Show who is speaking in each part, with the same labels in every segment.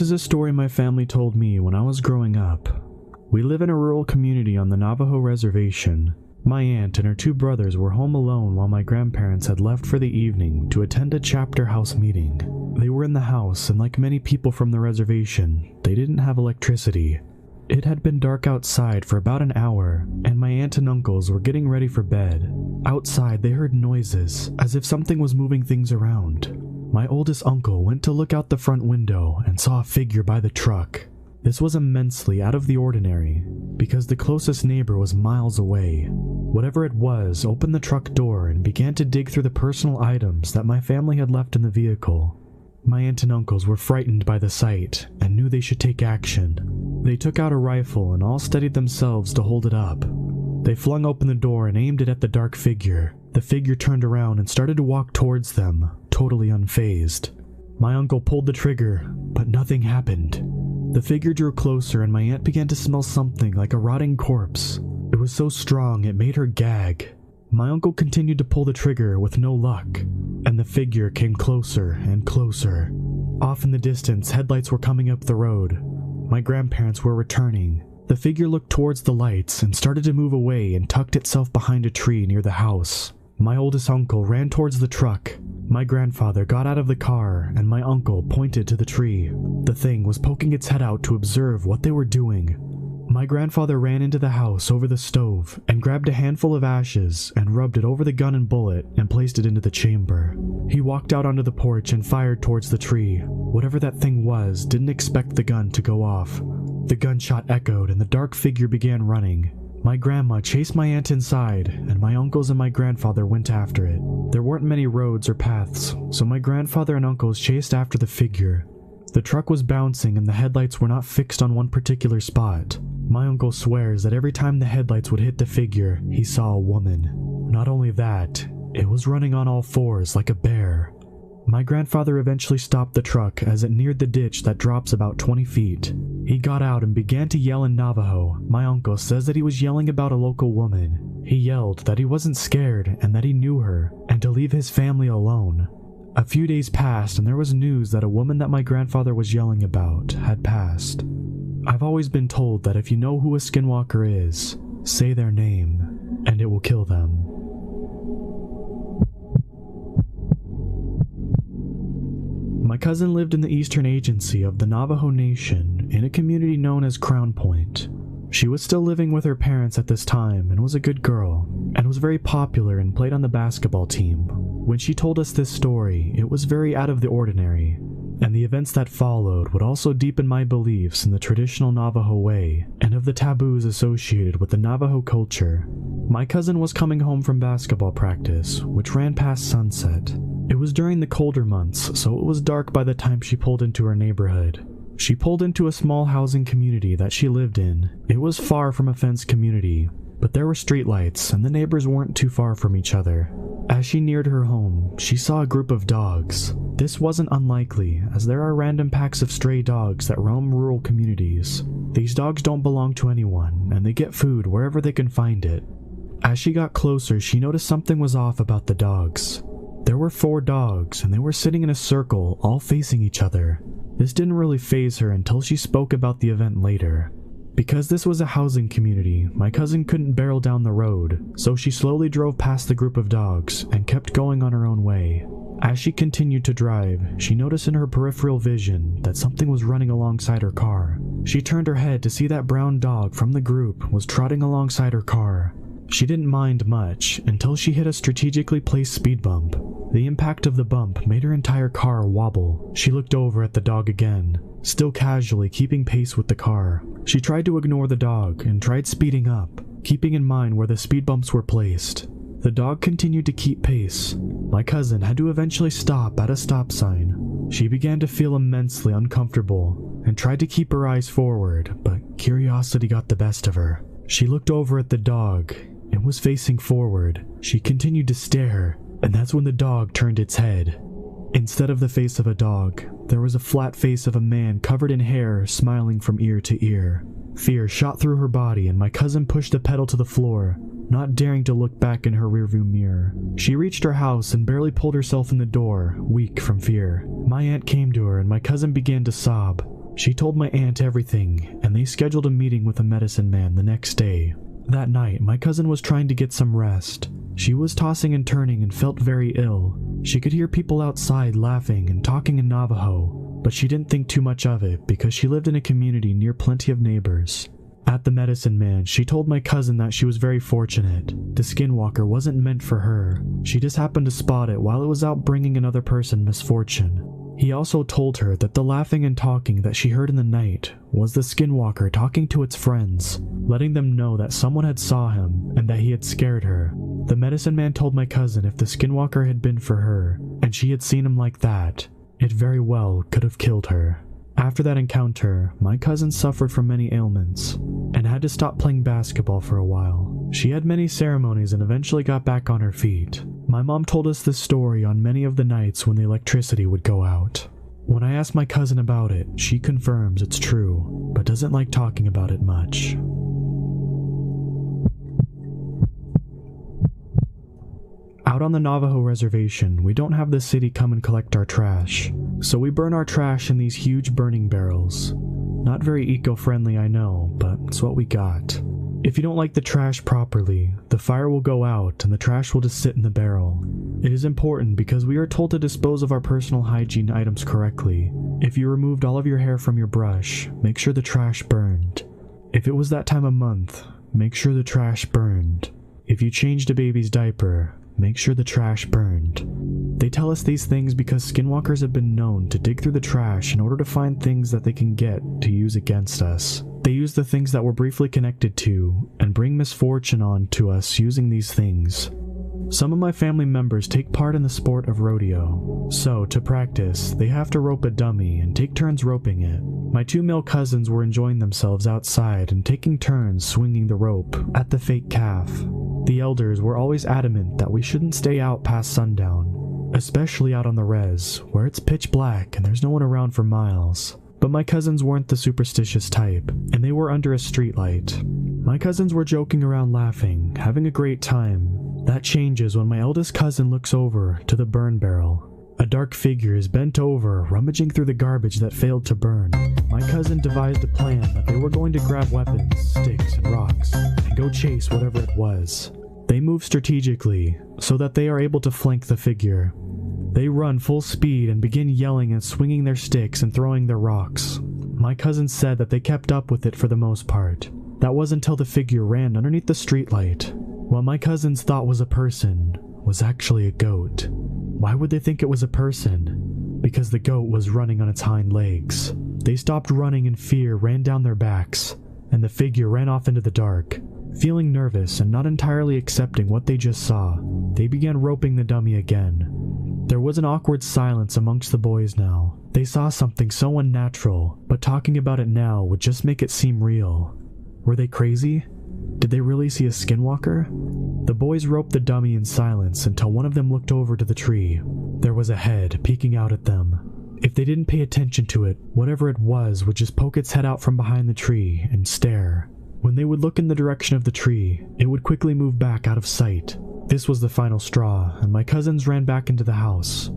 Speaker 1: This is a story my family told me when I was growing up. We live in a rural community on the Navajo reservation. My aunt and her two brothers were home alone while my grandparents had left for the evening to attend a chapter house meeting. They were in the house, and like many people from the reservation, they didn't have electricity. It had been dark outside for about an hour, and my aunt and uncles were getting ready for bed. Outside, they heard noises, as if something was moving things around. My oldest uncle went to look out the front window and saw a figure by the truck. This was immensely out of the ordinary, because the closest neighbor was miles away. Whatever it was opened the truck door and began to dig through the personal items that my family had left in the vehicle. My aunt and uncles were frightened by the sight and knew they should take action. They took out a rifle and all steadied themselves to hold it up. They flung open the door and aimed it at the dark figure. The figure turned around and started to walk towards them, totally unfazed. My uncle pulled the trigger, but nothing happened. The figure drew closer and my aunt began to smell something like a rotting corpse. It was so strong it made her gag. My uncle continued to pull the trigger with no luck, and the figure came closer and closer. Off in the distance, headlights were coming up the road. My grandparents were returning. The figure looked towards the lights and started to move away and tucked itself behind a tree near the house. My oldest uncle ran towards the truck. My grandfather got out of the car and my uncle pointed to the tree. The thing was poking its head out to observe what they were doing. My grandfather ran into the house over the stove and grabbed a handful of ashes and rubbed it over the gun and bullet and placed it into the chamber. He walked out onto the porch and fired towards the tree. Whatever that thing was didn't expect the gun to go off. The gunshot echoed and the dark figure began running. My grandma chased my aunt inside, and my uncles and my grandfather went after it. There weren't many roads or paths, so my grandfather and uncles chased after the figure. The truck was bouncing and the headlights were not fixed on one particular spot. My uncle swears that every time the headlights would hit the figure, he saw a woman. Not only that, it was running on all fours like a bear. My grandfather eventually stopped the truck as it neared the ditch that drops about 20 feet. He got out and began to yell in Navajo. My uncle says that he was yelling about a local woman. He yelled that he wasn't scared and that he knew her, and to leave his family alone. A few days passed and there was news that a woman that my grandfather was yelling about had passed. I've always been told that if you know who a skinwalker is, say their name, and it will kill them. My cousin lived in the eastern agency of the Navajo Nation in a community known as Crown Point. She was still living with her parents at this time and was a good girl, and was very popular and played on the basketball team. When she told us this story, it was very out of the ordinary, and the events that followed would also deepen my beliefs in the traditional Navajo way and of the taboos associated with the Navajo culture. My cousin was coming home from basketball practice, which ran past sunset. It was during the colder months, so it was dark by the time she pulled into her neighborhood. She pulled into a small housing community that she lived in. It was far from a fenced community, but there were streetlights and the neighbors weren't too far from each other. As she neared her home, she saw a group of dogs. This wasn't unlikely, as there are random packs of stray dogs that roam rural communities. These dogs don't belong to anyone, and they get food wherever they can find it. As she got closer, she noticed something was off about the dogs. There were 4 dogs, and they were sitting in a circle, all facing each other. This didn't really faze her until she spoke about the event later. Because this was a housing community, my cousin couldn't barrel down the road, so she slowly drove past the group of dogs and kept going on her own way. As she continued to drive, she noticed in her peripheral vision that something was running alongside her car. She turned her head to see that brown dog from the group was trotting alongside her car. She didn't mind much until she hit a strategically placed speed bump. The impact of the bump made her entire car wobble. She looked over at the dog again, still casually keeping pace with the car. She tried to ignore the dog and tried speeding up, keeping in mind where the speed bumps were placed. The dog continued to keep pace. My cousin had to eventually stop at a stop sign. She began to feel immensely uncomfortable and tried to keep her eyes forward, but curiosity got the best of her. She looked over at the dog. It was facing forward. She continued to stare, and that's when the dog turned its head. Instead of the face of a dog, there was a flat face of a man covered in hair, smiling from ear to ear. Fear shot through her body, and my cousin pushed the pedal to the floor, not daring to look back in her rearview mirror. She reached her house and barely pulled herself in the door, weak from fear. My aunt came to her, and my cousin began to sob. She told my aunt everything, and they scheduled a meeting with a medicine man the next day. That night, my cousin was trying to get some rest. She was tossing and turning and felt very ill. She could hear people outside laughing and talking in Navajo, but she didn't think too much of it because she lived in a community near plenty of neighbors. At the medicine man, she told my cousin that she was very fortunate. The skinwalker wasn't meant for her. She just happened to spot it while it was out bringing another person misfortune. He also told her that the laughing and talking that she heard in the night was the skinwalker talking to its friends, letting them know that someone had saw him and that he had scared her. The medicine man told my cousin if the skinwalker had been for her, and she had seen him like that, it very well could have killed her. After that encounter, my cousin suffered from many ailments and had to stop playing basketball for a while. She had many ceremonies and eventually got back on her feet. My mom told us this story on many of the nights when the electricity would go out. When I asked my cousin about it, she confirms it's true, but doesn't like talking about it much. Out on the Navajo reservation, we don't have the city come and collect our trash, so we burn our trash in these huge burning barrels. Not very eco-friendly, I know, but it's what we got. If you don't like the trash properly, the fire will go out and the trash will just sit in the barrel. It is important because we are told to dispose of our personal hygiene items correctly. If you removed all of your hair from your brush, make sure the trash burned. If it was that time of month, make sure the trash burned. If you changed a baby's diaper, make sure the trash burned. They tell us these things because skinwalkers have been known to dig through the trash in order to find things that they can get to use against us. They use the things that we're briefly connected to and bring misfortune on to us using these things. Some of my family members take part in the sport of rodeo, so to practice, they have to rope a dummy and take turns roping it. My two male cousins were enjoying themselves outside and taking turns swinging the rope at the fake calf. The elders were always adamant that we shouldn't stay out past sundown, especially out on the res, where it's pitch black and there's no one around for miles. But my cousins weren't the superstitious type, and they were under a streetlight. My cousins were joking around laughing, having a great time. That changes when my eldest cousin looks over to the burn barrel. A dark figure is bent over, rummaging through the garbage that failed to burn. My cousin devised a plan that they were going to grab weapons, sticks, and rocks, and go chase whatever it was. They move strategically, so that they are able to flank the figure. They run full speed and begin yelling and swinging their sticks and throwing their rocks. My cousin said that they kept up with it for the most part. That was until the figure ran underneath the streetlight. What my cousins thought was a person was actually a goat. Why would they think it was a person? Because the goat was running on its hind legs. They stopped running and fear ran down their backs, and the figure ran off into the dark. Feeling nervous and not entirely accepting what they just saw, they began roping the dummy again. There was an awkward silence amongst the boys now. They saw something so unnatural, but talking about it now would just make it seem real. Were they crazy? Did they really see a skinwalker? The boys roped the dummy in silence until one of them looked over to the tree. There was a head peeking out at them. If they didn't pay attention to it, whatever it was would just poke its head out from behind the tree and stare. When they would look in the direction of the tree, it would quickly move back out of sight. This was the final straw, and my cousins ran back into the house.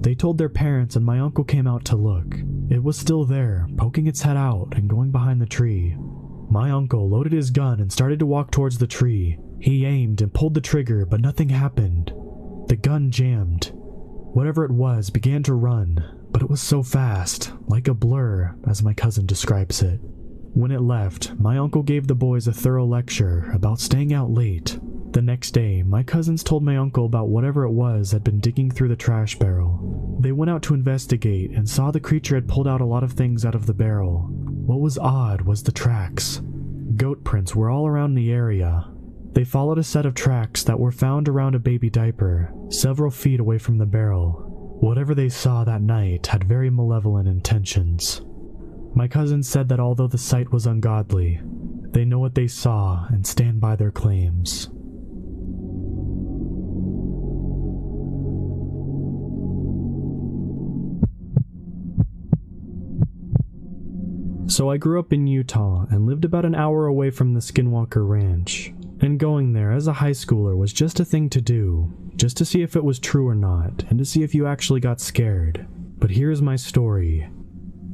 Speaker 1: They told their parents and my uncle came out to look. It was still there, poking its head out and going behind the tree. My uncle loaded his gun and started to walk towards the tree. He aimed and pulled the trigger, but nothing happened. The gun jammed. Whatever it was began to run, but it was so fast, like a blur, as my cousin describes it. When it left, my uncle gave the boys a thorough lecture about staying out late. The next day, my cousins told my uncle about whatever it was had been digging through the trash barrel. They went out to investigate and saw the creature had pulled out a lot of things out of the barrel. What was odd was the tracks. Goat prints were all around the area. They followed a set of tracks that were found around a baby diaper, several feet away from the barrel. Whatever they saw that night had very malevolent intentions. My cousin said that although the sight was ungodly, they know what they saw and stand by their claims. So I grew up in Utah and lived about an hour away from the Skinwalker Ranch. And going there as a high schooler was just a thing to do, just to see if it was true or not, and to see if you actually got scared. But here's my story.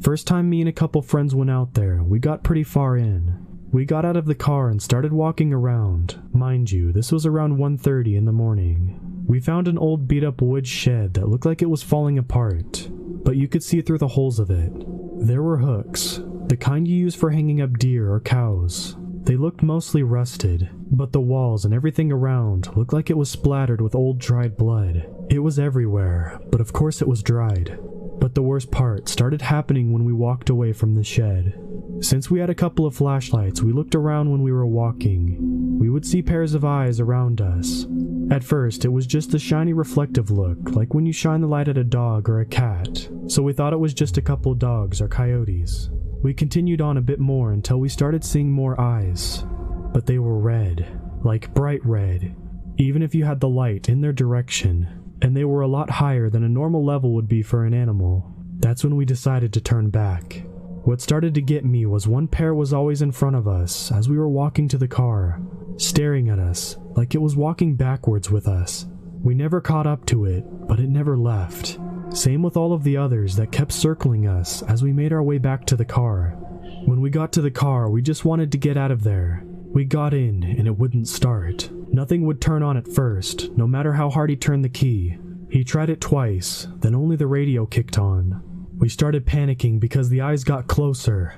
Speaker 1: First time me and a couple friends went out there, we got pretty far in. We got out of the car and started walking around. Mind you, this was around 1:30 in the morning. We found an old beat-up wood shed that looked like it was falling apart, but you could see through the holes of it. There were hooks, the kind you use for hanging up deer or cows. They looked mostly rusted, but the walls and everything around looked like it was splattered with old dried blood. It was everywhere, but of course it was dried. But the worst part started happening when we walked away from the shed. Since we had a couple of flashlights, we looked around when we were walking. We would see pairs of eyes around us. At first, it was just a shiny reflective look, like when you shine the light at a dog or a cat, so we thought it was just a couple dogs or coyotes. We continued on a bit more until we started seeing more eyes, but they were red, like bright red, even if you had the light in their direction, and they were a lot higher than a normal level would be for an animal. That's when we decided to turn back. What started to get me was one pair was always in front of us as we were walking to the car, staring at us like it was walking backwards with us. We never caught up to it, but it never left. Same with all of the others that kept circling us as we made our way back to the car. When we got to the car, we just wanted to get out of there. We got in and it wouldn't start. Nothing would turn on at first, no matter how hard he turned the key. He tried it twice, then only the radio kicked on. We started panicking because the eyes got closer.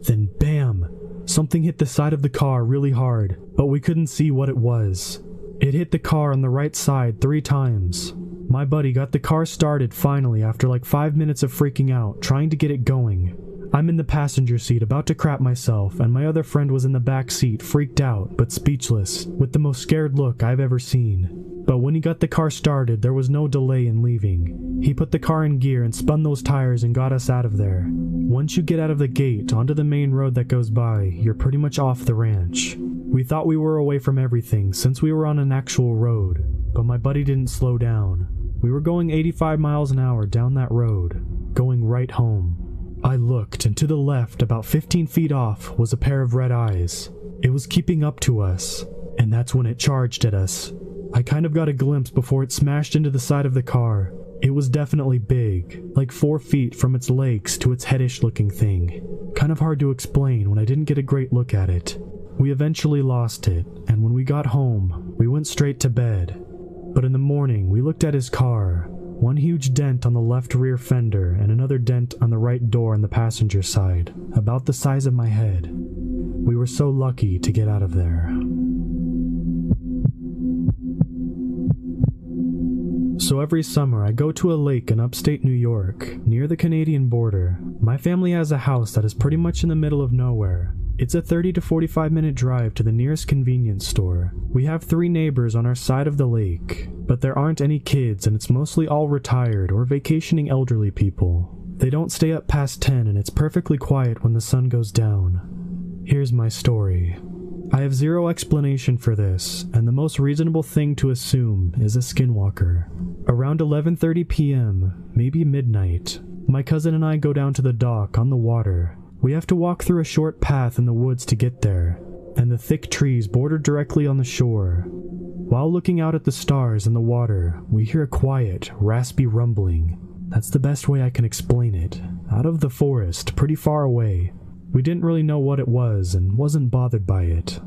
Speaker 1: Then bam! Something hit the side of the car really hard, but we couldn't see what it was. It hit the car on the right side 3 times. My buddy got the car started finally after like 5 minutes of freaking out, trying to get it going. I'm in the passenger seat about to crap myself, and my other friend was in the back seat, freaked out, but speechless, with the most scared look I've ever seen. But when he got the car started, there was no delay in leaving. He put the car in gear and spun those tires and got us out of there. Once you get out of the gate onto the main road that goes by, you're pretty much off the ranch. We thought we were away from everything since we were on an actual road, but my buddy didn't slow down. We were going 85 miles an hour down that road, going right home. I looked, and to the left, about 15 feet off, was a pair of red eyes. It was keeping up to us, and that's when it charged at us. I kind of got a glimpse before it smashed into the side of the car. It was definitely big, like 4 feet from its legs to its headish looking thing. Kind of hard to explain when I didn't get a great look at it. We eventually lost it, and when we got home, we went straight to bed. But in the morning, we looked at his car. One huge dent on the left rear fender and another dent on the right door on the passenger side, about the size of my head. We were so lucky to get out of there. So every summer I go to a lake in upstate New York, near the Canadian border. My family has a house that is pretty much in the middle of nowhere. It's a 30 to 45 minute drive to the nearest convenience store. We have 3 neighbors on our side of the lake, but there aren't any kids and it's mostly all retired or vacationing elderly people. They don't stay up past 10 and it's perfectly quiet when the sun goes down. Here's my story. I have zero explanation for this, and the most reasonable thing to assume is a skinwalker. Around 11:30 p.m., maybe midnight, my cousin and I go down to the dock on the water. We have to walk through a short path in the woods to get there, and the thick trees border directly on the shore. While looking out at the stars and the water, we hear a quiet, raspy rumbling. That's the best way I can explain it. Out of the forest, pretty far away. We didn't really know what it was and wasn't bothered by it.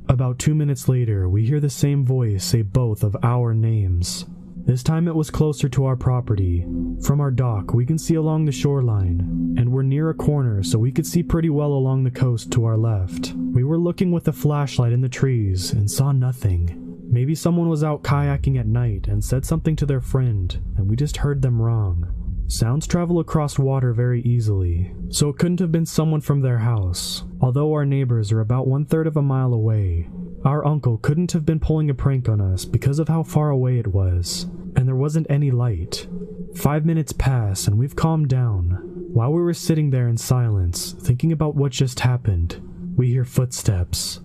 Speaker 1: About 2 minutes later, we hear the same voice say both of our names. This time it was closer to our property. From our dock, we can see along the shoreline, and we're near a corner so we could see pretty well along the coast to our left. We were looking with a flashlight in the trees and saw nothing. Maybe someone was out kayaking at night and said something to their friend, and we just heard them wrong. Sounds travel across water very easily, so it couldn't have been someone from their house. Although our neighbors are about 1/3 of a mile away, our uncle couldn't have been pulling a prank on us because of how far away it was, and there wasn't any light. 5 minutes pass and we've calmed down. While we were sitting there in silence, thinking about what just happened, we hear footsteps.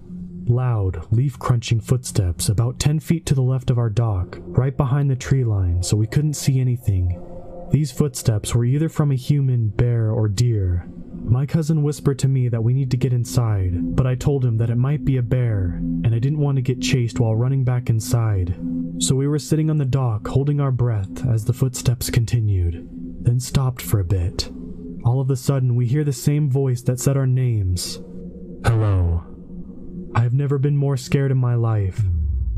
Speaker 1: Loud, leaf-crunching footsteps about 10 feet to the left of our dock, right behind the tree line, so we couldn't see anything. These footsteps were either from a human, bear, or deer. My cousin whispered to me that we need to get inside, but I told him that it might be a bear, and I didn't want to get chased while running back inside. So we were sitting on the dock holding our breath as the footsteps continued, then stopped for a bit. All of a sudden, we hear the same voice that said our names. Hello. I have never been more scared in my life.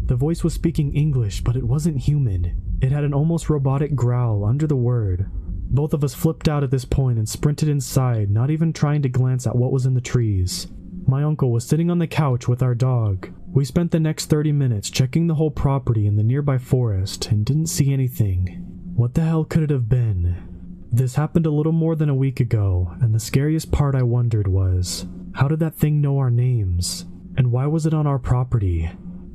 Speaker 1: The voice was speaking English, but it wasn't human. It had an almost robotic growl under the word. Both of us flipped out at this point and sprinted inside, not even trying to glance at what was in the trees. My uncle was sitting on the couch with our dog. We spent the next 30 minutes checking the whole property in the nearby forest and didn't see anything. What the hell could it have been? This happened a little more than a week ago, and the scariest part I wondered was, how did that thing know our names? And why was it on our property?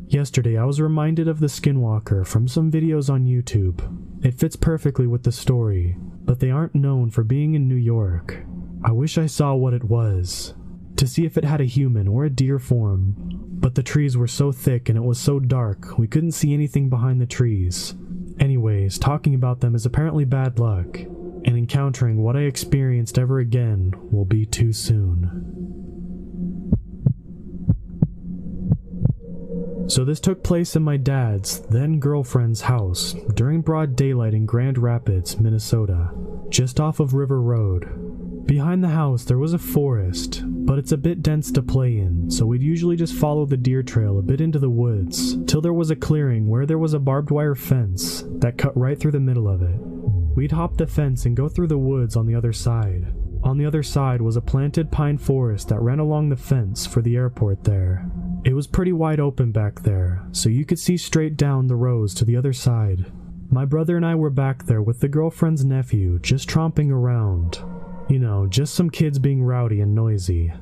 Speaker 1: Yesterday I was reminded of the skinwalker from some videos on YouTube. It fits perfectly with the story, but they aren't known for being in New York. I wish I saw what it was, to see if it had a human or a deer form, but the trees were so thick and it was so dark we couldn't see anything behind the trees. Anyways, talking about them is apparently bad luck, and encountering what I experienced ever again will be too soon. So this took place in my dad's, then girlfriend's house, during broad daylight in Grand Rapids, Minnesota, just off of River Road. Behind the house there was a forest, but it's a bit dense to play in, so we'd usually just follow the deer trail a bit into the woods, till there was a clearing where there was a barbed wire fence that cut right through the middle of it. We'd hop the fence and go through the woods on the other side. On the other side was a planted pine forest that ran along the fence for the airport there. It was pretty wide open back there, so you could see straight down the rows to the other side. My brother and I were back there with the girlfriend's nephew, just tromping around. You know, just some kids being rowdy and noisy.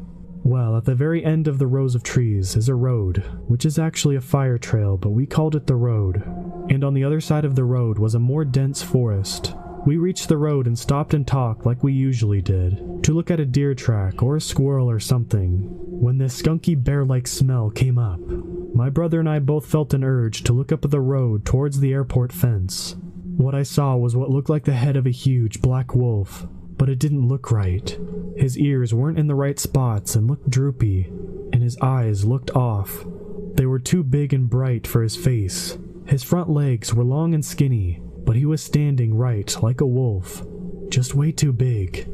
Speaker 1: Well, at the very end of the rows of trees is a road, which is actually a fire trail, but we called it the road. And on the other side of the road was a more dense forest. We reached the road and stopped and talked like we usually did, to look at a deer track or a squirrel or something, when this skunky bear-like smell came up. My brother and I both felt an urge to look up the road towards the airport fence. What I saw was what looked like the head of a huge black wolf, but it didn't look right. His ears weren't in the right spots and looked droopy, and his eyes looked off. They were too big and bright for his face. His front legs were long and skinny, but he was standing right like a wolf, just way too big.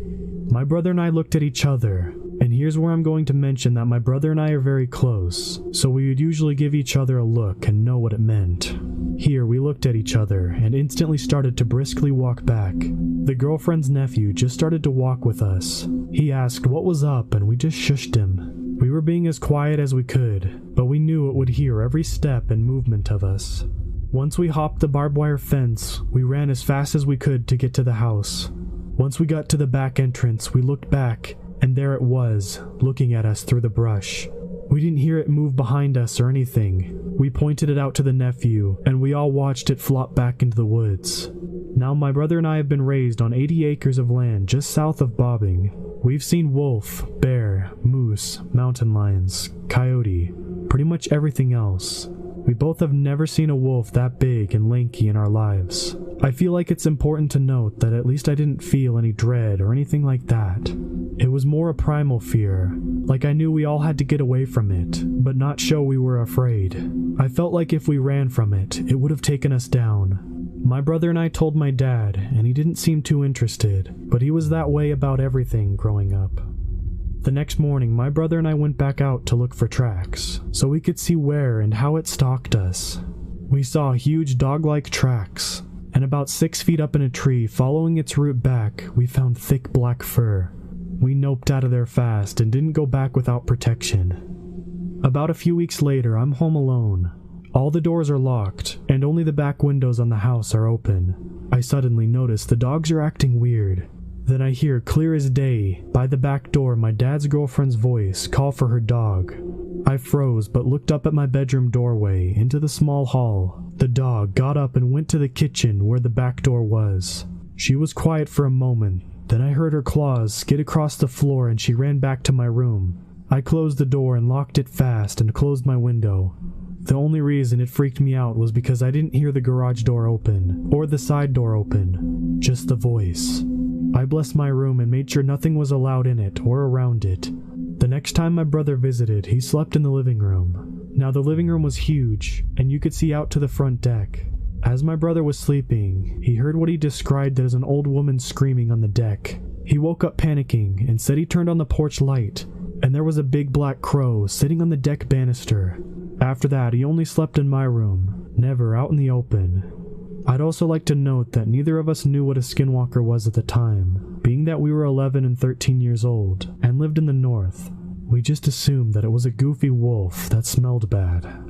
Speaker 1: My brother and I looked at each other, and here's where I'm going to mention that my brother and I are very close, so we would usually give each other a look and know what it meant. Here we looked at each other and instantly started to briskly walk back. The girlfriend's nephew just started to walk with us. He asked what was up and we just shushed him. We were being as quiet as we could, but we knew it would hear every step and movement of us. Once we hopped the barbed wire fence, we ran as fast as we could to get to the house. Once we got to the back entrance, we looked back, and there it was, looking at us through the brush. We didn't hear it move behind us or anything. We pointed it out to the nephew, and we all watched it flop back into the woods. Now my brother and I have been raised on 80 acres of land just south of Bobbing. We've seen wolf, bear, moose, mountain lions, coyote, pretty much everything else. We both have never seen a wolf that big and lanky in our lives. I feel like it's important to note that at least I didn't feel any dread or anything like that. It was more a primal fear, like I knew we all had to get away from it, but not show we were afraid. I felt like if we ran from it, it would have taken us down. My brother and I told my dad, and he didn't seem too interested, but he was that way about everything growing up. The next morning, my brother and I went back out to look for tracks, so we could see where and how it stalked us. We saw huge dog-like tracks, and about 6 feet up in a tree, following its route back, we found thick black fur. We noped out of there fast and didn't go back without protection. About a few weeks later, I'm home alone. All the doors are locked, and only the back windows on the house are open. I suddenly notice the dogs are acting weird. Then I hear clear as day, by the back door, my dad's girlfriend's voice call for her dog. I froze but looked up at my bedroom doorway into the small hall. The dog got up and went to the kitchen where the back door was. She was quiet for a moment, then I heard her claws skid across the floor and she ran back to my room. I closed the door and locked it fast and closed my window. The only reason it freaked me out was because I didn't hear the garage door open, or the side door open, just the voice. I blessed my room and made sure nothing was allowed in it or around it. The next time my brother visited, he slept in the living room. Now the living room was huge, and you could see out to the front deck. As my brother was sleeping, he heard what he described as an old woman screaming on the deck. He woke up panicking and said he turned on the porch light, and there was a big black crow sitting on the deck banister. After that, he only slept in my room, never out in the open. I'd also like to note that neither of us knew what a skinwalker was at the time, being that we were 11 and 13 years old and lived in the north. We just assumed that it was a goofy wolf that smelled bad.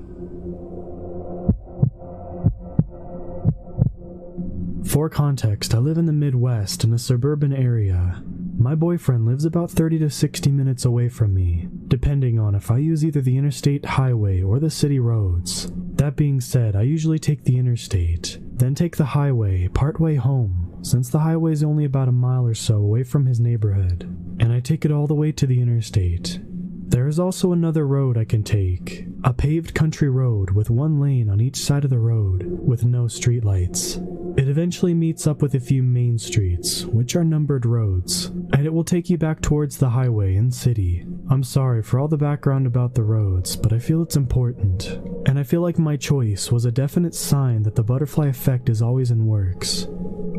Speaker 1: For context, I live in the Midwest in a suburban area. My boyfriend lives about 30 to 60 minutes away from me, depending on if I use either the interstate highway or the city roads. That being said, I usually take the interstate, then take the highway partway home, since the highway is only about a mile or so away from his neighborhood, and I take it all the way to the interstate. There is also another road I can take, a paved country road with one lane on each side of the road, with no streetlights. It eventually meets up with a few main streets, which are numbered roads, and it will take you back towards the highway and city. I'm sorry for all the background about the roads, but I feel it's important, and I feel like my choice was a definite sign that the butterfly effect is always in works.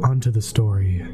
Speaker 1: On to the story.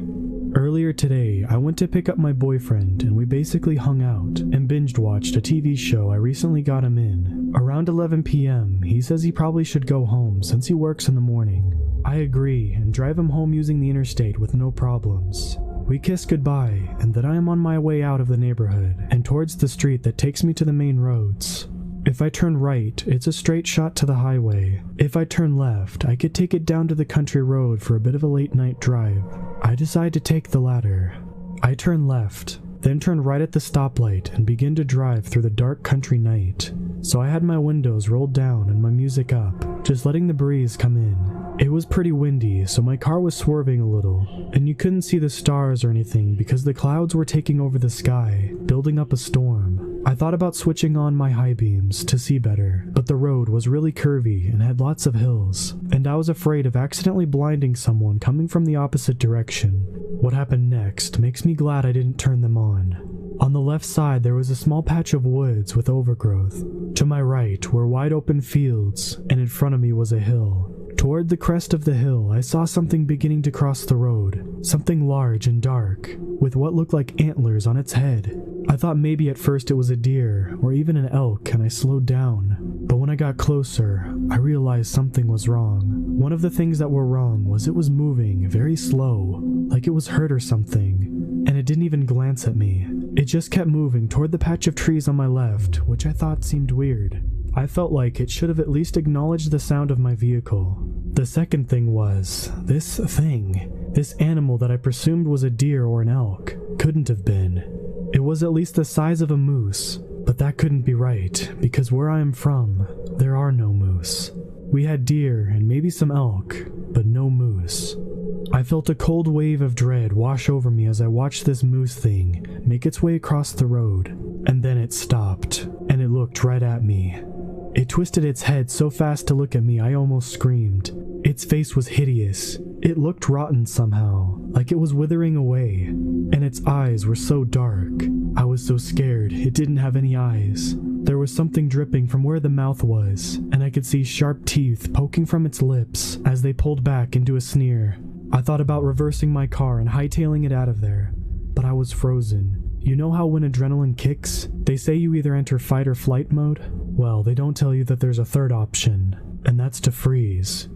Speaker 1: Earlier today, I went to pick up my boyfriend and we basically hung out and binge-watched a TV show I recently got him in. Around 11 p.m., he says he probably should go home since he works in the morning. I agree and drive him home using the interstate with no problems. We kiss goodbye and then I am on my way out of the neighborhood and towards the street that takes me to the main roads. If I turn right, it's a straight shot to the highway. If I turn left, I could take it down to the country road for a bit of a late night drive. I decide to take the latter. I turn left, then turn right at the stoplight and begin to drive through the dark country night. So I had my windows rolled down and my music up, just letting the breeze come in. It was pretty windy, so my car was swerving a little, and you couldn't see the stars or anything because the clouds were taking over the sky, building up a storm. I thought about switching on my high beams to see better, but the road was really curvy and had lots of hills, and I was afraid of accidentally blinding someone coming from the opposite direction. What happened next makes me glad I didn't turn them on. On the left side there was a small patch of woods with overgrowth. To my right were wide open fields, and in front of me was a hill. Toward the crest of the hill, I saw something beginning to cross the road, something large and dark, with what looked like antlers on its head. I thought maybe at first it was a deer, or even an elk, and I slowed down. But when I got closer, I realized something was wrong. One of the things that were wrong was it was moving very slow, like it was hurt or something, and it didn't even glance at me. It just kept moving toward the patch of trees on my left, which I thought seemed weird. I felt like it should have at least acknowledged the sound of my vehicle. The second thing was, this animal that I presumed was a deer or an elk, couldn't have been. It was at least the size of a moose, but that couldn't be right, because where I am from, there are no moose. We had deer and maybe some elk, but no moose. I felt a cold wave of dread wash over me as I watched this moose thing make its way across the road, and then it stopped, and it looked right at me. It twisted its head so fast to look at me I almost screamed. Its face was hideous. It looked rotten somehow, like it was withering away, and its eyes were so dark. I was so scared it didn't have any eyes. There was something dripping from where the mouth was, and I could see sharp teeth poking from its lips as they pulled back into a sneer. I thought about reversing my car and hightailing it out of there, but I was frozen. You know how when adrenaline kicks, they say you either enter fight or flight mode? Well, they don't tell you that there's a third option, and that's to freeze,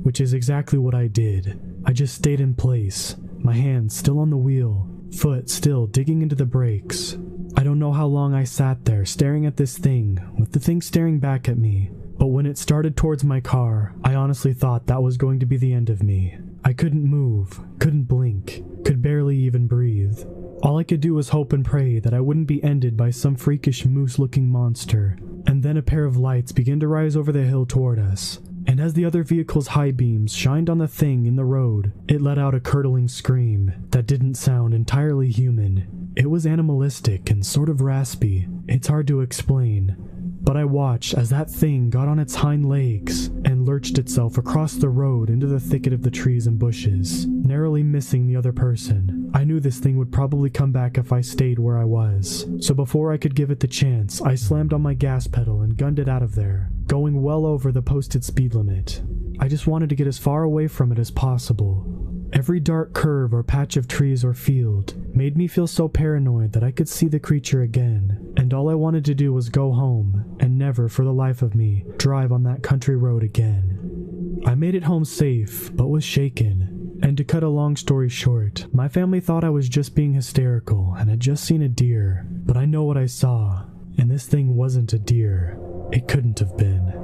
Speaker 1: which is exactly what I did. I just stayed in place, my hands still on the wheel, foot still digging into the brakes. I don't know how long I sat there staring at this thing, with the thing staring back at me, but when it started towards my car, I honestly thought that was going to be the end of me. I couldn't move, couldn't blink, could barely even breathe. All I could do was hope and pray that I wouldn't be ended by some freakish moose-looking monster. And then a pair of lights began to rise over the hill toward us. And as the other vehicle's high beams shined on the thing in the road, it let out a curdling scream that didn't sound entirely human. It was animalistic and sort of raspy. It's hard to explain. But I watched as that thing got on its hind legs and lurched itself across the road into the thicket of the trees and bushes, narrowly missing the other person. I knew this thing would probably come back if I stayed where I was, so before I could give it the chance, I slammed on my gas pedal and gunned it out of there, going well over the posted speed limit. I just wanted to get as far away from it as possible. Every dark curve or patch of trees or field made me feel so paranoid that I could see the creature again, and all I wanted to do was go home and never, for the life of me, drive on that country road again. I made it home safe, but was shaken. And to cut a long story short, my family thought I was just being hysterical and had just seen a deer, but I know what I saw, and this thing wasn't a deer. It couldn't have been.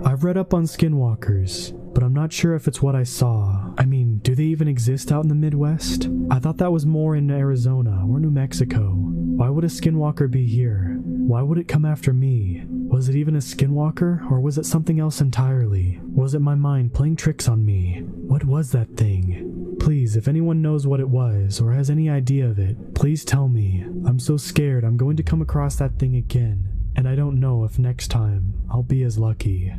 Speaker 1: I've read up on skinwalkers, but I'm not sure if it's what I saw. I mean, do they even exist out in the Midwest? I thought that was more in Arizona or New Mexico. Why would a skinwalker be here? Why would it come after me? Was it even a skinwalker, or was it something else entirely? Was it my mind playing tricks on me? What was that thing? Please, if anyone knows what it was, or has any idea of it, please tell me. I'm so scared I'm going to come across that thing again, and I don't know if next time I'll be as lucky.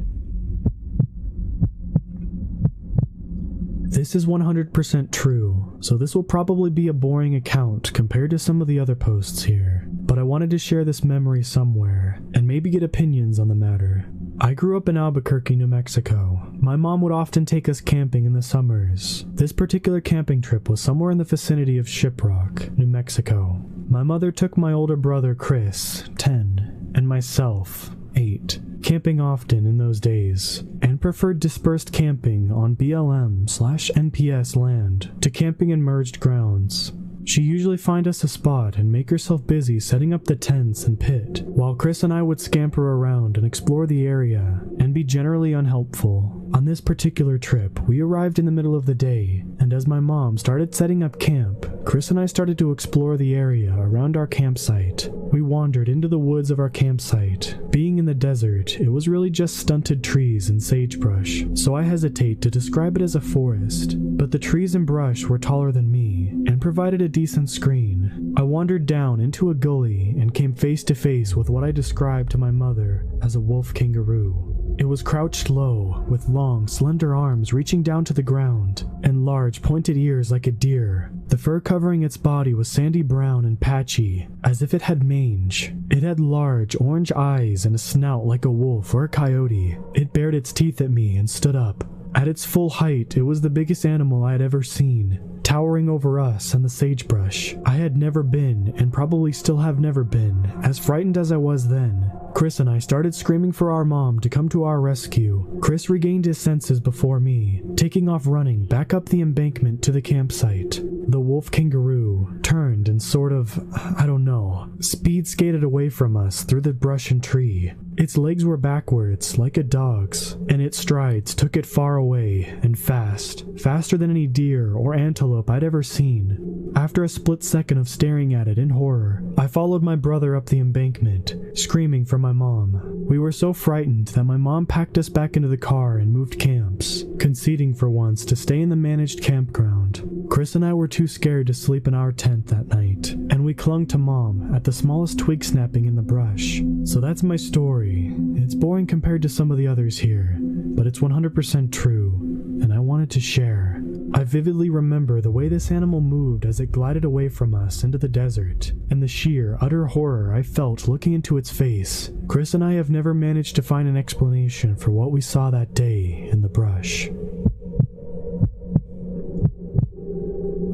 Speaker 1: This is 100% true, so this will probably be a boring account compared to some of the other posts here, but I wanted to share this memory somewhere, and maybe get opinions on the matter. I grew up in Albuquerque, New Mexico. My mom would often take us camping in the summers. This particular camping trip was somewhere in the vicinity of Shiprock, New Mexico. My mother took my older brother Chris, 10, and myself, 8, camping often in those days, and preferred dispersed camping on BLM/NPS land to camping in merged grounds. She'd usually find us a spot and make herself busy setting up the tents and pit, while Chris and I would scamper around and explore the area and be generally unhelpful. On this particular trip, we arrived in the middle of the day, and as my mom started setting up camp, Chris and I started to explore the area around our campsite. We wandered into the woods of our campsite. Being in the desert, it was really just stunted trees and sagebrush, so I hesitate to describe it as a forest, but the trees and brush were taller than me and provided a decent screen. I wandered down into a gully and came face to face with what I described to my mother as a wolf kangaroo. It was crouched low, with long, slender arms reaching down to the ground, and large, pointed ears like a deer. The fur covering its body was sandy brown and patchy, as if it had mange. It had large, orange eyes and a snout like a wolf or a coyote. It bared its teeth at me and stood up. At its full height, it was the biggest animal I had ever seen, towering over us and the sagebrush. I had never been, and probably still have never been, as frightened as I was then. Chris and I started screaming for our mom to come to our rescue. Chris regained his senses before me, taking off running back up the embankment to the campsite. The wolf kangaroo turned and speed skated away from us through the brush and tree. Its legs were backwards, like a dog's, and its strides took it far away and fast, faster than any deer or antelope I'd ever seen. After a split second of staring at it in horror, I followed my brother up the embankment, screaming for my mom. We were so frightened that my mom packed us back into the car and moved camps, conceding for once to stay in the managed campground. Chris and I were too scared to sleep in our tent that night, and we clung to Mom at the smallest twig snapping in the brush. So that's my story. It's boring compared to some of the others here, but it's 100% true, and I wanted to share. I vividly remember the way this animal moved as it glided away from us into the desert, and the sheer, utter horror I felt looking into its face. Chris and I have never managed to find an explanation for what we saw that day in the brush.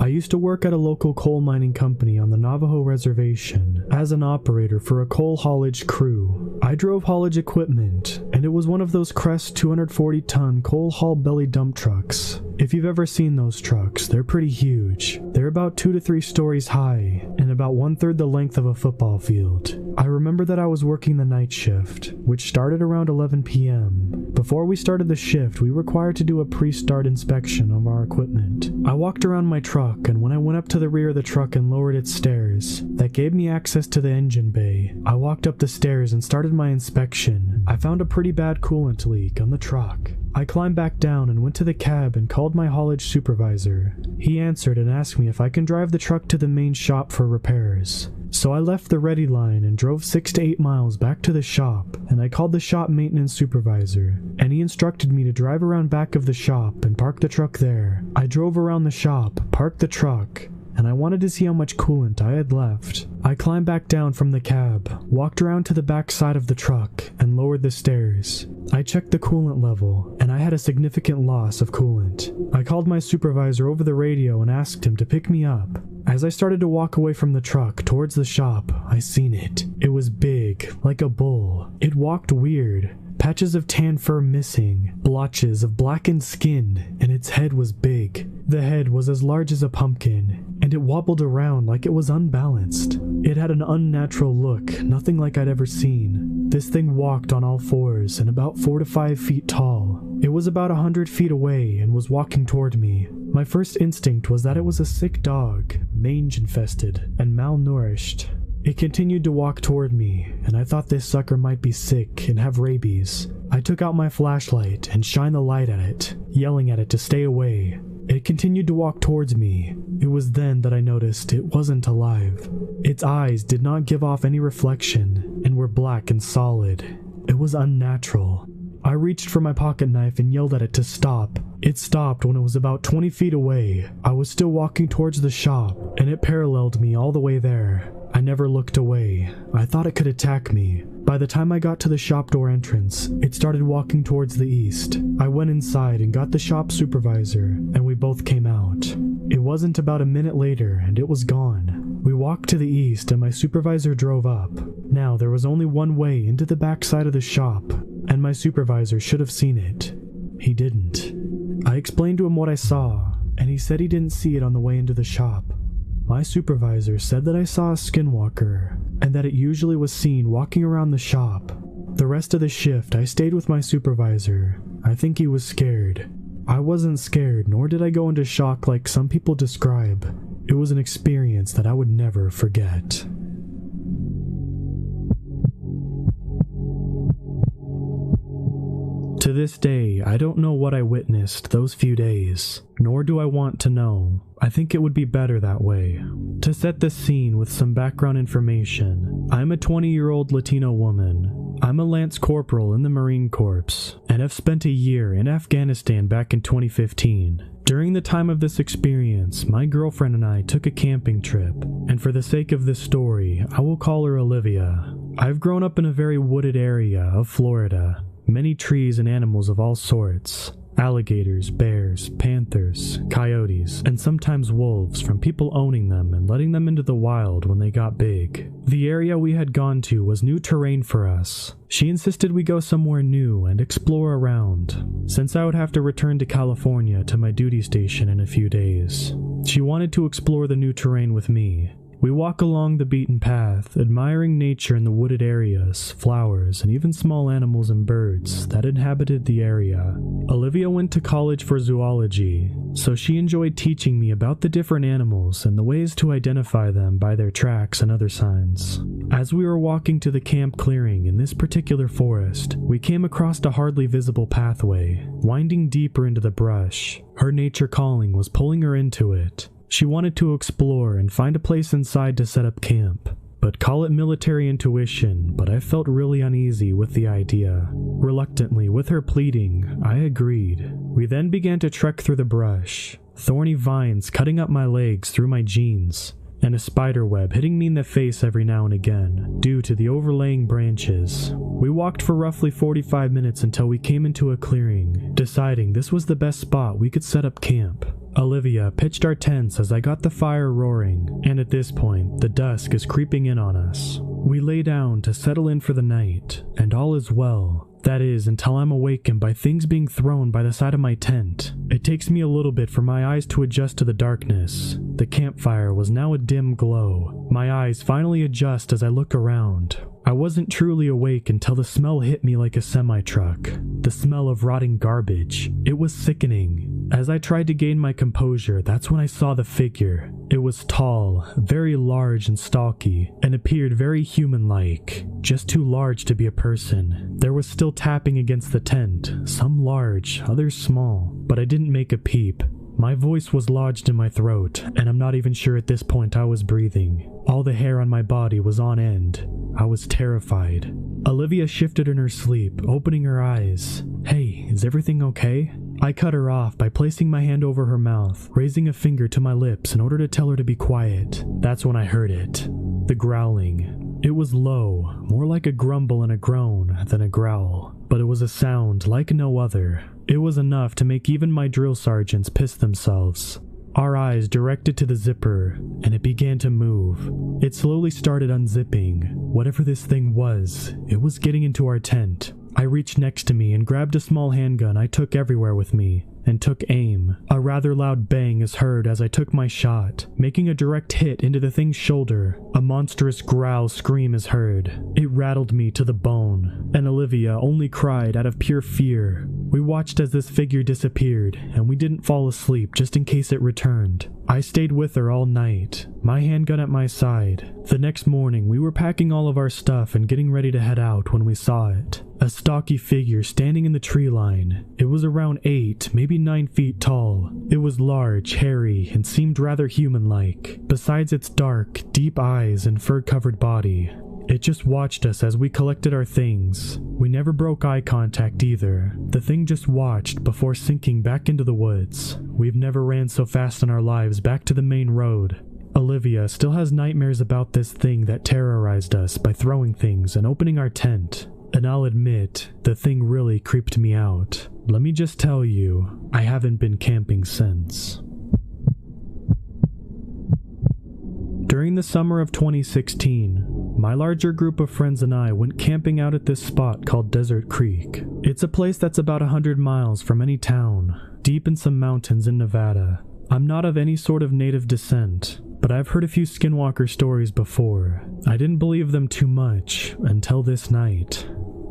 Speaker 1: I used to work at a local coal mining company on the Navajo Reservation as an operator for a coal haulage crew. I drove haulage equipment, and it was one of those Crest 240-ton coal haul belly dump trucks. If you've ever seen those trucks, they're pretty huge. They're about 2 to 3 stories high, and about 1/3 the length of a football field. I remember that I was working the night shift, which started around 11 p.m. Before we started the shift, we were required to do a pre-start inspection of our equipment. I walked around my truck, and when I went up to the rear of the truck and lowered its stairs, that gave me access to the engine bay. I walked up the stairs and started my inspection. I found a pretty bad coolant leak on the truck. I climbed back down and went to the cab and called my haulage supervisor. He answered and asked me if I can drive the truck to the main shop for repairs. So I left the ready line and drove 6 to 8 miles back to the shop, and I called the shop maintenance supervisor, and he instructed me to drive around back of the shop and park the truck there. I drove around the shop, parked the truck, and I wanted to see how much coolant I had left. I climbed back down from the cab, walked around to the back side of the truck, and lowered the stairs. I checked the coolant level, and I had a significant loss of coolant. I called my supervisor over the radio and asked him to pick me up. As I started to walk away from the truck towards the shop, I seen it. It was big, like a bull. It walked weird. Patches of tan fur missing, blotches of blackened skin, and its head was big. The head was as large as a pumpkin, and it wobbled around like it was unbalanced. It had an unnatural look, nothing like I'd ever seen. This thing walked on all fours and about 4 to 5 feet tall. It was about 100 feet away and was walking toward me. My first instinct was that it was a sick dog, mange infested, and malnourished. It continued to walk toward me, and I thought this sucker might be sick and have rabies. I took out my flashlight and shined the light at it, yelling at it to stay away. It continued to walk towards me. It was then that I noticed it wasn't alive. Its eyes did not give off any reflection and were black and solid. It was unnatural. I reached for my pocket knife and yelled at it to stop. It stopped when it was about 20 feet away. I was still walking towards the shop, and it paralleled me all the way there. I never looked away. I thought it could attack me. By the time I got to the shop door entrance, it started walking towards the east. I went inside and got the shop supervisor, and we both came out. It wasn't about a minute later, and it was gone. We walked to the east, and my supervisor drove up. Now, there was only one way into the back side of the shop, and my supervisor should have seen it. He didn't. I explained to him what I saw, and he said he didn't see it on the way into the shop. My supervisor said that I saw a skinwalker, and that it usually was seen walking around the shop. The rest of the shift, I stayed with my supervisor. I think he was scared. I wasn't scared, nor did I go into shock like some people describe. It was an experience that I would never forget. To this day, I don't know what I witnessed those few days, nor do I want to know. I think it would be better that way. To set the scene with some background information, I'm a 20-year-old Latino woman. I'm a Lance Corporal in the Marine Corps, and have spent a year in Afghanistan back in 2015. During the time of this experience, my girlfriend and I took a camping trip, and for the sake of this story, I will call her Olivia. I've grown up in a very wooded area of Florida. Many trees and animals of all sorts. Alligators, bears, panthers, coyotes, and sometimes wolves from people owning them and letting them into the wild when they got big. The area we had gone to was new terrain for us. She insisted we go somewhere new and explore around, since I would have to return to California to my duty station in a few days. She wanted to explore the new terrain with me. We walk along the beaten path, admiring nature in the wooded areas, flowers, and even small animals and birds that inhabited the area. Olivia went to college for zoology, so she enjoyed teaching me about the different animals and the ways to identify them by their tracks and other signs. As we were walking to the camp clearing in this particular forest, we came across a hardly visible pathway, winding deeper into the brush. Her nature calling was pulling her into it. She wanted to explore and find a place inside to set up camp. But call it military intuition, but I felt really uneasy with the idea. Reluctantly, with her pleading, I agreed. We then began to trek through the brush, thorny vines cutting up my legs through my jeans, and a spider web hitting me in the face every now and again, due to the overlaying branches. We walked for roughly 45 minutes until we came into a clearing, deciding this was the best spot we could set up camp. Olivia pitched our tents as I got the fire roaring, and at this point, the dusk is creeping in on us. We lay down to settle in for the night, and all is well. That is, until I'm awakened by things being thrown by the side of my tent. It takes me a little bit for my eyes to adjust to the darkness. The campfire was now a dim glow. My eyes finally adjust as I look around. I wasn't truly awake until the smell hit me like a semi-truck. The smell of rotting garbage. It was sickening. As I tried to gain my composure, that's when I saw the figure. It was tall, very large and stocky, and appeared very human-like. Just too large to be a person. There was still tapping against the tent, some large, others small, but I didn't make a peep. My voice was lodged in my throat, and I'm not even sure at this point I was breathing. All the hair on my body was on end. I was terrified. Olivia shifted in her sleep, opening her eyes. "Hey, is everything okay?" I cut her off by placing my hand over her mouth, raising a finger to my lips in order to tell her to be quiet. That's when I heard it. The growling. It was low, more like a grumble and a groan than a growl, but it was a sound like no other. It was enough to make even my drill sergeants piss themselves. Our eyes directed to the zipper, and it began to move. It slowly started unzipping. Whatever this thing was, it was getting into our tent. I reached next to me and grabbed a small handgun I took everywhere with me, and took aim. A rather loud bang is heard as I took my shot, making a direct hit into the thing's shoulder. A monstrous growl scream is heard. It rattled me to the bone, and Olivia only cried out of pure fear. We watched as this figure disappeared, and we didn't fall asleep just in case it returned. I stayed with her all night, my handgun at my side. The next morning, we were packing all of our stuff and getting ready to head out when we saw it. A stocky figure standing in the tree line. It was around 8, maybe 9 feet tall. It was large, hairy, and seemed rather human-like, besides its dark, deep eyes and fur-covered body. It just watched us as we collected our things. We never broke eye contact either. The thing just watched before sinking back into the woods. We've never ran so fast in our lives back to the main road. Olivia still has nightmares about this thing that terrorized us by throwing things and opening our tent. And I'll admit, the thing really creeped me out. Let me just tell you, I haven't been camping since. During the summer of 2016, my larger group of friends and I went camping out at this spot called Desert Creek. It's a place that's about 100 miles from any town, deep in some mountains in Nevada. I'm not of any sort of native descent, but I've heard a few skinwalker stories before. I didn't believe them too much until this night.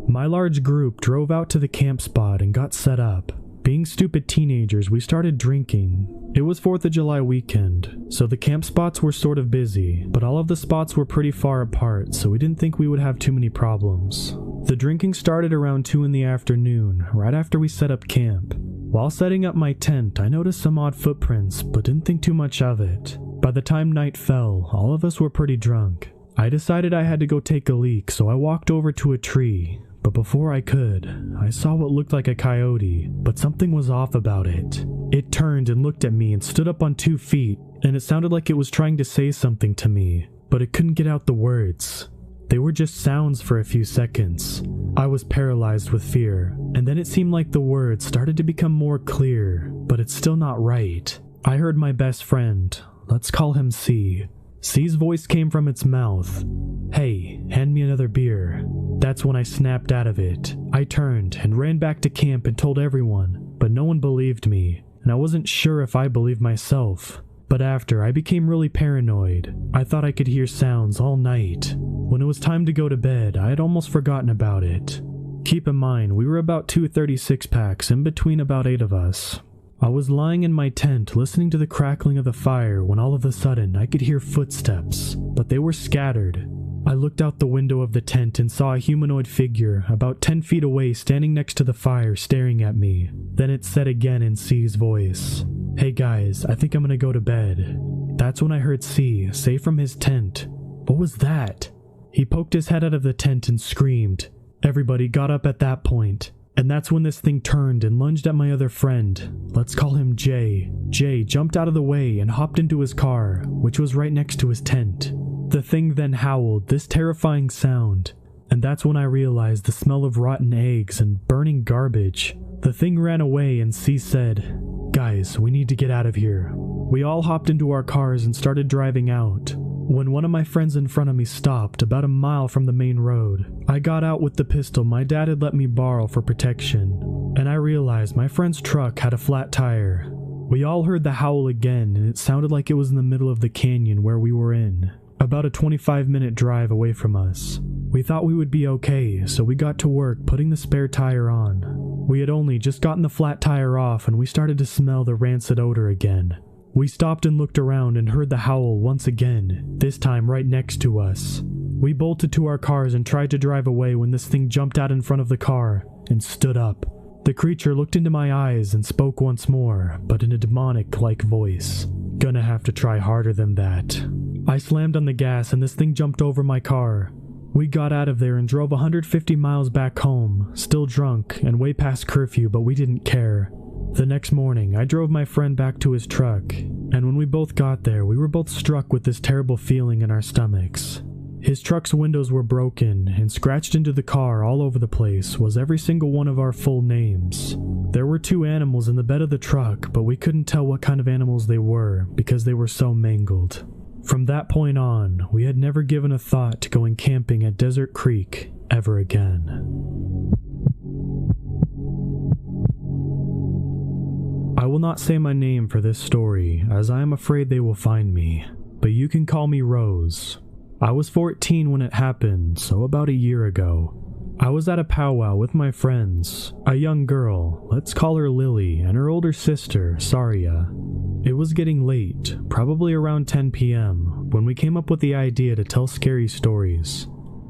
Speaker 1: My large group drove out to the camp spot and got set up. Being stupid teenagers, we started drinking. It was 4th of July weekend, so the camp spots were sort of busy, but all of the spots were pretty far apart, so we didn't think we would have too many problems. The drinking started around 2 in the afternoon, right after we set up camp. While setting up my tent, I noticed some odd footprints, but didn't think too much of it. By the time night fell, all of us were pretty drunk. I decided I had to go take a leak, so I walked over to a tree. But before I could, I saw what looked like a coyote, but something was off about it. It turned and looked at me and stood up on 2 feet, and it sounded like it was trying to say something to me, but it couldn't get out the words. They were just sounds for a few seconds. I was paralyzed with fear, and then it seemed like the words started to become more clear, but it's still not right. I heard my best friend, let's call him C. C's voice came from its mouth. "Hey, hand me another beer." That's when I snapped out of it. I turned and ran back to camp and told everyone, but no one believed me, and I wasn't sure if I believed myself. But after, I became really paranoid. I thought I could hear sounds all night. When it was time to go to bed, I had almost forgotten about it. Keep in mind, we were about 2 36 packs, in between about 8 of us. I was lying in my tent listening to the crackling of the fire when all of a sudden I could hear footsteps, but they were scattered. I looked out the window of the tent and saw a humanoid figure about 10 feet away standing next to the fire staring at me. Then it said again in C's voice, "Hey guys, I think I'm gonna go to bed." That's when I heard C say from his tent, "What was that?" He poked his head out of the tent and screamed. Everybody got up at that point. And that's when this thing turned and lunged at my other friend. Let's call him Jay. Jay jumped out of the way and hopped into his car, which was right next to his tent. The thing then howled this terrifying sound, and that's when I realized the smell of rotten eggs and burning garbage. The thing ran away and C said, "Guys, we need to get out of here." We all hopped into our cars and started driving out. When one of my friends in front of me stopped about a mile from the main road, I got out with the pistol my dad had let me borrow for protection, and I realized my friend's truck had a flat tire. We all heard the howl again, and it sounded like it was in the middle of the canyon where we were in, about a 25-minute drive away from us. We thought we would be okay, so we got to work putting the spare tire on. We had only just gotten the flat tire off and we started to smell the rancid odor again. We stopped and looked around and heard the howl once again, this time right next to us. We bolted to our cars and tried to drive away when this thing jumped out in front of the car and stood up. The creature looked into my eyes and spoke once more, but in a demonic-like voice. "Gonna have to try harder than that." I slammed on the gas and this thing jumped over my car. We got out of there and drove 150 miles back home, still drunk and way past curfew, but we didn't care. The next morning, I drove my friend back to his truck, and when we both got there, we were both struck with this terrible feeling in our stomachs. His truck's windows were broken, and scratched into the car all over the place was every single one of our full names. There were 2 animals in the bed of the truck, but we couldn't tell what kind of animals they were because they were so mangled. From that point on, we had never given a thought to going camping at Desert Creek ever again. I will not say my name for this story, as I am afraid they will find me, but you can call me Rose. I was 14 when it happened, so about a year ago. I was at a powwow with my friends, a young girl, let's call her Lily, and her older sister, Saria. It was getting late, probably around 10 p.m., when we came up with the idea to tell scary stories.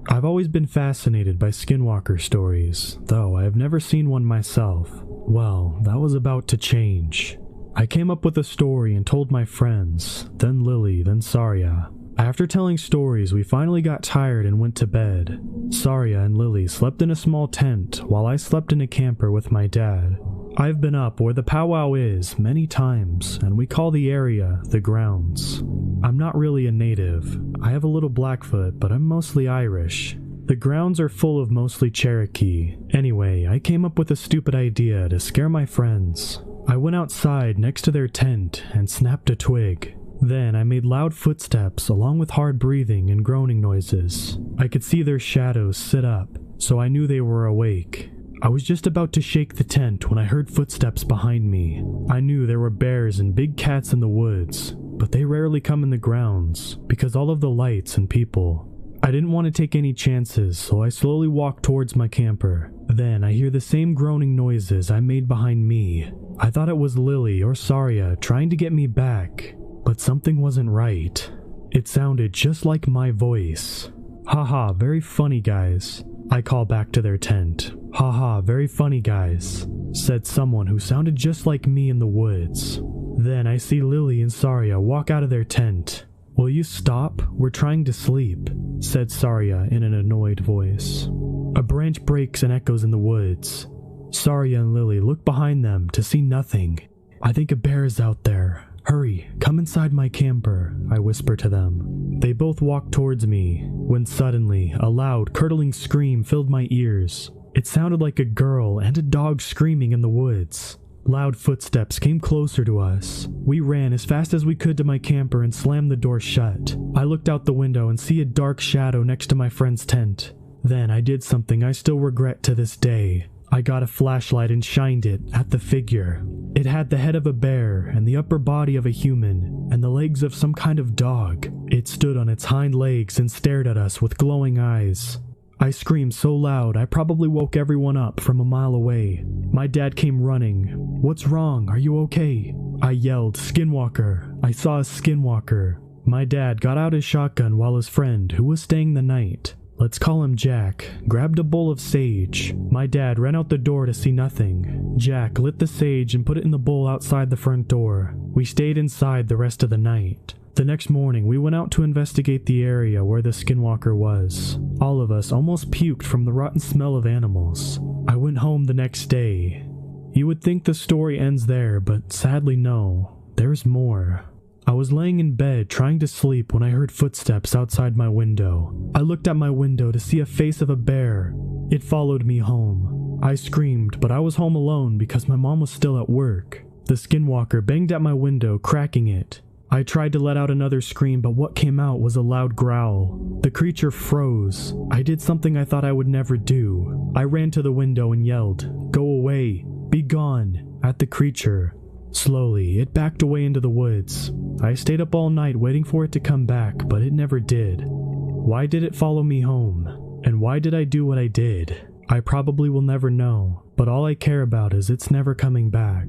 Speaker 1: I've always been fascinated by skinwalker stories, though I have never seen one myself. Well, that was about to change. I came up with a story and told my friends, then Lily, then Saria. After telling stories, we finally got tired and went to bed. Saria and Lily slept in a small tent, while I slept in a camper with my dad. I've been up where the powwow is many times, and we call the area the grounds. I'm not really a native. I have a little Blackfoot, but I'm mostly Irish. The grounds are full of mostly Cherokee. Anyway, I came up with a stupid idea to scare my friends. I went outside next to their tent and snapped a twig. Then I made loud footsteps along with hard breathing and groaning noises. I could see their shadows sit up, so I knew they were awake. I was just about to shake the tent when I heard footsteps behind me. I knew there were bears and big cats in the woods, but they rarely come in the grounds because all of the lights and people. I didn't want to take any chances, so I slowly walked towards my camper. Then I hear the same groaning noises I made behind me. I thought it was Lily or Saria trying to get me back. But something wasn't right. It sounded just like my voice. Haha, very funny guys. I call back to their tent. Haha, very funny guys, said someone who sounded just like me in the woods. Then I see Lily and Saria walk out of their tent. Will you stop? We're trying to sleep, said Saria in an annoyed voice. A branch breaks and echoes in the woods. Saria and Lily look behind them to see nothing. I think a bear is out there. Hurry, come inside my camper, I whisper to them. They both walk towards me, when suddenly a loud, curdling scream filled my ears. It sounded like a girl and a dog screaming in the woods. Loud footsteps came closer to us. We ran as fast as we could to my camper and slammed the door shut. I looked out the window and see a dark shadow next to my friend's tent. Then I did something I still regret to this day. I got a flashlight and shined it at the figure. It had the head of a bear and the upper body of a human and the legs of some kind of dog. It stood on its hind legs and stared at us with glowing eyes. I screamed so loud I probably woke everyone up from a mile away. My dad came running. What's wrong? Are you okay? I yelled, Skinwalker. I saw a skinwalker. My dad got out his shotgun while his friend, who was staying the night, let's call him Jack, grabbed a bowl of sage. My dad ran out the door to see nothing. Jack lit the sage and put it in the bowl outside the front door. We stayed inside the rest of the night. The next morning, we went out to investigate the area where the skinwalker was. All of us almost puked from the rotten smell of animals. I went home the next day. You would think the story ends there, but sadly no. There's more. I was laying in bed trying to sleep when I heard footsteps outside my window. I looked at my window to see a face of a bear. It followed me home. I screamed, but I was home alone because my mom was still at work. The skinwalker banged at my window, cracking it. I tried to let out another scream, but what came out was a loud growl. The creature froze. I did something I thought I would never do. I ran to the window and yelled, "Go away! Be gone!" at the creature. Slowly, it backed away into the woods. I stayed up all night waiting for it to come back, but it never did. Why did it follow me home? And why did I do what I did? I probably will never know, but all I care about is it's never coming back.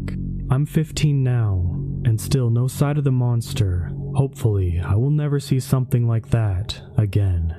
Speaker 1: I'm 15 now, and still no sight of the monster. Hopefully, I will never see something like that again.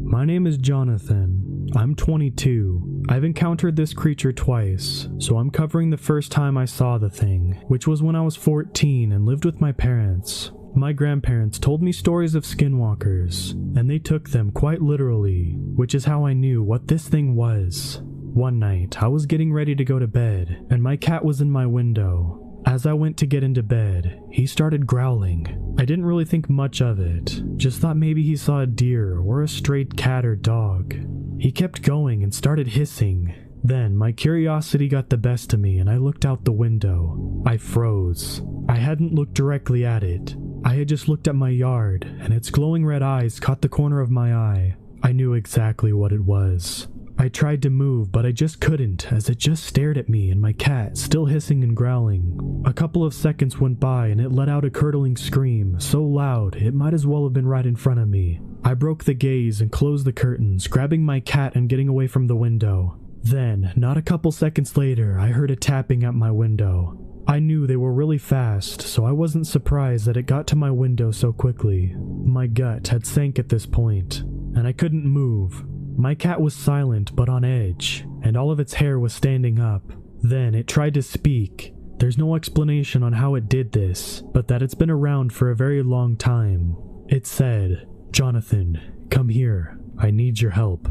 Speaker 1: My name is Jonathan. I'm 22. I've encountered this creature twice, so I'm covering the first time I saw the thing, which was when I was 14 and lived with my parents. My grandparents told me stories of skinwalkers, and they took them quite literally, which is how I knew what this thing was. One night, I was getting ready to go to bed, and my cat was in my window. As I went to get into bed, he started growling. I didn't really think much of it, just thought maybe he saw a deer or a strayed cat or dog. He kept going and started hissing. Then my curiosity got the best of me and I looked out the window. I froze. I hadn't looked directly at it. I had just looked at my yard, and its glowing red eyes caught the corner of my eye. I knew exactly what it was. I tried to move, but I just couldn't, as it just stared at me and my cat, still hissing and growling. A couple of seconds went by and it let out a curdling scream, so loud it might as well have been right in front of me. I broke the gaze and closed the curtains, grabbing my cat and getting away from the window. Then, not a couple seconds later, I heard a tapping at my window. I knew they were really fast, so I wasn't surprised that it got to my window so quickly. My gut had sank at this point, and I couldn't move. My cat was silent but on edge, and all of its hair was standing up. Then it tried to speak. There's no explanation on how it did this, but that it's been around for a very long time. It said, "Jonathan, come here. I need your help."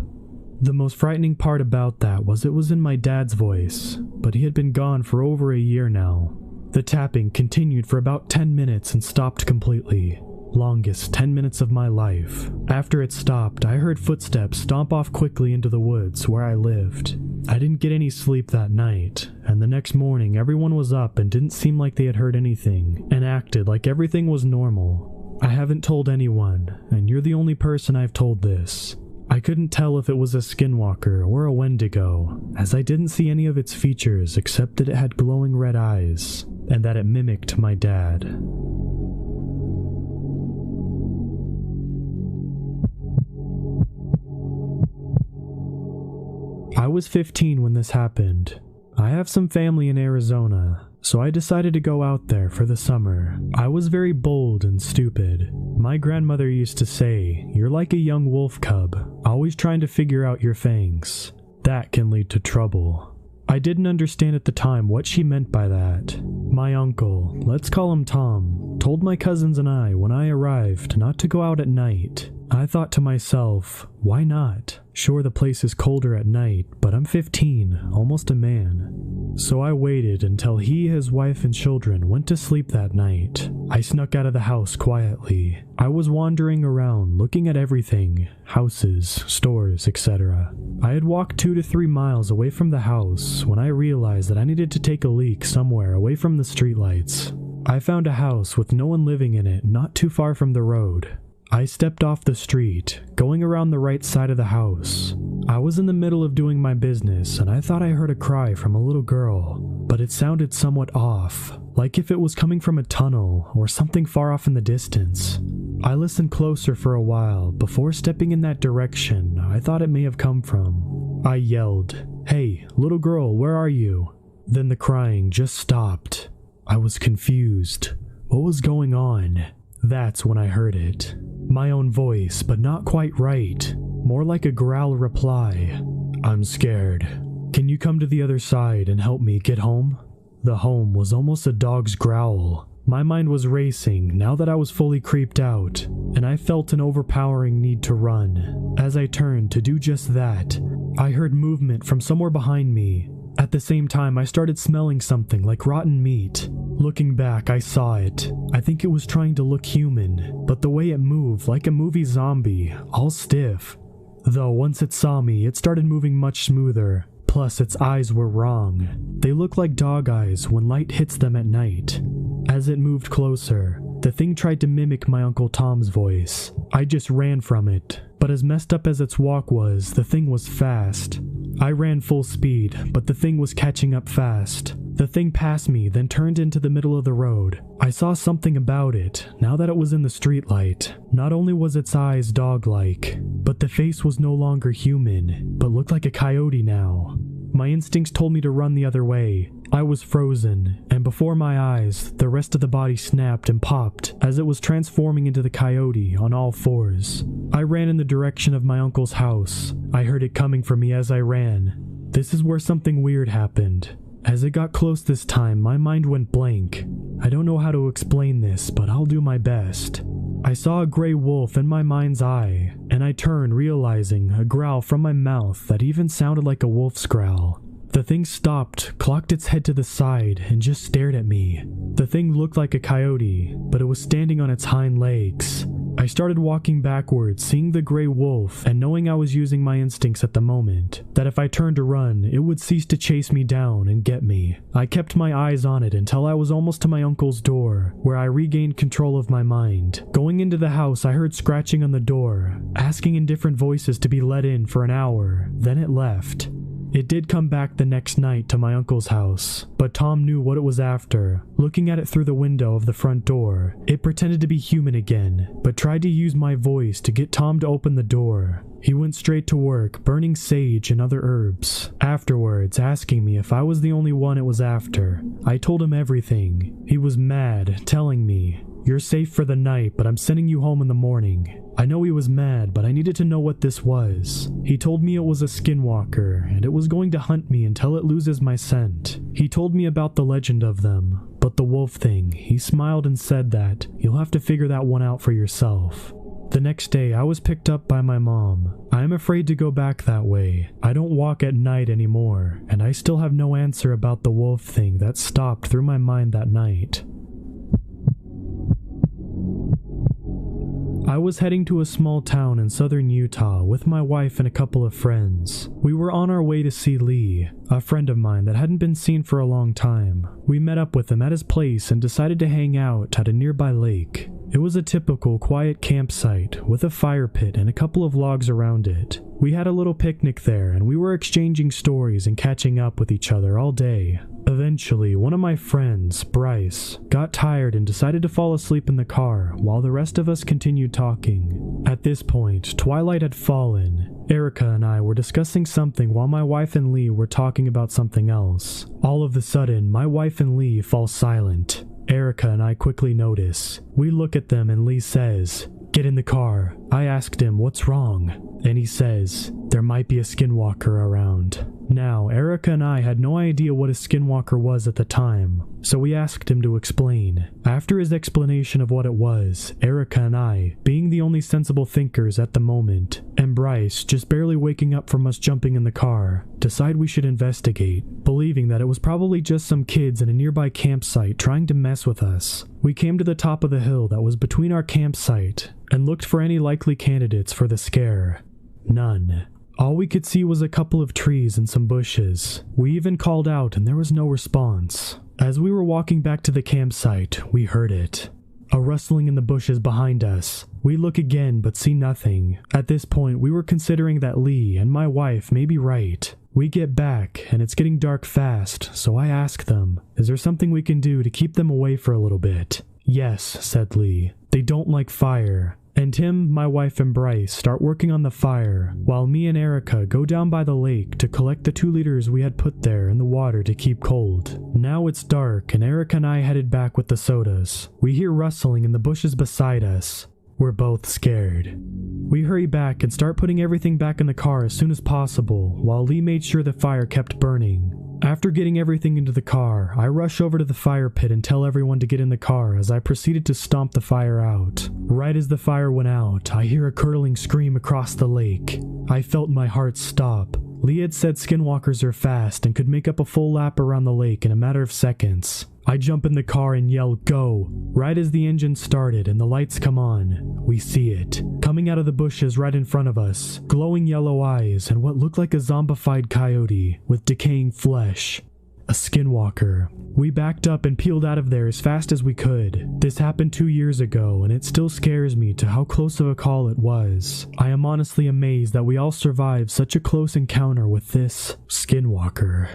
Speaker 1: The most frightening part about that was it was in my dad's voice, but he had been gone for over a year now. The tapping continued for about 10 minutes and stopped completely. Longest 10 minutes of my life. After it stopped, I heard footsteps stomp off quickly into the woods where I lived. I didn't get any sleep that night, and the next morning everyone was up and didn't seem like they had heard anything, and acted like everything was normal. I haven't told anyone, and you're the only person I've told this. I couldn't tell if it was a skinwalker or a wendigo, as I didn't see any of its features except that it had glowing red eyes, and that it mimicked my dad. I was 15 when this happened. I have some family in Arizona, so I decided to go out there for the summer. I was very bold and stupid. My grandmother used to say, "You're like a young wolf cub, always trying to figure out your fangs. That can lead to trouble." I didn't understand at the time what she meant by that. My uncle, let's call him Tom, told my cousins and I when I arrived not to go out at night. I thought to myself, why not? Sure, the place is colder at night, but I'm 15, almost a man. So I waited until he, his wife, and children went to sleep that night. I snuck out of the house quietly. I was wandering around, looking at everything, houses, stores, etc. I had walked 2 to 3 miles away from the house when I realized that I needed to take a leak somewhere away from the streetlights. I found a house with no one living in it not too far from the road. I stepped off the street, going around the right side of the house. I was in the middle of doing my business and I thought I heard a cry from a little girl, but it sounded somewhat off, like if it was coming from a tunnel or something far off in the distance. I listened closer for a while before stepping in that direction I thought it may have come from. I yelled, "Hey, little girl, where are you?" Then the crying just stopped. I was confused. What was going on? That's when I heard it. My own voice, but not quite right. More like a growl reply. "I'm scared. Can you come to the other side and help me get home?" The home was almost a dog's growl. My mind was racing now that I was fully creeped out, and I felt an overpowering need to run. As I turned to do just that, I heard movement from somewhere behind me. At the same time, I started smelling something like rotten meat. Looking back, I saw it. I think it was trying to look human, but the way it moved, like a movie zombie, all stiff. Though once it saw me, it started moving much smoother. Plus, its eyes were wrong. They look like dog eyes when light hits them at night. As it moved closer, the thing tried to mimic my Uncle Tom's voice. I just ran from it, but as messed up as its walk was, the thing was fast. I ran full speed, but the thing was catching up fast. The thing passed me, then turned into the middle of the road. I saw something about it, now that it was in the streetlight. Not only was its eyes dog-like, but the face was no longer human, but looked like a coyote now. My instincts told me to run the other way. I was frozen, and before my eyes, the rest of the body snapped and popped as it was transforming into the coyote on all fours. I ran in the direction of my uncle's house. I heard it coming for me as I ran. This is where something weird happened. As it got close this time, my mind went blank. I don't know how to explain this, but I'll do my best. I saw a gray wolf in my mind's eye, and I turned realizing a growl from my mouth that even sounded like a wolf's growl. The thing stopped, clocked its head to the side, and just stared at me. The thing looked like a coyote, but it was standing on its hind legs. I started walking backwards, seeing the gray wolf, and knowing I was using my instincts at the moment, that if I turned to run, it would cease to chase me down and get me. I kept my eyes on it until I was almost to my uncle's door, where I regained control of my mind. Going into the house, I heard scratching on the door, asking in different voices to be let in for an hour, then it left. It did come back the next night to my uncle's house, but Tom knew what it was after. Looking at it through the window of the front door, it pretended to be human again, but tried to use my voice to get Tom to open the door. He went straight to work, burning sage and other herbs, afterwards asking me if I was the only one it was after. I told him everything. He was mad, telling me, "You're safe for the night, but I'm sending you home in the morning." I know he was mad, but I needed to know what this was. He told me it was a skinwalker, and it was going to hunt me until it loses my scent. He told me about the legend of them, but the wolf thing, he smiled and said that, "You'll have to figure that one out for yourself." The next day, I was picked up by my mom. I am afraid to go back that way. I don't walk at night anymore, and I still have no answer about the wolf thing that stopped through my mind that night. I was heading to a small town in southern Utah with my wife and a couple of friends. We were on our way to see Lee, a friend of mine that hadn't been seen for a long time. We met up with him at his place and decided to hang out at a nearby lake. It was a typical quiet campsite with a fire pit and a couple of logs around it. We had a little picnic there and we were exchanging stories and catching up with each other all day. Eventually, one of my friends, Bryce, got tired and decided to fall asleep in the car while the rest of us continued talking. At this point, twilight had fallen. Erica and I were discussing something while my wife and Lee were talking about something else. All of a sudden, my wife and Lee fall silent. Erica and I quickly notice. We look at them and Lee says, "Get in the car." I asked him, "What's wrong?" And he says, "There might be a skinwalker around." Now, Erica and I had no idea what a skinwalker was at the time, so we asked him to explain. After his explanation of what it was, Erica and I, being the only sensible thinkers at the moment, and Bryce, just barely waking up from us jumping in the car, decide we should investigate, believing that it was probably just some kids in a nearby campsite trying to mess with us. We came to the top of the hill that was between our campsite and looked for any likely candidates for the scare. None. All we could see was a couple of trees and some bushes. We even called out and there was no response. As we were walking back to the campsite, we heard it. A rustling in the bushes behind us. We look again but see nothing. At this point, we were considering that Lee and my wife may be right. We get back and it's getting dark fast, so I ask them, "Is there something we can do to keep them away for a little bit?" "Yes," said Lee. "They don't like fire." And him, my wife, and Bryce start working on the fire, while me and Erica go down by the lake to collect the 2 liters we had put there in the water to keep cold. Now it's dark, and Erica and I headed back with the sodas. We hear rustling in the bushes beside us. We're both scared. We hurry back and start putting everything back in the car as soon as possible, while Lee made sure the fire kept burning. After getting everything into the car, I rush over to the fire pit and tell everyone to get in the car as I proceeded to stomp the fire out. Right as the fire went out, I hear a curdling scream across the lake. I felt my heart stop. Lee had said skinwalkers are fast and could make up a full lap around the lake in a matter of seconds. I jump in the car and yell, "Go!" Right as the engine started and the lights come on, we see it. Coming out of the bushes right in front of us, glowing yellow eyes and what looked like a zombified coyote with decaying flesh. A skinwalker. We backed up and peeled out of there as fast as we could. This happened 2 years ago and it still scares me to how close of a call it was. I am honestly amazed that we all survived such a close encounter with this skinwalker.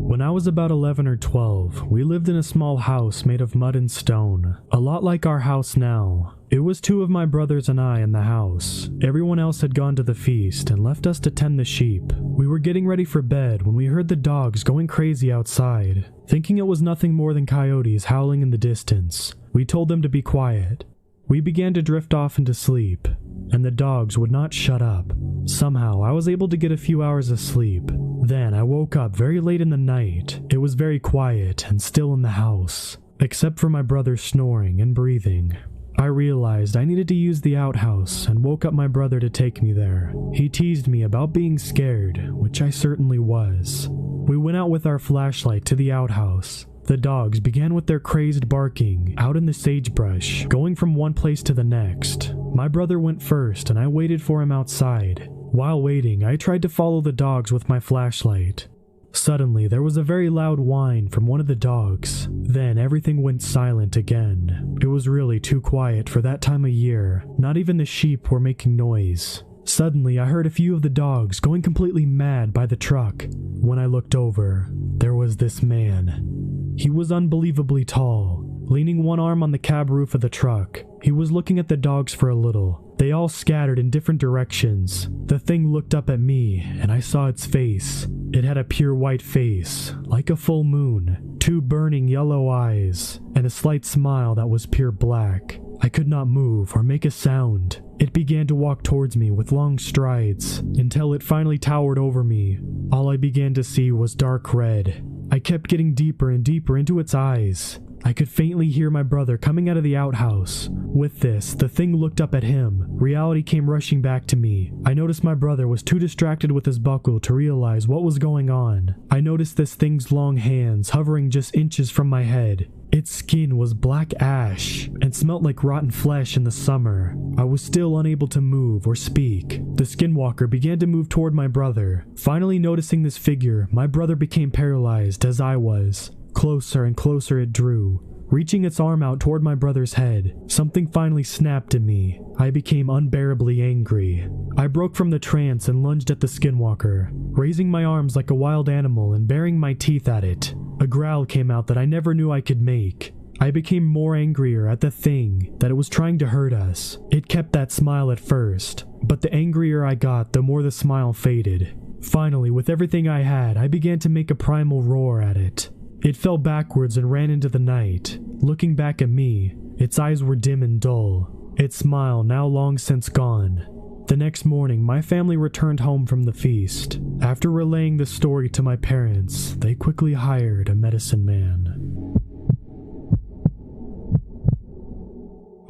Speaker 1: When I was about 11 or 12, we lived in a small house made of mud and stone, a lot like our house now. It was 2 of my brothers and I in the house. Everyone else had gone to the feast and left us to tend the sheep. We were getting ready for bed when we heard the dogs going crazy outside. Thinking it was nothing more than coyotes howling in the distance, we told them to be quiet. We began to drift off into sleep, and the dogs would not shut up. Somehow, I was able to get a few hours of sleep. Then I woke up very late in the night. It was very quiet and still in the house, except for my brother snoring and breathing. I realized I needed to use the outhouse and woke up my brother to take me there. He teased me about being scared, which I certainly was. We went out with our flashlight to the outhouse. The dogs began with their crazed barking out in the sagebrush, going from one place to the next. My brother went first and I waited for him outside. While waiting, I tried to follow the dogs with my flashlight. Suddenly, there was a very loud whine from one of the dogs. Then everything went silent again. It was really too quiet for that time of year. Not even the sheep were making noise. Suddenly, I heard a few of the dogs going completely mad by the truck. When I looked over, there was this man. He was unbelievably tall, leaning one arm on the cab roof of the truck. He was looking at the dogs for a little. They all scattered in different directions. The thing looked up at me, and I saw its face. It had a pure white face, like a full moon, 2 burning yellow eyes, and a slight smile that was pure black. I could not move or make a sound. It began to walk towards me with long strides, until it finally towered over me. All I began to see was dark red. I kept getting deeper and deeper into its eyes. I could faintly hear my brother coming out of the outhouse. With this, the thing looked up at him. Reality came rushing back to me. I noticed my brother was too distracted with his buckle to realize what was going on. I noticed this thing's long hands hovering just inches from my head. Its skin was black ash and smelt like rotten flesh in the summer. I was still unable to move or speak. The skinwalker began to move toward my brother. Finally noticing this figure, my brother became paralyzed as I was. Closer and closer it drew, reaching its arm out toward my brother's head. Something finally snapped in me. I became unbearably angry. I broke from the trance and lunged at the skinwalker, raising my arms like a wild animal and baring my teeth at it. A growl came out that I never knew I could make. I became more angrier at the thing, that it was trying to hurt us. It kept that smile at first, but the angrier I got, the more the smile faded. Finally, with everything I had, I began to make a primal roar at it. It fell backwards and ran into the night. Looking back at me, its eyes were dim and dull, its smile now long since gone. The next morning, my family returned home from the feast. After relaying the story to my parents, they quickly hired a medicine man.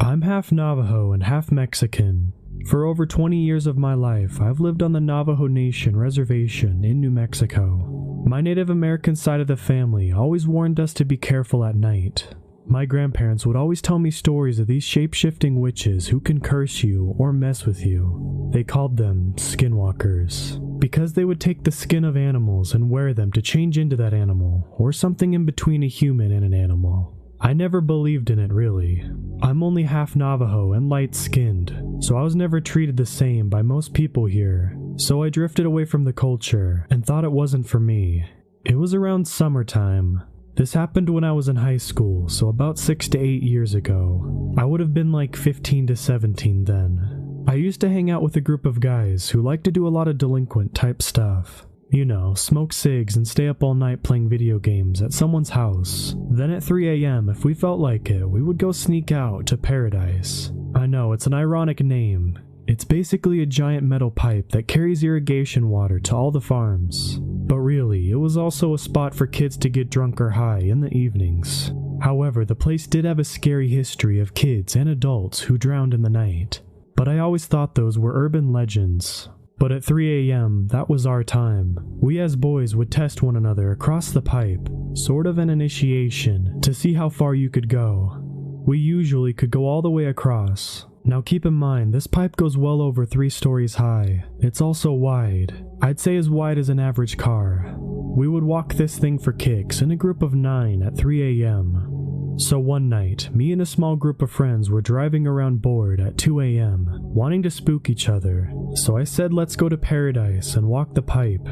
Speaker 1: I'm half Navajo and half Mexican. For over 20 years of my life, I've lived on the Navajo Nation reservation in New Mexico. My Native American side of the family always warned us to be careful at night. My grandparents would always tell me stories of these shape-shifting witches who can curse you or mess with you. They called them skinwalkers, because they would take the skin of animals and wear them to change into that animal, or something in between a human and an animal. I never believed in it really. I'm only half Navajo and light-skinned, so I was never treated the same by most people here. So I drifted away from the culture and thought it wasn't for me. It was around summertime. This happened when I was in high school, so about 6 to 8 years ago. I would have been like 15 to 17 then. I used to hang out with a group of guys who liked to do a lot of delinquent type stuff. You know, smoke cigs and stay up all night playing video games at someone's house. Then at 3 a.m., if we felt like it, we would go sneak out to Paradise. I know, it's an ironic name. It's basically a giant metal pipe that carries irrigation water to all the farms. But really, it was also a spot for kids to get drunk or high in the evenings. However, the place did have a scary history of kids and adults who drowned in the night. But I always thought those were urban legends. But at 3 a.m., that was our time. We as boys would test one another across the pipe, sort of an initiation, to see how far you could go. We usually could go all the way across. Now keep in mind, this pipe goes well over 3 stories high. It's also wide. I'd say as wide as an average car. We would walk this thing for kicks in a group of 9 at 3 a.m. So one night, me and a small group of friends were driving around bored at 2 a.m., wanting to spook each other. So I said let's go to Paradise and walk the pipe.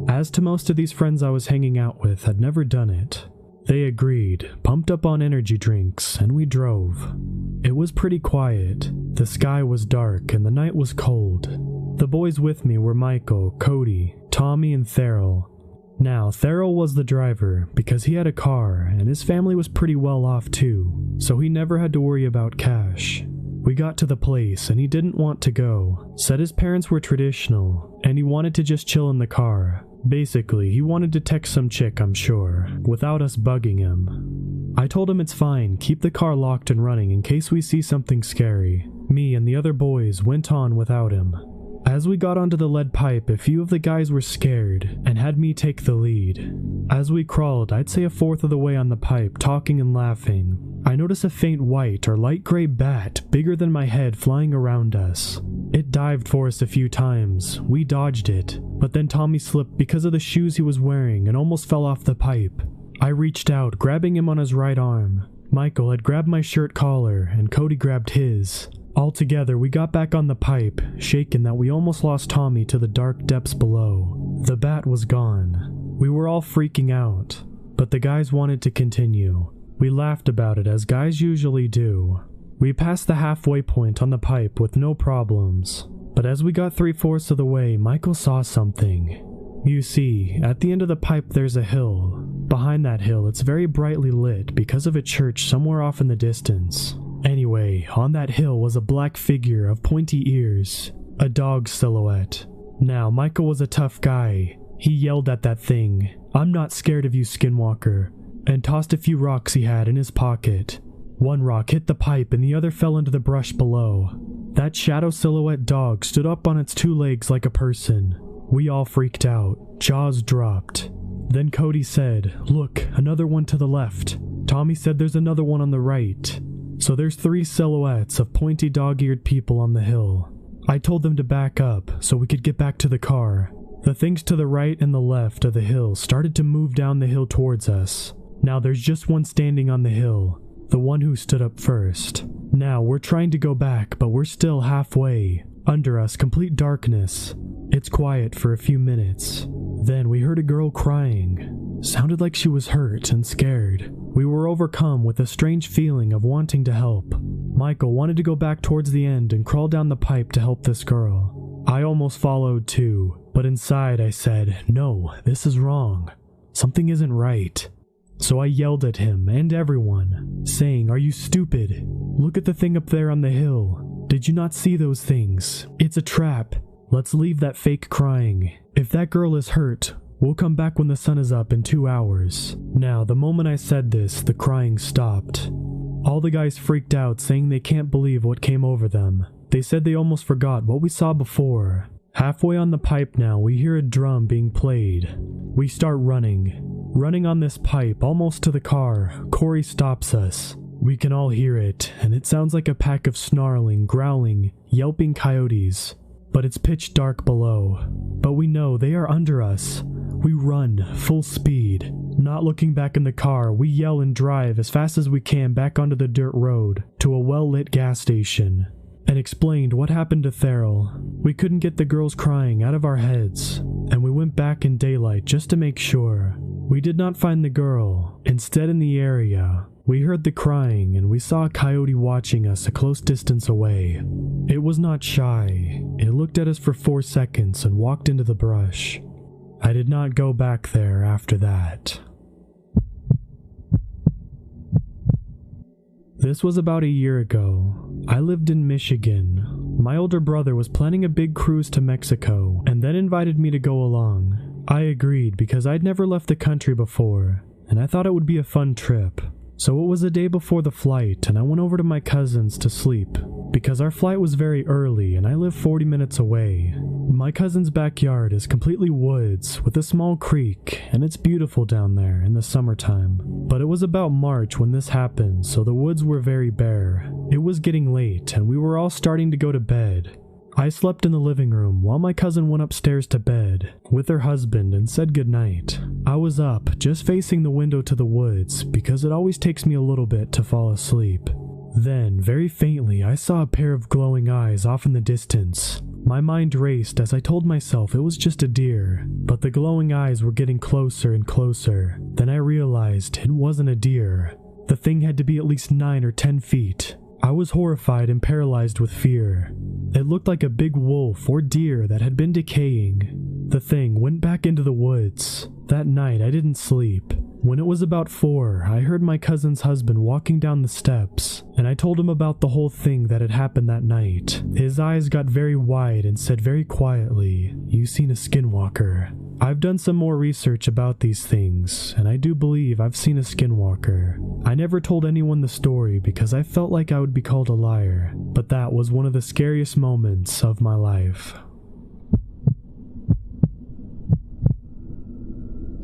Speaker 1: As to most of these friends I was hanging out with had never done it. They agreed, pumped up on energy drinks, and we drove. It was pretty quiet. The sky was dark and the night was cold. The boys with me were Michael, Cody, Tommy, and Theryl. Now, Theryl was the driver because he had a car and his family was pretty well off too, so he never had to worry about cash. We got to the place and he didn't want to go, said his parents were traditional, and he wanted to just chill in the car. Basically, he wanted to text some chick, I'm sure, without us bugging him. I told him it's fine, keep the car locked and running in case we see something scary. Me and the other boys went on without him. As we got onto the lead pipe, a few of the guys were scared and had me take the lead. As we crawled, I'd say a fourth of the way on the pipe, talking and laughing, I noticed a faint white or light gray bat, bigger than my head, flying around us. It dived for us a few times. We dodged it, but then Tommy slipped because of the shoes he was wearing and almost fell off the pipe. I reached out, grabbing him on his right arm. Michael had grabbed my shirt collar, and Cody grabbed his. All together, we got back on the pipe, shaken that we almost lost Tommy to the dark depths below. The bat was gone. We were all freaking out, but the guys wanted to continue. We laughed about it as guys usually do. We passed the halfway point on the pipe with no problems, but as we got 3/4 of the way, Michael saw something. You see, at the end of the pipe there's a hill. Behind that hill, it's very brightly lit because of a church somewhere off in the distance. Anyway, on that hill was a black figure of pointy ears, a dog silhouette. Now, Michael was a tough guy. He yelled at that thing, "I'm not scared of you, Skinwalker," and tossed a few rocks he had in his pocket. One rock hit the pipe and the other fell into the brush below. That shadow silhouette dog stood up on its 2 legs like a person. We all freaked out. Jaws dropped. Then Cody said, "Look, another one to the left." Tommy said there's another one on the right. So there's 3 silhouettes of pointy dog-eared people on the hill. I told them to back up so we could get back to the car. The things to the right and the left of the hill started to move down the hill towards us. Now there's just one standing on the hill, the one who stood up first. Now we're trying to go back, but we're still halfway. Under us, complete darkness. It's quiet for a few minutes. Then we heard a girl crying. Sounded like she was hurt and scared. We were overcome with a strange feeling of wanting to help. Michael wanted to go back towards the end and crawl down the pipe to help this girl. I almost followed too, but inside I said, "No, this is wrong. Something isn't right." So I yelled at him and everyone, saying, "Are you stupid? Look at the thing up there on the hill. Did you not see those things? It's a trap. Let's leave that fake crying. If that girl is hurt, we'll come back when the sun is up in 2 hours." Now, the moment I said this, the crying stopped. All the guys freaked out, saying they can't believe what came over them. They said they almost forgot what we saw before. Halfway on the pipe now, we hear a drum being played. We start running on this pipe, almost to the car. Corey stops us. We can all hear it, and it sounds like a pack of snarling, growling, yelping coyotes. But it's pitch dark below. But we know they are under us. We run, full speed. Not looking back in the car, we yell and drive as fast as we can back onto the dirt road to a well-lit gas station, and explained what happened to Theryl. We couldn't get the girls crying out of our heads, and we went back in daylight just to make sure. We did not find the girl. Instead, in the area, we heard the crying and we saw a coyote watching us a close distance away. It was not shy. It looked at us for 4 seconds and walked into the brush. I did not go back there after that. This was about a year ago. I lived in Michigan. My older brother was planning a big cruise to Mexico and then invited me to go along. I agreed because I'd never left the country before, and I thought it would be a fun trip. So it was a day before the flight, and I went over to my cousin's to sleep, because our flight was very early and I live 40 minutes away. My cousin's backyard is completely woods with a small creek, and it's beautiful down there in the summertime. But it was about March when this happened, so the woods were very bare. It was getting late and we were all starting to go to bed. I slept in the living room while my cousin went upstairs to bed with her husband and said goodnight. I was up, just facing the window to the woods, because it always takes me a little bit to fall asleep. Then, very faintly, I saw a pair of glowing eyes off in the distance. My mind raced as I told myself it was just a deer, but the glowing eyes were getting closer and closer. Then I realized it wasn't a deer. The thing had to be at least 9 or 10 feet. I was horrified and paralyzed with fear. It looked like a big wolf or deer that had been decaying. The thing went back into the woods. That night I didn't sleep. When it was about 4, I heard my cousin's husband walking down the steps, and I told him about the whole thing that had happened that night. His eyes got very wide and said very quietly, "You seen a skinwalker." I've done some more research about these things, and I do believe I've seen a skinwalker. I never told anyone the story because I felt like I would be called a liar, but that was one of the scariest moments of my life.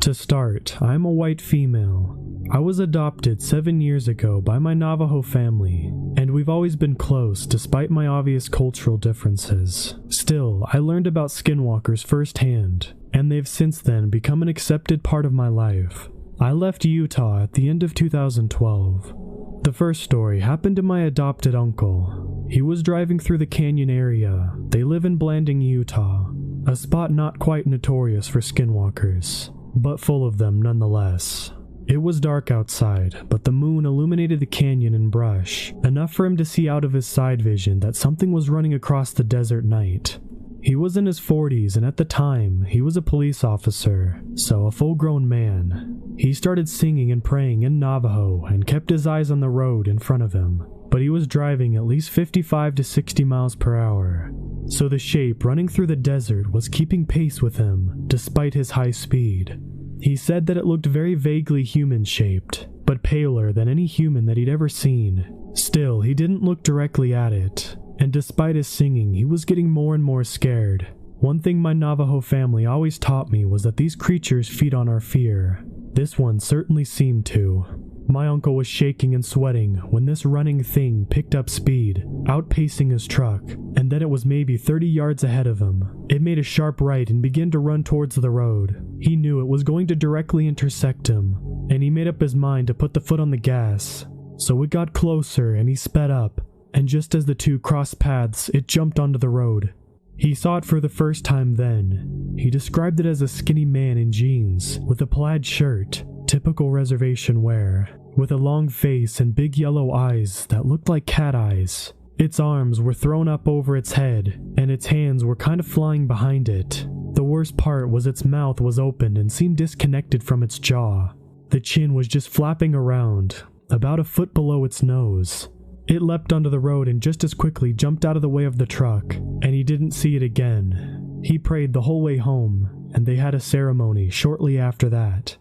Speaker 1: To start, I'm a white female. I was adopted 7 years ago by my Navajo family, and we've always been close despite my obvious cultural differences. Still, I learned about skinwalkers firsthand, and they've since then become an accepted part of my life. I left Utah at the end of 2012. The first story happened to my adopted uncle. He was driving through the canyon area. They live in Blanding, Utah, a spot not quite notorious for skinwalkers, but full of them nonetheless. It was dark outside, but the moon illuminated the canyon and brush, enough for him to see out of his side vision that something was running across the desert night. He was in his 40s, and at the time, he was a police officer, so a full-grown man. He started singing and praying in Navajo and kept his eyes on the road in front of him, but he was driving at least 55 to 60 miles per hour, so the shape running through the desert was keeping pace with him, despite his high speed. He said that it looked very vaguely human-shaped, but paler than any human that he'd ever seen. Still, he didn't look directly at it, and despite his singing, he was getting more and more scared. One thing my Navajo family always taught me was that these creatures feed on our fear. This one certainly seemed to. My uncle was shaking and sweating when this running thing picked up speed, outpacing his truck, and then it was maybe 30 yards ahead of him. It made a sharp right and began to run towards the road. He knew it was going to directly intersect him, and he made up his mind to put the foot on the gas. So it got closer and he sped up, and just as the two crossed paths, it jumped onto the road. He saw it for the first time then. He described it as a skinny man in jeans, with a plaid shirt, typical reservation wear, with a long face and big yellow eyes that looked like cat eyes. Its arms were thrown up over its head, and its hands were kind of flying behind it. The worst part was its mouth was open and seemed disconnected from its jaw. The chin was just flapping around, about a foot below its nose. It leapt onto the road and just as quickly jumped out of the way of the truck, and he didn't see it again. He prayed the whole way home, and they had a ceremony shortly after that.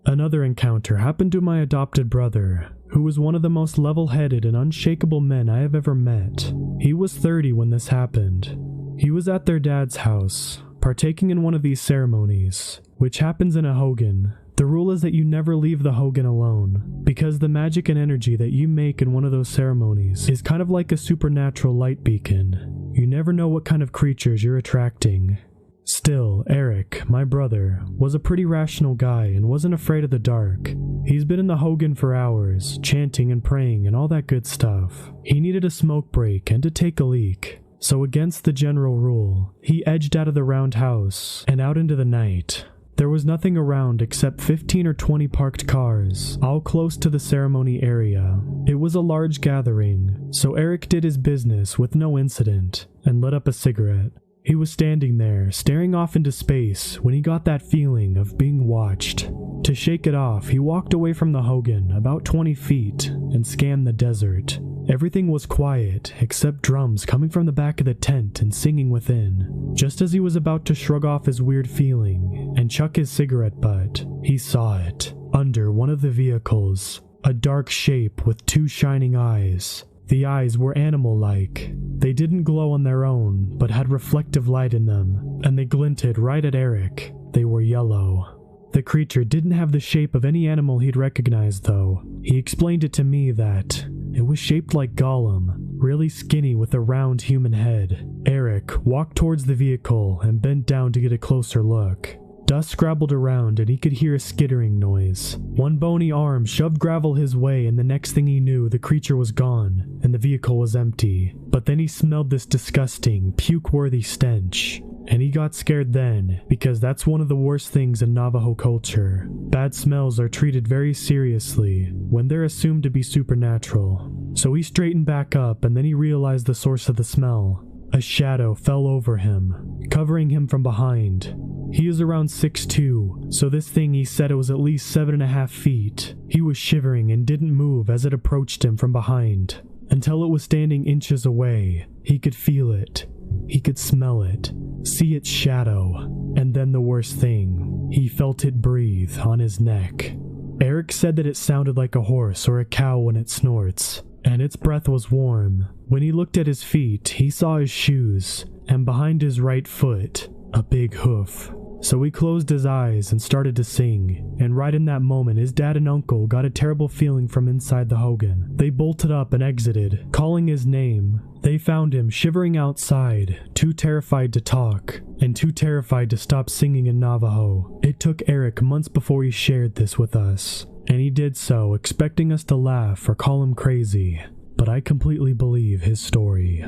Speaker 1: Another encounter happened to my adopted brother, who was one of the most level-headed and unshakable men I have ever met. He was 30 when this happened. He was at their dad's house, partaking in one of these ceremonies, which happens in a hogan. The rule is that you never leave the hogan alone, because the magic and energy that you make in one of those ceremonies is kind of like a supernatural light beacon. You never know what kind of creatures you're attracting. Still, Eric, my brother, was a pretty rational guy and wasn't afraid of the dark. He's been in the hogan for hours, chanting and praying and all that good stuff. He needed a smoke break and to take a leak. So against the general rule, he edged out of the round house and out into the night. There was nothing around except 15 or 20 parked cars, all close to the ceremony area. It was a large gathering, so Eric did his business with no incident and lit up a cigarette. He was standing there, staring off into space, when he got that feeling of being watched. To shake it off, he walked away from the hogan about 20 feet and scanned the desert. Everything was quiet, except drums coming from the back of the tent and singing within. Just as he was about to shrug off his weird feeling and chuck his cigarette butt, he saw it. Under one of the vehicles, a dark shape with two shining eyes. The eyes were animal-like. They didn't glow on their own, but had reflective light in them, and they glinted right at Eric. They were yellow. The creature didn't have the shape of any animal he'd recognized, though. He explained it to me that it was shaped like Gollum, really skinny with a round human head. Eric walked towards the vehicle and bent down to get a closer look. Dust scrabbled around and he could hear a skittering noise. One bony arm shoved gravel his way, and the next thing he knew, the creature was gone and the vehicle was empty. But then he smelled this disgusting, puke-worthy stench. And he got scared then, because that's one of the worst things in Navajo culture. Bad smells are treated very seriously when they're assumed to be supernatural. So he straightened back up, and then he realized the source of the smell. A shadow fell over him, covering him from behind. He is around 6'2", so this thing, he said it was at least 7.5 feet. He was shivering and didn't move as it approached him from behind, until it was standing inches away. He could feel it. He could smell it, see its shadow. And then the worst thing, he felt it breathe on his neck. Eric said that it sounded like a horse or a cow when it snorts, and its breath was warm. When he looked at his feet, he saw his shoes, and behind his right foot, a big hoof. So he closed his eyes and started to sing, and right in that moment his dad and uncle got a terrible feeling from inside the Hogan. They bolted up and exited, calling his name. They found him shivering outside, too terrified to talk, and too terrified to stop singing in Navajo. It took Eric months before he shared this with us, and he did so expecting us to laugh or call him crazy, but I completely believe his story.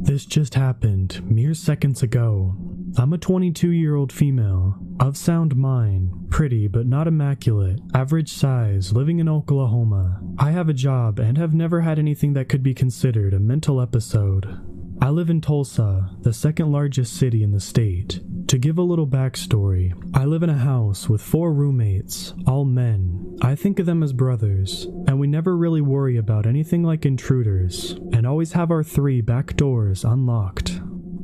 Speaker 1: This just happened mere seconds ago. I'm a 22-year-old female, of sound mind, pretty but not immaculate, average size, living in Oklahoma. I have a job and have never had anything that could be considered a mental episode. I live in Tulsa, the second largest city in the state. To give a little backstory, I live in a house with 4 roommates, all men. I think of them as brothers, and we never really worry about anything like intruders, and always have our 3 back doors unlocked.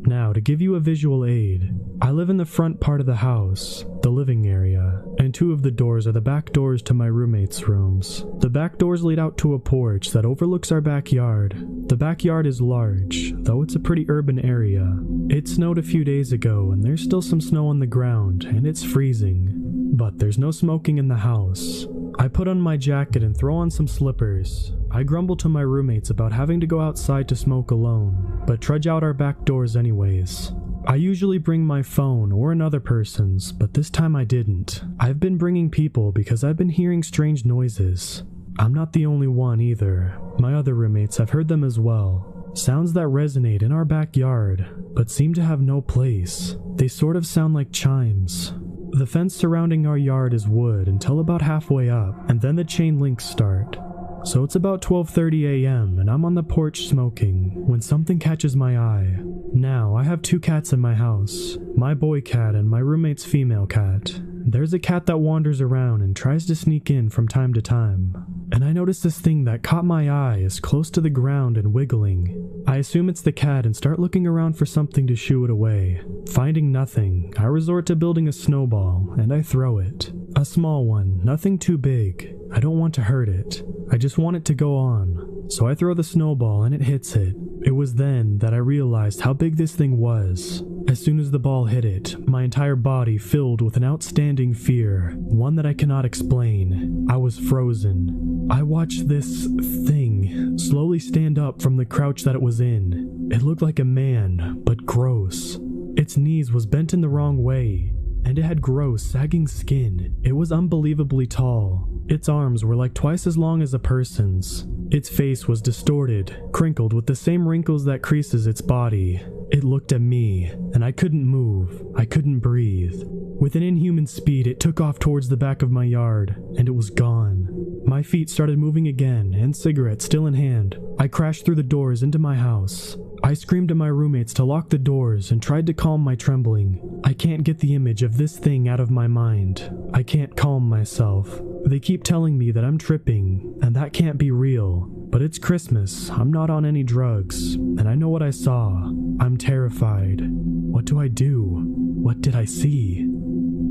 Speaker 1: Now, to give you a visual aid, I live in the front part of the house, the living area, and 2 of the doors are the back doors to my roommates' rooms. The back doors lead out to a porch that overlooks our backyard. The backyard is large, though it's a pretty urban area. It snowed a few days ago, and there's still some snow on the ground, and it's freezing. But there's no smoking in the house. I put on my jacket and throw on some slippers. I grumble to my roommates about having to go outside to smoke alone, but trudge out our back doors anyways. I usually bring my phone or another person's, but this time I didn't. I've been bringing people because I've been hearing strange noises. I'm not the only one either. My other roommates have heard them as well. Sounds that resonate in our backyard, but seem to have no place. They sort of sound like chimes. The fence surrounding our yard is wood until about halfway up, and then the chain links start. So it's about 12:30 a.m. and I'm on the porch smoking when something catches my eye. Now, I have 2 cats in my house, my boy cat and my roommate's female cat. There's a cat that wanders around and tries to sneak in from time to time. And I notice this thing that caught my eye is close to the ground and wiggling. I assume it's the cat and start looking around for something to shoo it away. Finding nothing, I resort to building a snowball and I throw it. A small one, nothing too big. I don't want to hurt it. I just want it to go on. So I throw the snowball and it hits it. It was then that I realized how big this thing was. As soon as the ball hit it, my entire body filled with an outstanding fear, one that I cannot explain. I was frozen. I watched this thing slowly stand up from the crouch that it was in. It looked like a man, but gross. Its knees was bent in the wrong way, and it had gross, sagging skin. It was unbelievably tall. Its arms were like twice as long as a person's. Its face was distorted, crinkled with the same wrinkles that creases its body. It looked at me, and I couldn't move. I couldn't breathe. With an inhuman speed, it took off towards the back of my yard, and it was gone. My feet started moving again, and cigarette still in hand. I crashed through the doors into my house. I screamed at my roommates to lock the doors and tried to calm my trembling. I can't get the image of this thing out of my mind. I can't calm myself. They keep telling me that I'm tripping, and that can't be real. But it's Christmas, I'm not on any drugs, and I know what I saw. I'm terrified. What do I do? What did I see?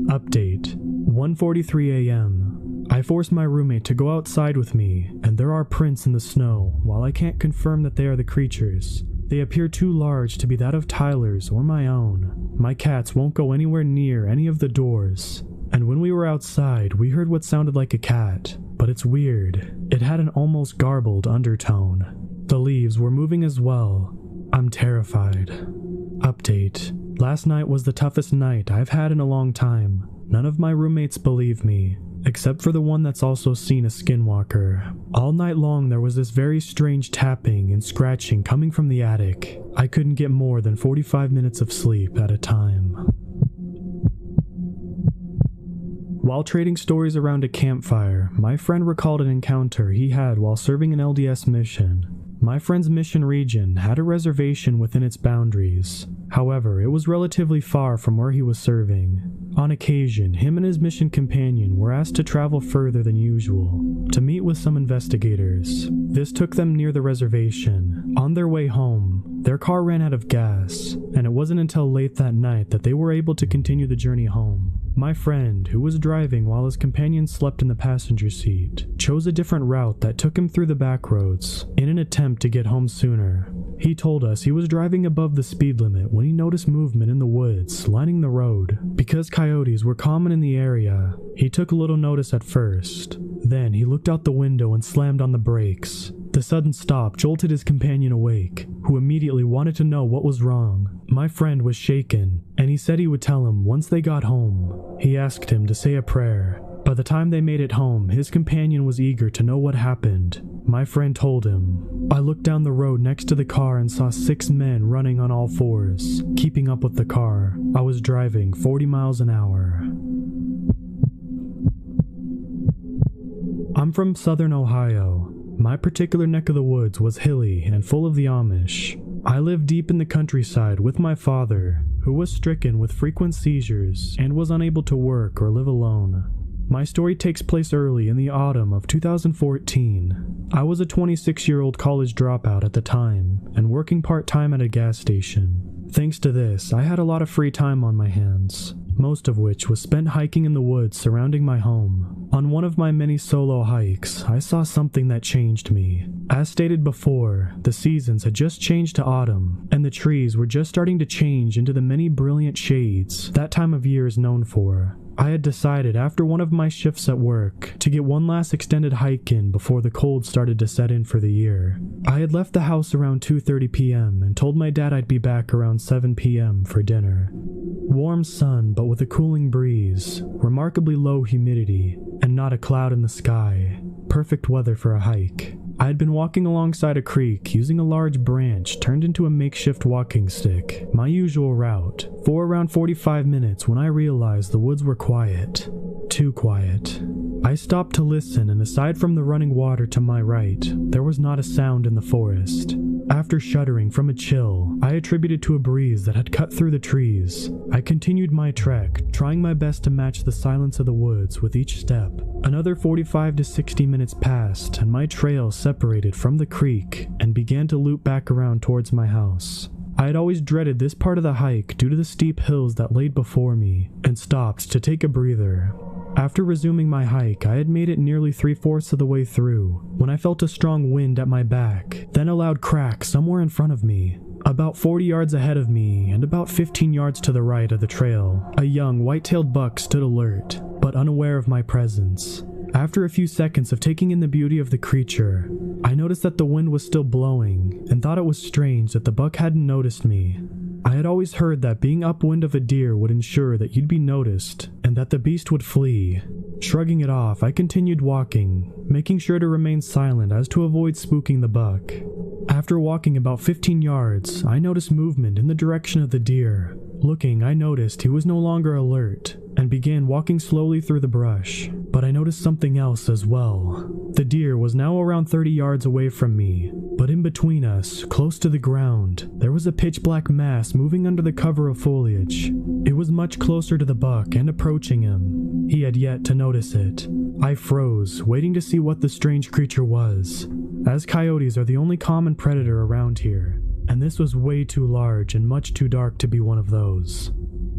Speaker 1: Update. 1:43 a.m. I force my roommate to go outside with me, and there are prints in the snow. While I can't confirm that they are the creatures, they appear too large to be that of Tyler's or my own. My cats won't go anywhere near any of the doors. And when we were outside, we heard what sounded like a cat, but it's weird. It had an almost garbled undertone. The leaves were moving as well. I'm terrified. Update. Last night was the toughest night I've had in a long time. None of my roommates believe me, except for the one that's also seen a skinwalker. All night long there was this very strange tapping and scratching coming from the attic. I couldn't get more than 45 minutes of sleep at a time. While trading stories around a campfire, my friend recalled an encounter he had while serving an LDS mission. My friend's mission region had a reservation within its boundaries. However, it was relatively far from where he was serving. On occasion, him and his mission companion were asked to travel further than usual, to meet with some investigators. This took them near the reservation. On their way home, Their car ran out of gas, and it wasn't until late that night that they were able to continue the journey home. My friend, who was driving while his companion slept in the passenger seat, chose a different route that took him through the back roads in an attempt to get home sooner. He told us he was driving above the speed limit when he noticed movement in the woods lining the road. Because coyotes were common in the area, he took little notice at first. Then he looked out the window and slammed on the brakes. The sudden stop jolted his companion awake, who immediately wanted to know what was wrong. My friend was shaken, and he said he would tell him once they got home. He asked him to say a prayer. By the time they made it home, his companion was eager to know what happened. My friend told him, "I looked down the road next to the car and saw 6 men running on all fours, keeping up with the car. I was driving 40 miles an hour." I'm from southern Ohio. My particular neck of the woods was hilly and full of the Amish. I lived deep in the countryside with my father, who was stricken with frequent seizures and was unable to work or live alone. My story takes place early in the autumn of 2014. I was a 26-year-old college dropout at the time and working part-time at a gas station. Thanks to this, I had a lot of free time on my hands, most of which was spent hiking in the woods surrounding my home. On one of my many solo hikes, I saw something that changed me. As stated before, the seasons had just changed to autumn, and the trees were just starting to change into the many brilliant shades that time of year is known for. I had decided after one of my shifts at work to get one last extended hike in before the cold started to set in for the year. I had left the house around 2:30 p.m. and told my dad I'd be back around 7 p.m. for dinner. Warm sun, but with a cooling breeze, remarkably low humidity, and not a cloud in the sky. Perfect weather for a hike. I had been walking alongside a creek using a large branch turned into a makeshift walking stick, my usual route, for around 45 minutes when I realized the woods were quiet. Too quiet. I stopped to listen, and aside from the running water to my right, there was not a sound in the forest. After shuddering from a chill I attributed to a breeze that had cut through the trees, I continued my trek, trying my best to match the silence of the woods with each step. Another 45 to 60 minutes passed, and my trail separated from the creek and began to loop back around towards my house. I had always dreaded this part of the hike due to the steep hills that laid before me, and stopped to take a breather. After resuming my hike, I had made it nearly 3/4 of the way through when I felt a strong wind at my back, then a loud crack somewhere in front of me. About 40 yards ahead of me, and about 15 yards to the right of the trail, a young white-tailed buck stood alert, but unaware of my presence. After a few seconds of taking in the beauty of the creature, I noticed that the wind was still blowing, and thought it was strange that the buck hadn't noticed me. I had always heard that being upwind of a deer would ensure that you'd be noticed, and that the beast would flee. Shrugging it off, I continued walking, making sure to remain silent as to avoid spooking the buck. After walking about 15 yards, I noticed movement in the direction of the deer. Looking, I noticed he was no longer alert, and began walking slowly through the brush. But I noticed something else as well. The deer was now around 30 yards away from me, but in between us, close to the ground, there was a pitch-black mass moving under the cover of foliage. It was much closer to the buck and approaching him. He had yet to notice it. I froze, waiting to see what the strange creature was, as coyotes are the only common predator around here, and this was way too large and much too dark to be one of those.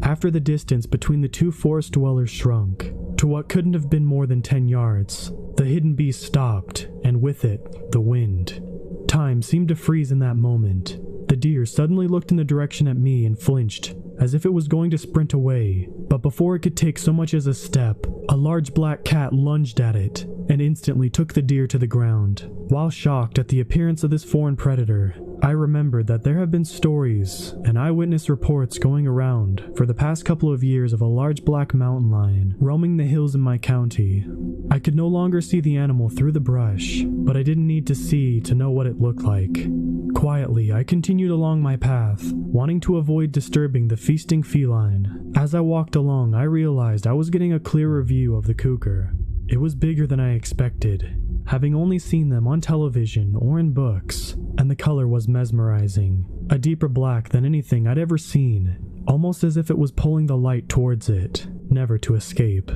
Speaker 1: After the distance between the two forest dwellers shrunk to what couldn't have been more than 10 yards, the hidden beast stopped, and with it, the wind. Time seemed to freeze in that moment. The deer suddenly looked in the direction at me and flinched, as if it was going to sprint away, but before it could take so much as a step, a large black cat lunged at it and instantly took the deer to the ground. While shocked at the appearance of this foreign predator, I remembered that there have been stories and eyewitness reports going around for the past couple of years of a large black mountain lion roaming the hills in my county. I could no longer see the animal through the brush, but I didn't need to see to know what it looked like. Quietly, I continued along my path, wanting to avoid disturbing the feasting feline. As I walked along, I realized I was getting a clearer view of the cougar. It was bigger than I expected, having only seen them on television or in books, and the color was mesmerizing, a deeper black than anything I'd ever seen, almost as if it was pulling the light towards it, never to escape.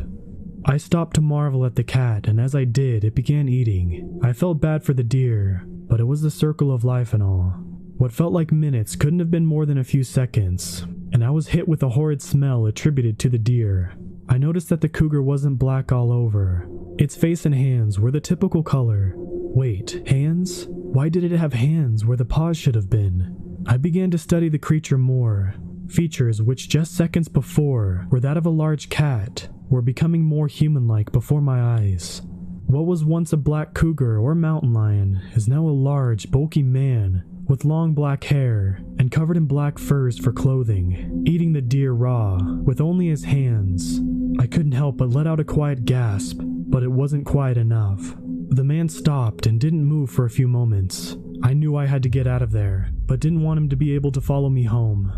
Speaker 1: I stopped to marvel at the cat, and as I did, it began eating. I felt bad for the deer, but it was the circle of life and all. What felt like minutes couldn't have been more than a few seconds, and I was hit with a horrid smell attributed to the deer. I noticed that the cougar wasn't black all over. Its face and hands were the typical color. Wait, hands? Why did it have hands where the paws should have been? I began to study the creature more. Features which just seconds before were that of a large cat were becoming more human-like before my eyes. What was once a black cougar or mountain lion is now a large, bulky man with long black hair and covered in black furs for clothing, eating the deer raw with only his hands. I couldn't help but let out a quiet gasp, but it wasn't quiet enough. The man stopped and didn't move for a few moments. I knew I had to get out of there, but didn't want him to be able to follow me home.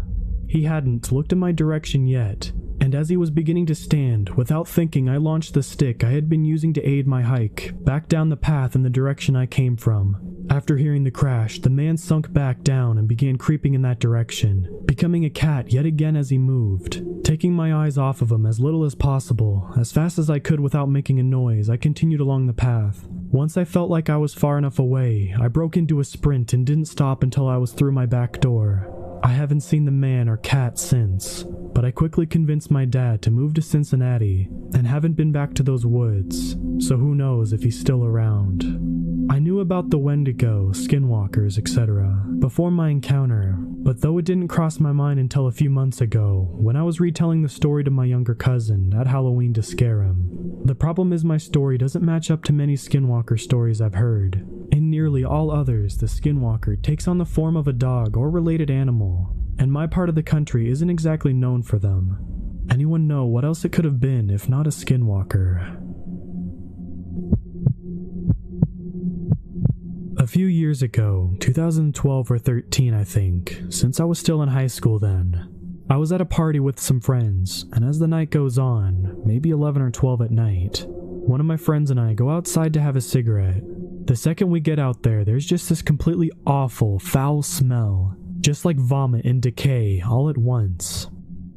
Speaker 1: He hadn't looked in my direction yet, and as he was beginning to stand, without thinking I launched the stick I had been using to aid my hike back down the path in the direction I came from. After hearing the crash, the man sunk back down and began creeping in that direction, becoming a cat yet again as he moved. Taking my eyes off of him as little as possible, as fast as I could without making a noise, I continued along the path. Once I felt like I was far enough away, I broke into a sprint and didn't stop until I was through my back door. I haven't seen the man or cat since, but I quickly convinced my dad to move to Cincinnati and haven't been back to those woods, so who knows if he's still around. I knew about the Wendigo, skinwalkers, etc. before my encounter, but though it didn't cross my mind until a few months ago when I was retelling the story to my younger cousin at Halloween to scare him. The problem is my story doesn't match up to many skinwalker stories I've heard. In nearly all others, the skinwalker takes on the form of a dog or related animal, and my part of the country isn't exactly known for them. Anyone know what else it could have been if not a skinwalker? A few years ago, 2012 or 13 I think, since I was still in high school then, I was at a party with some friends, and as the night goes on, maybe 11 or 12 at night, one of my friends and I go outside to have a cigarette. The second we get out there, there's just this completely awful, foul smell, just like vomit and decay all at once.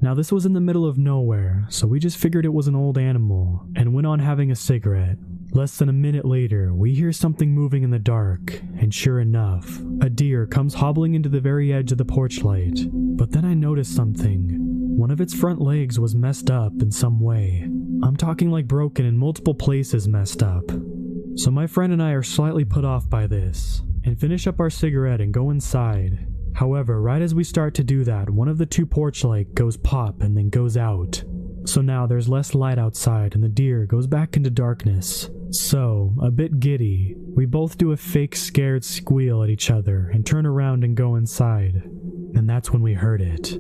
Speaker 1: Now this was in the middle of nowhere, so we just figured it was an old animal, and went on having a cigarette. Less than a minute later, we hear something moving in the dark, and sure enough, a deer comes hobbling into the very edge of the porch light. But then I noticed something. One of its front legs was messed up in some way. I'm talking like broken in multiple places messed up. So my friend and I are slightly put off by this, and finish up our cigarette and go inside. However, right as we start to do that, one of the two porch lights goes pop and then goes out. So now there's less light outside and the deer goes back into darkness. So, a bit giddy, we both do a fake scared squeal at each other and turn around and go inside. And that's when we heard it.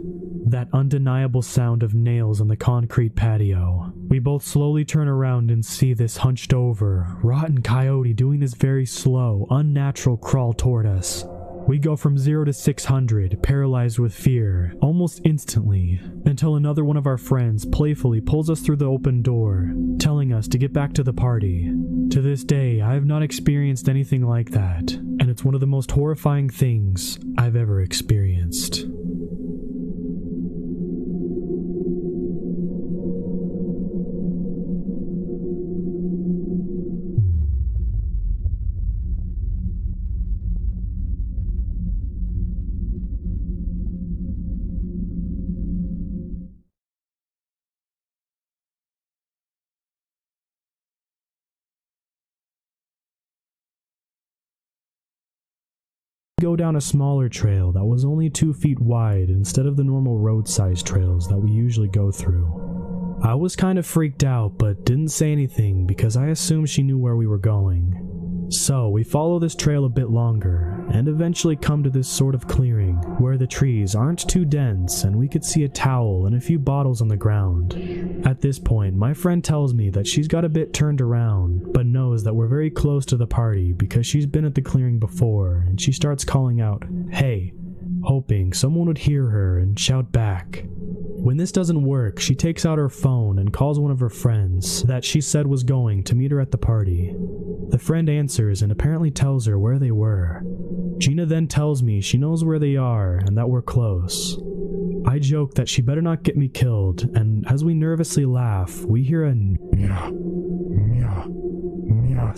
Speaker 1: That undeniable sound of nails on the concrete patio. We both slowly turn around and see this hunched over, rotten coyote doing this very slow, unnatural crawl toward us. We go from 0 to 600, paralyzed with fear, almost instantly, until another one of our friends playfully pulls us through the open door, telling us to get back to the party. To this day, I have not experienced anything like that, and it's one of the most horrifying things I've ever experienced. Go down a smaller trail that was only 2 feet wide instead of the normal road-sized trails that we usually go through. I was kind of freaked out but didn't say anything because I assumed she knew where we were going. So we follow this trail a bit longer and eventually come to this sort of clearing where the trees aren't too dense and we could see a towel and a few bottles on the ground. At this point, my friend tells me that she's got a bit turned around but knows that we're very close to the party because she's been at the clearing before, and she starts calling out, "Hey," hoping someone would hear her and shout back. When this doesn't work, she takes out her phone and calls one of her friends that she said was going to meet her at the party. The friend answers and apparently tells her where they were. Gina then tells me she knows where they are and that we're close. I joke that she better not get me killed, and as we nervously laugh, we hear a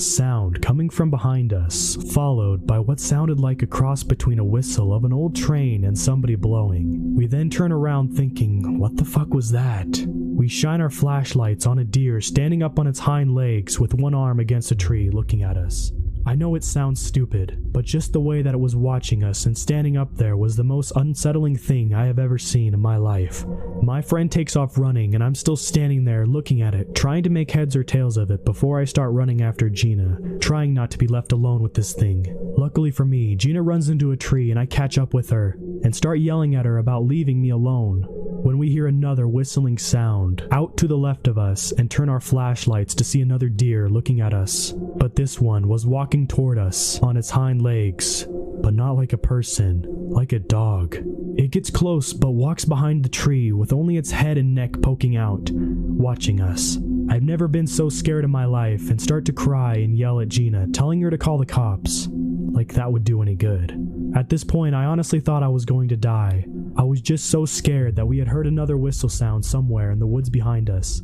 Speaker 1: sound coming from behind us, followed by what sounded like a cross between a whistle of an old train and somebody blowing. We then turn around thinking, what the fuck was that? We shine our flashlights on a deer standing up on its hind legs with one arm against a tree looking at us. I know it sounds stupid, but just the way that it was watching us and standing up there was the most unsettling thing I have ever seen in my life. My friend takes off running and I'm still standing there looking at it, trying to make heads or tails of it before I start running after Gina, trying not to be left alone with this thing. Luckily for me, Gina runs into a tree and I catch up with her and start yelling at her about leaving me alone. When we hear another whistling sound out to the left of us and turn our flashlights to see another deer looking at us. But this one was walking toward us on its hind legs, but not like a person, like a dog. It gets close but walks behind the tree with only its head and neck poking out, watching us. I've never been so scared in my life and start to cry and yell at Gina, telling her to call the cops. Like that would do any good. At this point, I honestly thought I was going to die. I was just so scared that we had heard another whistle sound somewhere in the woods behind us.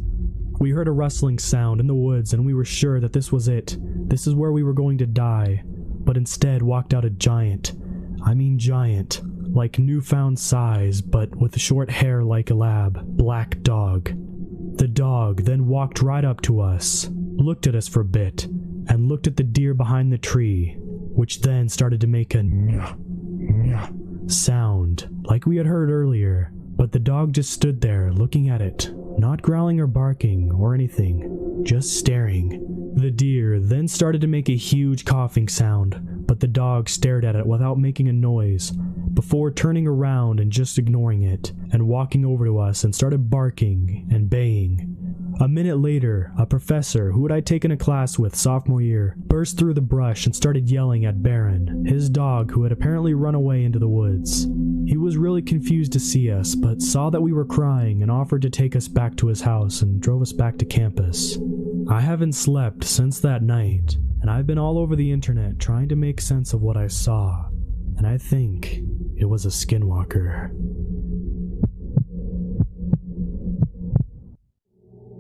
Speaker 1: We heard a rustling sound in the woods and we were sure that this was it. This is where we were going to die. But instead walked out a giant. I mean giant. Like newfound size, but with short hair like a lab. Black dog. The dog then walked right up to us, looked at us for a bit, and looked at the deer behind the tree, which then started to make a sound like we had heard earlier, but the dog just stood there looking at it, not growling or barking or anything, just staring. The deer then started to make a huge coughing sound, but the dog stared at it without making a noise, before turning around and just ignoring it, and walking over to us and started barking and baying. A minute later, a professor who I'd taken a class with sophomore year burst through the brush and started yelling at Baron, his dog who had apparently run away into the woods. He was really confused to see us, but saw that we were crying and offered to take us back to his house and drove us back to campus. I haven't slept since that night, and I've been all over the internet trying to make sense of what I saw, and I think it was a skinwalker.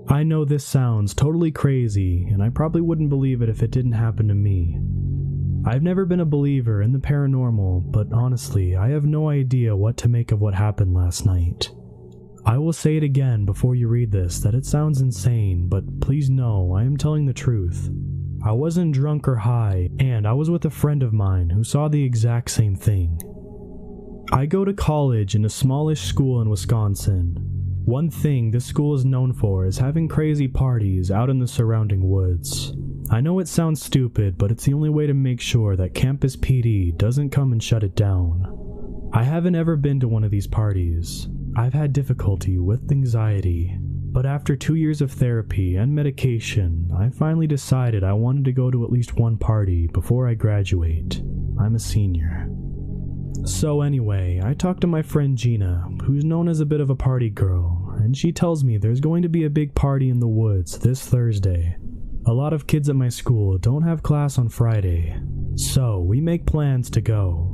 Speaker 1: I know this sounds totally crazy, and I probably wouldn't believe it if it didn't happen to me. I've never been a believer in the paranormal, but honestly, I have no idea what to make of what happened last night. I will say it again before you read this that it sounds insane, but please know I am telling the truth. I wasn't drunk or high, and I was with a friend of mine who saw the exact same thing. I go to college in a smallish school in Wisconsin. One thing this school is known for is having crazy parties out in the surrounding woods. I know it sounds stupid, but it's the only way to make sure that Campus PD doesn't come and shut it down. I haven't ever been to one of these parties. I've had difficulty with anxiety, but after 2 years of therapy and medication, I finally decided I wanted to go to at least one party before I graduate. I'm a senior. So anyway, I talked to my friend Gina, who's known as a bit of a party girl, and she tells me there's going to be a big party in the woods this Thursday. A lot of kids at my school don't have class on Friday, so we make plans to go.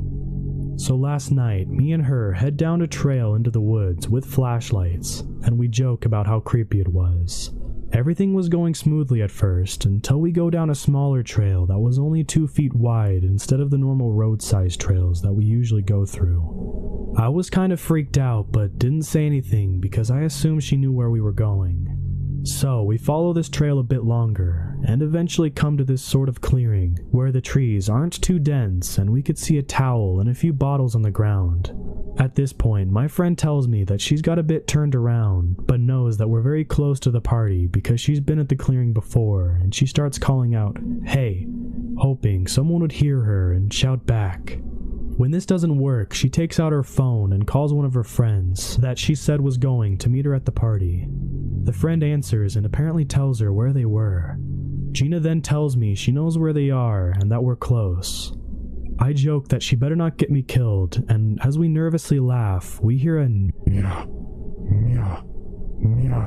Speaker 1: So last night, me and her head down a trail into the woods with flashlights, and we joke about how creepy it was. Everything was going smoothly at first, until we go down a smaller trail that was only 2 feet wide instead of the normal road-sized trails that we usually go through. I was kind of freaked out, but didn't say anything because I assumed she knew where we were going. So we follow this trail a bit longer, and eventually come to this sort of clearing, where the trees aren't too dense and we could see a towel and a few bottles on the ground. At this point, my friend tells me that she's got a bit turned around, but knows that we're very close to the party because she's been at the clearing before, and she starts calling out, "Hey," hoping someone would hear her and shout back. When this doesn't work, she takes out her phone and calls one of her friends that she said was going to meet her at the party. The friend answers and apparently tells her where they were. Gina then tells me she knows where they are and that we're close. I joke that she better not get me killed, and as we nervously laugh, we hear a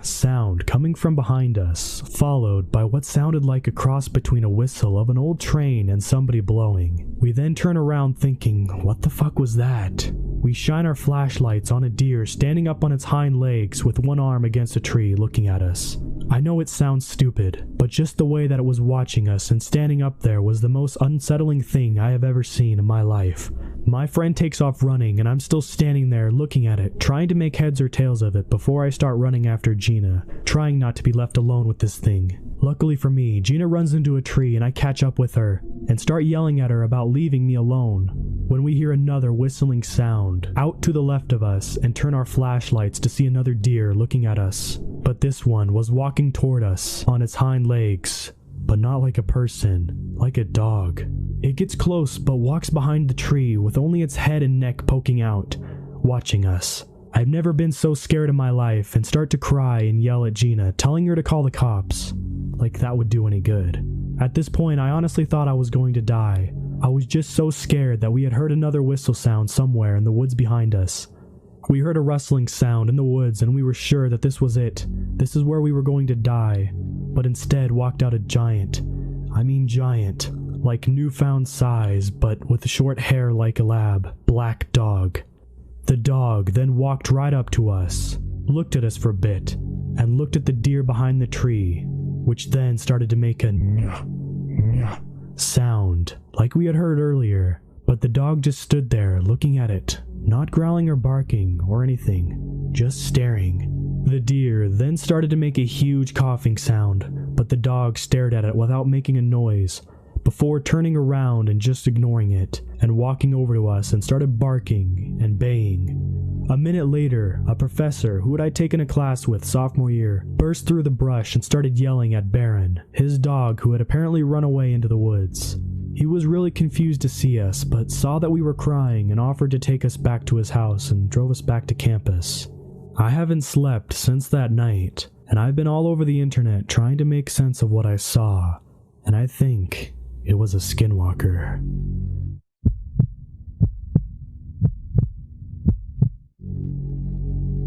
Speaker 1: sound coming from behind us, followed by what sounded like a cross between a whistle of an old train and somebody blowing. We then turn around thinking, what the fuck was that? We shine our flashlights on a deer standing up on its hind legs with one arm against a tree looking at us. I know it sounds stupid, but just the way that it was watching us and standing up there was the most unsettling thing I have ever seen in my life. My friend takes off running and I'm still standing there looking at it, trying to make heads or tails of it before I start running after Gina, trying not to be left alone with this thing. Luckily for me, Gina runs into a tree and I catch up with her and start yelling at her about leaving me alone, when we hear another whistling sound out to the left of us and turn our flashlights to see another deer looking at us. But this one was walking toward us on its hind legs, but not like a person, like a dog. It gets close but walks behind the tree with only its head and neck poking out, watching us. I've never been so scared in my life and start to cry and yell at Gina, telling her to call the cops. Like that would do any good. At this point, I honestly thought I was going to die. I was just so scared that we had heard another whistle sound somewhere in the woods behind us. We heard a rustling sound in the woods and we were sure that this was it. This is where we were going to die. But instead walked out a giant. I mean giant. Like newfound size, but with short hair like a lab. Black dog. The dog then walked right up to us, looked at us for a bit, and looked at the deer behind the tree, which then started to make a sound like we had heard earlier. But the dog just stood there looking at it, not growling or barking or anything, just staring. The deer then started to make a huge coughing sound, but the dog stared at it without making a noise, before turning around and just ignoring it, and walking over to us and started barking and baying. A minute later, a professor who I'd taken a class with sophomore year burst through the brush and started yelling at Baron, his dog who had apparently run away into the woods. He was really confused to see us, but saw that we were crying and offered to take us back to his house and drove us back to campus. I haven't slept since that night, and I've been all over the internet trying to make sense of what I saw, and I think it was a skinwalker.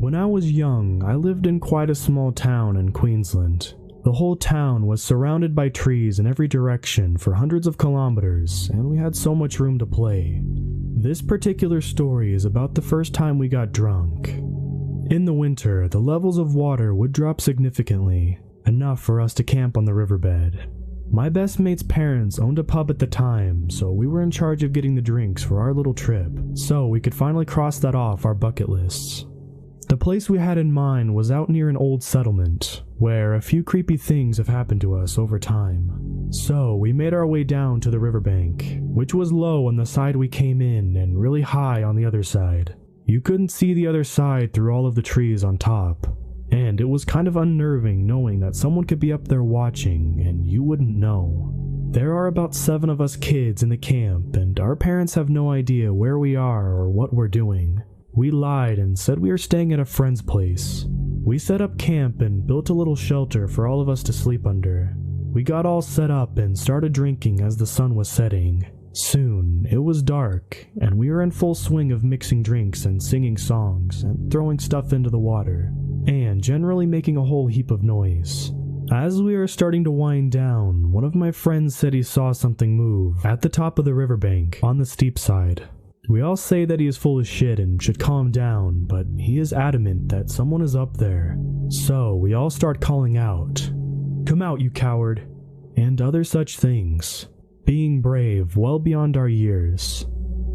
Speaker 1: When I was young, I lived in quite a small town in Queensland. The whole town was surrounded by trees in every direction for hundreds of kilometers, and we had so much room to play. This particular story is about the first time we got drunk. In the winter, the levels of water would drop significantly, enough for us to camp on the riverbed. My best mate's parents owned a pub at the time, so we were in charge of getting the drinks for our little trip, so we could finally cross that off our bucket lists. The place we had in mind was out near an old settlement, where a few creepy things have happened to us over time. So we made our way down to the riverbank, which was low on the side we came in and really high on the other side. You couldn't see the other side through all of the trees on top, and it was kind of unnerving knowing that someone could be up there watching and you wouldn't know. There are about 7 of us kids in the camp, and our parents have no idea where we are or what we're doing. We lied and said we were staying at a friend's place. We set up camp and built a little shelter for all of us to sleep under. We got all set up and started drinking as the sun was setting. Soon, it was dark, and we were in full swing of mixing drinks and singing songs and throwing stuff into the water, and generally making a whole heap of noise. As we were starting to wind down, one of my friends said he saw something move at the top of the riverbank on the steep side. We all say that he is full of shit and should calm down, but he is adamant that someone is up there. So we all start calling out, "Come out, you coward," and other such things, being brave well beyond our years.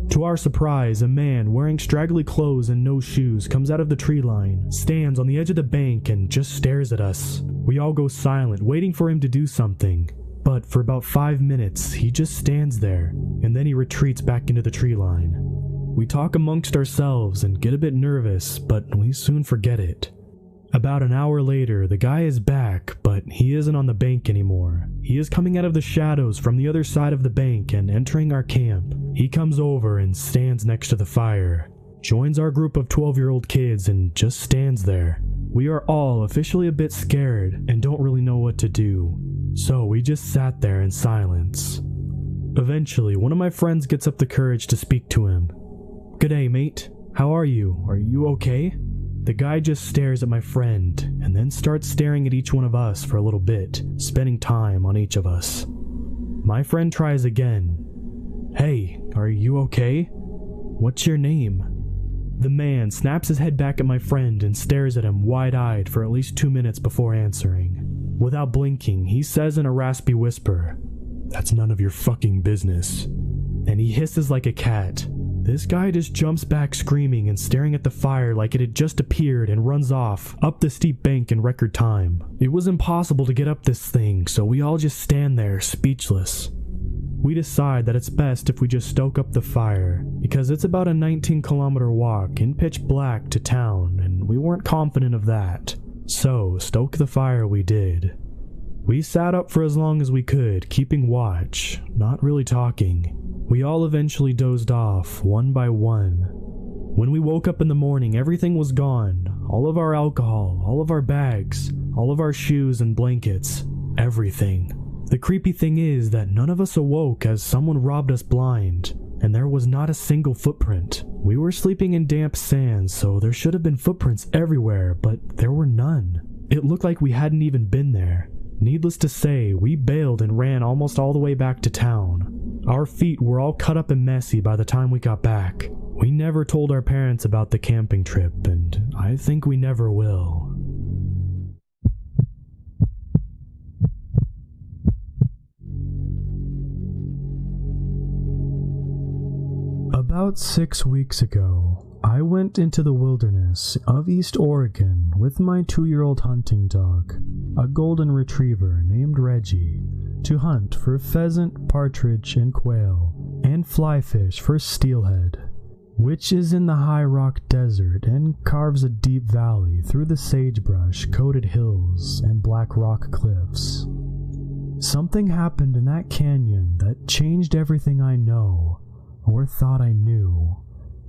Speaker 1: To our surprise, a man wearing straggly clothes and no shoes comes out of the tree line, stands on the edge of the bank and just stares at us. We all go silent, waiting for him to do something. But for about 5 minutes, he just stands there, and then he retreats back into the tree line. We talk amongst ourselves and get a bit nervous, but we soon forget it. About an hour later, the guy is back, but he isn't on the bank anymore. He is coming out of the shadows from the other side of the bank and entering our camp. He comes over and stands next to the fire, joins our group of 12-year-old kids and just stands there. We are all officially a bit scared and don't really know what to do, so we just sat there in silence. Eventually, one of my friends gets up the courage to speak to him. "G'day, mate. How are you? Are you okay?" The guy just stares at my friend and then starts staring at each one of us for a little bit, spending time on each of us. My friend tries again. "Hey, are you okay? What's your name?" The man snaps his head back at my friend and stares at him wide-eyed for at least 2 minutes before answering. Without blinking, he says in a raspy whisper, "That's none of your fucking business." And he hisses like a cat. This guy just jumps back screaming and staring at the fire like it had just appeared and runs off, up the steep bank in record time. It was impossible to get up this thing, so we all just stand there, speechless. We decide that it's best if we just stoke up the fire, because it's about a 19-kilometer walk in pitch black to town, and we weren't confident of that. So, stoke the fire we did. We sat up for as long as we could, keeping watch, not really talking. We all eventually dozed off, one by one. When we woke up in the morning, everything was gone. All of our alcohol, all of our bags, all of our shoes and blankets, everything. The creepy thing is that none of us awoke as someone robbed us blind, and there was not a single footprint. We were sleeping in damp sand, so there should have been footprints everywhere, but there were none. It looked like we hadn't even been there. Needless to say, we bailed and ran almost all the way back to town. Our feet were all cut up and messy by the time we got back. We never told our parents about the camping trip, and I think we never will. About 6 weeks ago, I went into the wilderness of East Oregon with my 2-year-old hunting dog, a golden retriever named Reggie, to hunt for pheasant, partridge, and quail, and flyfish for steelhead, which is in the high rock desert and carves a deep valley through the sagebrush-coated hills and black rock cliffs. Something happened in that canyon that changed everything I know, or thought I knew,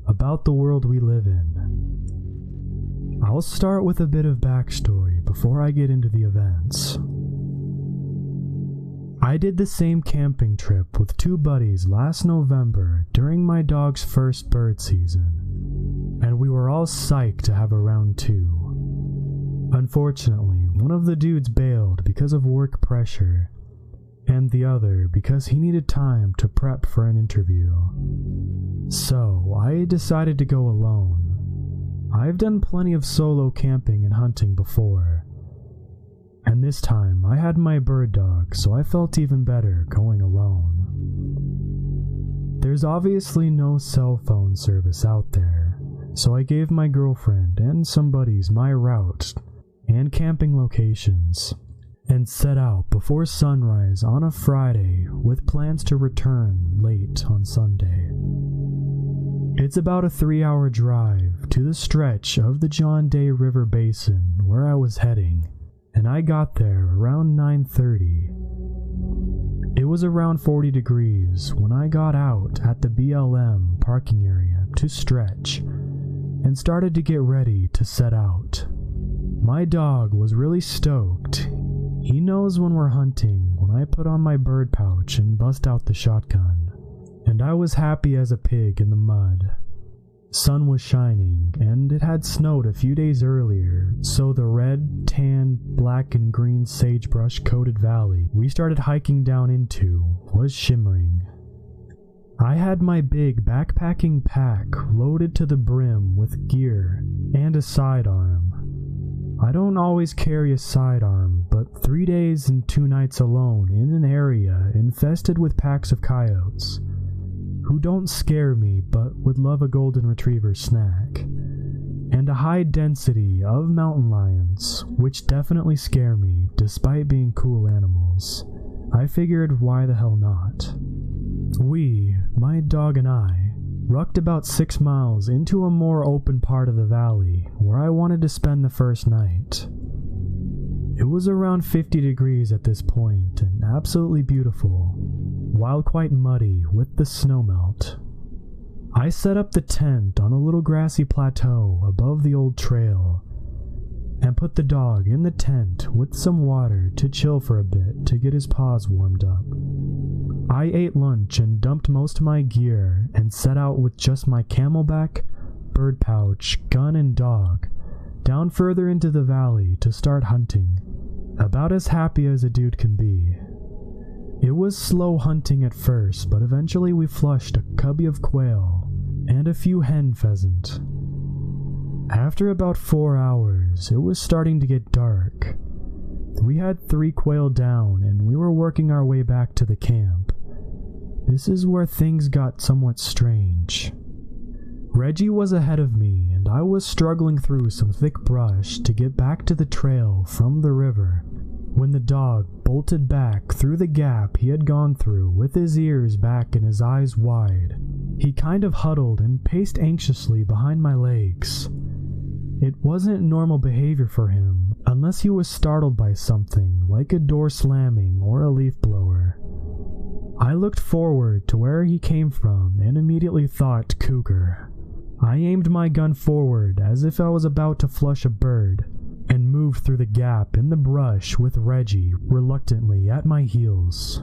Speaker 1: about the world we live in. I'll start with a bit of backstory before I get into the events. I did the same camping trip with 2 buddies last November during my dog's first bird season, and we were all psyched to have a round 2. Unfortunately, one of the dudes bailed because of work pressure, and the other because he needed time to prep for an interview. So, I decided to go alone. I've done plenty of solo camping and hunting before, and this time I had my bird dog, so I felt even better going alone. There's obviously no cell phone service out there, so I gave my girlfriend and some buddies my route and camping locations, and set out before sunrise on a Friday with plans to return late on Sunday. It's about a 3-hour drive to the stretch of the John Day River Basin where I was heading, and I got there around 9:30. It was around 40 degrees when I got out at the BLM parking area to stretch and started to get ready to set out. My dog was really stoked. He knows when we're hunting when I put on my bird pouch and bust out the shotgun, and I was happy as a pig in the mud. Sun was shining, and it had snowed a few days earlier, so the red, tan, black, and green sagebrush-coated valley we started hiking down into was shimmering. I had my big backpacking pack loaded to the brim with gear and a sidearm. I don't always carry a sidearm, but 3 days and 2 nights alone in an area infested with packs of coyotes, who don't scare me but would love a golden retriever snack, and a high density of mountain lions, which definitely scare me despite being cool animals. I figured, why the hell not? We, my dog and I, rucked about 6 miles into a more open part of the valley where I wanted to spend the first night. It was around 50 degrees at this point and absolutely beautiful, while quite muddy with the snowmelt. I set up the tent on a little grassy plateau above the old trail and put the dog in the tent with some water to chill for a bit to get his paws warmed up. I ate lunch and dumped most of my gear and set out with just my camelback, bird pouch, gun, and dog down further into the valley to start hunting, about as happy as a dude can be. It was slow hunting at first, but eventually we flushed a cubby of quail and a few hen pheasant. After about 4 hours, it was starting to get dark, We had 3 quail down, and we were working our way back to the camp. This is where things got somewhat strange. Reggie was ahead of me, and I was struggling through some thick brush to get back to the trail from the river, when the dog bolted back through the gap he had gone through with his ears back and his eyes wide. He kind of huddled and paced anxiously behind my legs. It wasn't normal behavior for him, unless he was startled by something, like a door slamming or a leaf blower. I looked forward to where he came from and immediately thought cougar. I aimed my gun forward as if I was about to flush a bird, and moved through the gap in the brush with Reggie reluctantly at my heels.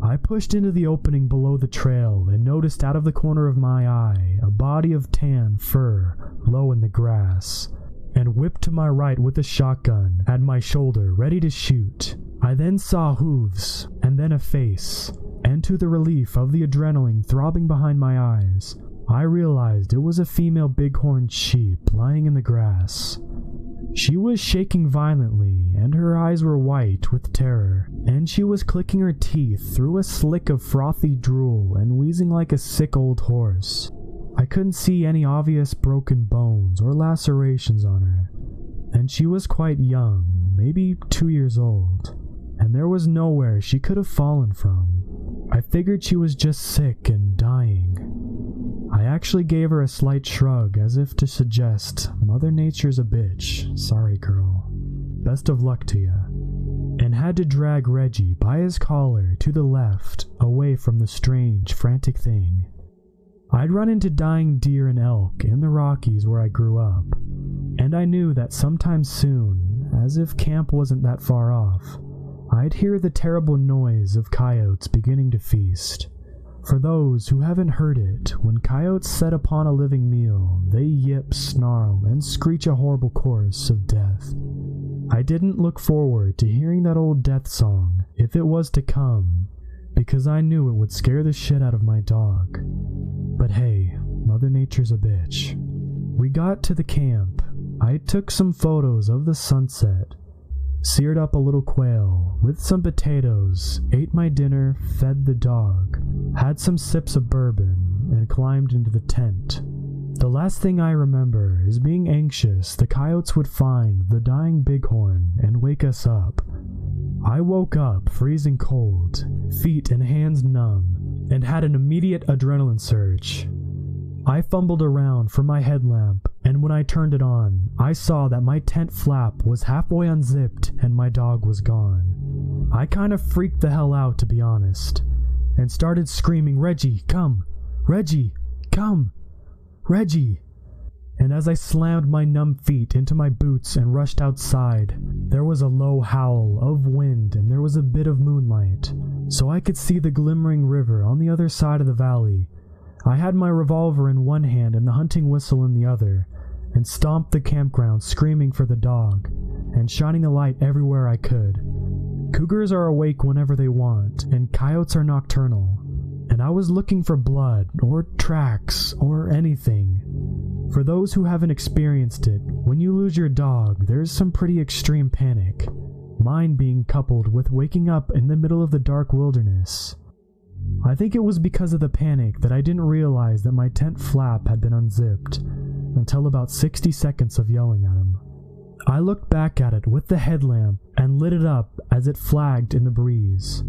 Speaker 1: I pushed into the opening below the trail and noticed out of the corner of my eye a body of tan fur low in the grass, and whipped to my right with a shotgun at my shoulder ready to shoot. I then saw hooves, and then a face, and to the relief of the adrenaline throbbing behind my eyes, I realized it was a female bighorn sheep lying in the grass. She was shaking violently, and her eyes were white with terror, and she was clicking her teeth through a slick of frothy drool and wheezing like a sick old horse. I couldn't see any obvious broken bones or lacerations on her, and she was quite young, maybe 2 years old, and there was nowhere she could have fallen from. I figured she was just sick and dying. I actually gave her a slight shrug as if to suggest, Mother Nature's a bitch, sorry girl, best of luck to ya, and had to drag Reggie by his collar to the left, away from the strange, frantic thing. I'd run into dying deer and elk in the Rockies where I grew up, and I knew that sometime soon, as if camp wasn't that far off, I'd hear the terrible noise of coyotes beginning to feast. For those who haven't heard it, when coyotes set upon a living meal, they yip, snarl, and screech a horrible chorus of death. I didn't look forward to hearing that old death song, if it was to come, because I knew it would scare the shit out of my dog. But hey, Mother Nature's a bitch. We got to the camp. I took some photos of the sunset, seared up a little quail with some potatoes, ate my dinner, fed the dog, had some sips of bourbon, and climbed into the tent. The last thing I remember is being anxious the coyotes would find the dying bighorn and wake us up. I woke up freezing cold, feet and hands numb, and had an immediate adrenaline surge. I fumbled around for my headlamp, and when I turned it on, I saw that my tent flap was halfway unzipped and my dog was gone. I kind of freaked the hell out, to be honest, and started screaming, Reggie, come! Reggie, come! Reggie! And as I slammed my numb feet into my boots and rushed outside, there was a low howl of wind and there was a bit of moonlight, so I could see the glimmering river on the other side of the valley. I had my revolver in one hand and the hunting whistle in the other, and stomped the campground screaming for the dog, and shining a light everywhere I could. Cougars are awake whenever they want, and coyotes are nocturnal, and I was looking for blood, or tracks, or anything. For those who haven't experienced it, when you lose your dog, there's some pretty extreme panic, mine being coupled with waking up in the middle of the dark wilderness. I think it was because of the panic that I didn't realize that my tent flap had been unzipped, until about 60 seconds of yelling at him. I looked back at it with the headlamp and lit it up as it flagged in the breeze,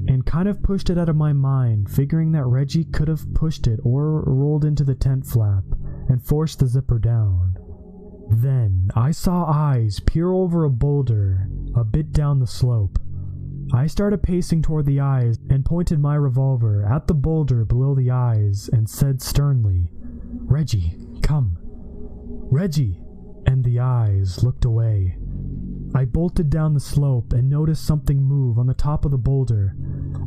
Speaker 1: and kind of pushed it out of my mind, figuring that Reggie could have pushed it or rolled into the tent flap and forced the zipper down. Then I saw eyes peer over a boulder a bit down the slope. I started pacing toward the eyes and pointed my revolver at the boulder below the eyes and said sternly, Reggie, come. Reggie! And the eyes looked away. I bolted down the slope and noticed something move on the top of the boulder.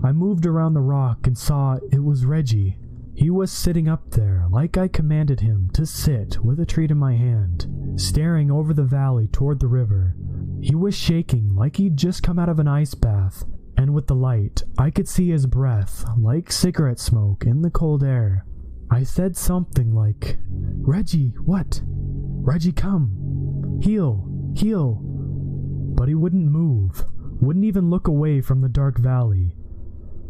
Speaker 1: I moved around the rock and saw it was Reggie. He was sitting up there like I commanded him to sit, with a treat in my hand, staring over the valley toward the river. He was shaking like he'd just come out of an ice bath, and with the light, I could see his breath, like cigarette smoke in the cold air. I said something like, Reggie, what? Reggie, come. Heal, heal. but he wouldn't move, wouldn't even look away from the dark valley.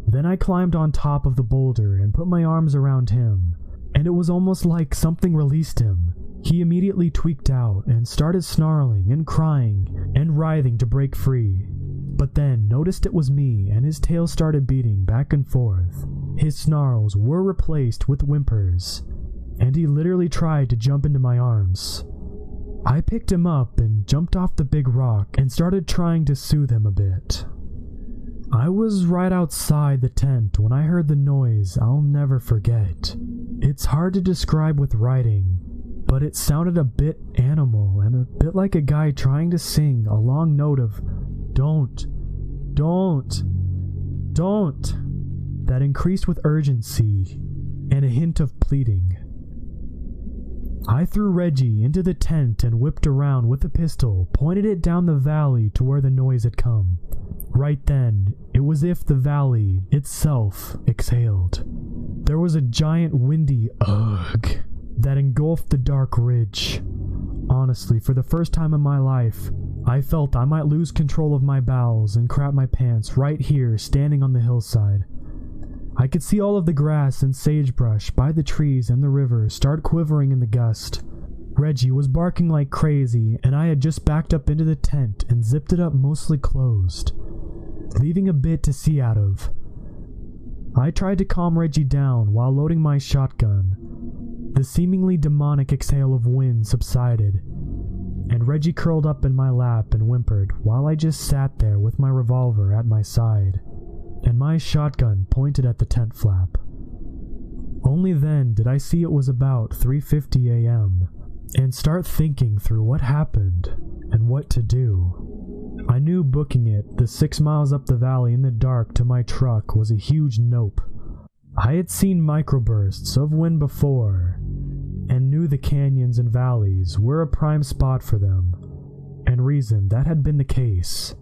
Speaker 1: Then I climbed on top of the boulder and put my arms around him, and it was almost like something released him. He immediately tweaked out and started snarling and crying and writhing to break free, but then noticed it was me and his tail started beating back and forth. His snarls were replaced with whimpers, and he literally tried to jump into my arms. I picked him up and jumped off the big rock and started trying to soothe him a bit. I was right outside the tent when I heard the noise I'll never forget. It's hard to describe with writing, but it sounded a bit animal and a bit like a guy trying to sing a long note of "don't, don't, don't," that increased with urgency and a hint of pleading. I threw Reggie into the tent and whipped around with a pistol, pointed it down the valley to where the noise had come. Right then, it was as if the valley itself exhaled. There was a giant windy ugh that engulfed the dark ridge. Honestly, for the first time in my life, I felt I might lose control of my bowels and crap my pants right here standing on the hillside. I could see all of the grass and sagebrush by the trees and the river start quivering in the gust. Reggie was barking like crazy, and I had just backed up into the tent and zipped it up mostly closed, leaving a bit to see out of. I tried to calm Reggie down while loading my shotgun. The seemingly demonic exhale of wind subsided, and Reggie curled up in my lap and whimpered while I just sat there with my revolver at my side and my shotgun pointed at the tent flap. Only then did I see it was about 3:50 a.m. and start thinking through what happened and what to do. I knew booking it the 6 miles up the valley in the dark to my truck was a huge nope. I had seen microbursts of wind before and knew the canyons and valleys were a prime spot for them, and reasoned that had been the case.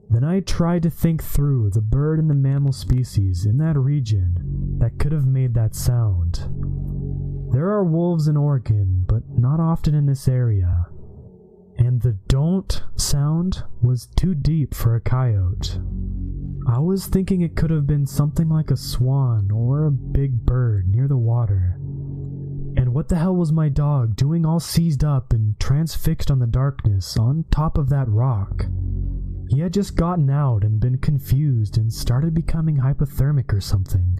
Speaker 1: Then I tried to think through the bird and the mammal species in that region that could have made that sound. There are wolves in Oregon, but not often in this area. And the "don't" sound was too deep for a coyote. I was thinking it could have been something like a swan or a big bird near the water. And what the hell was my dog doing all seized up and transfixed on the darkness on top of that rock? He had just gotten out and been confused and started becoming hypothermic or something.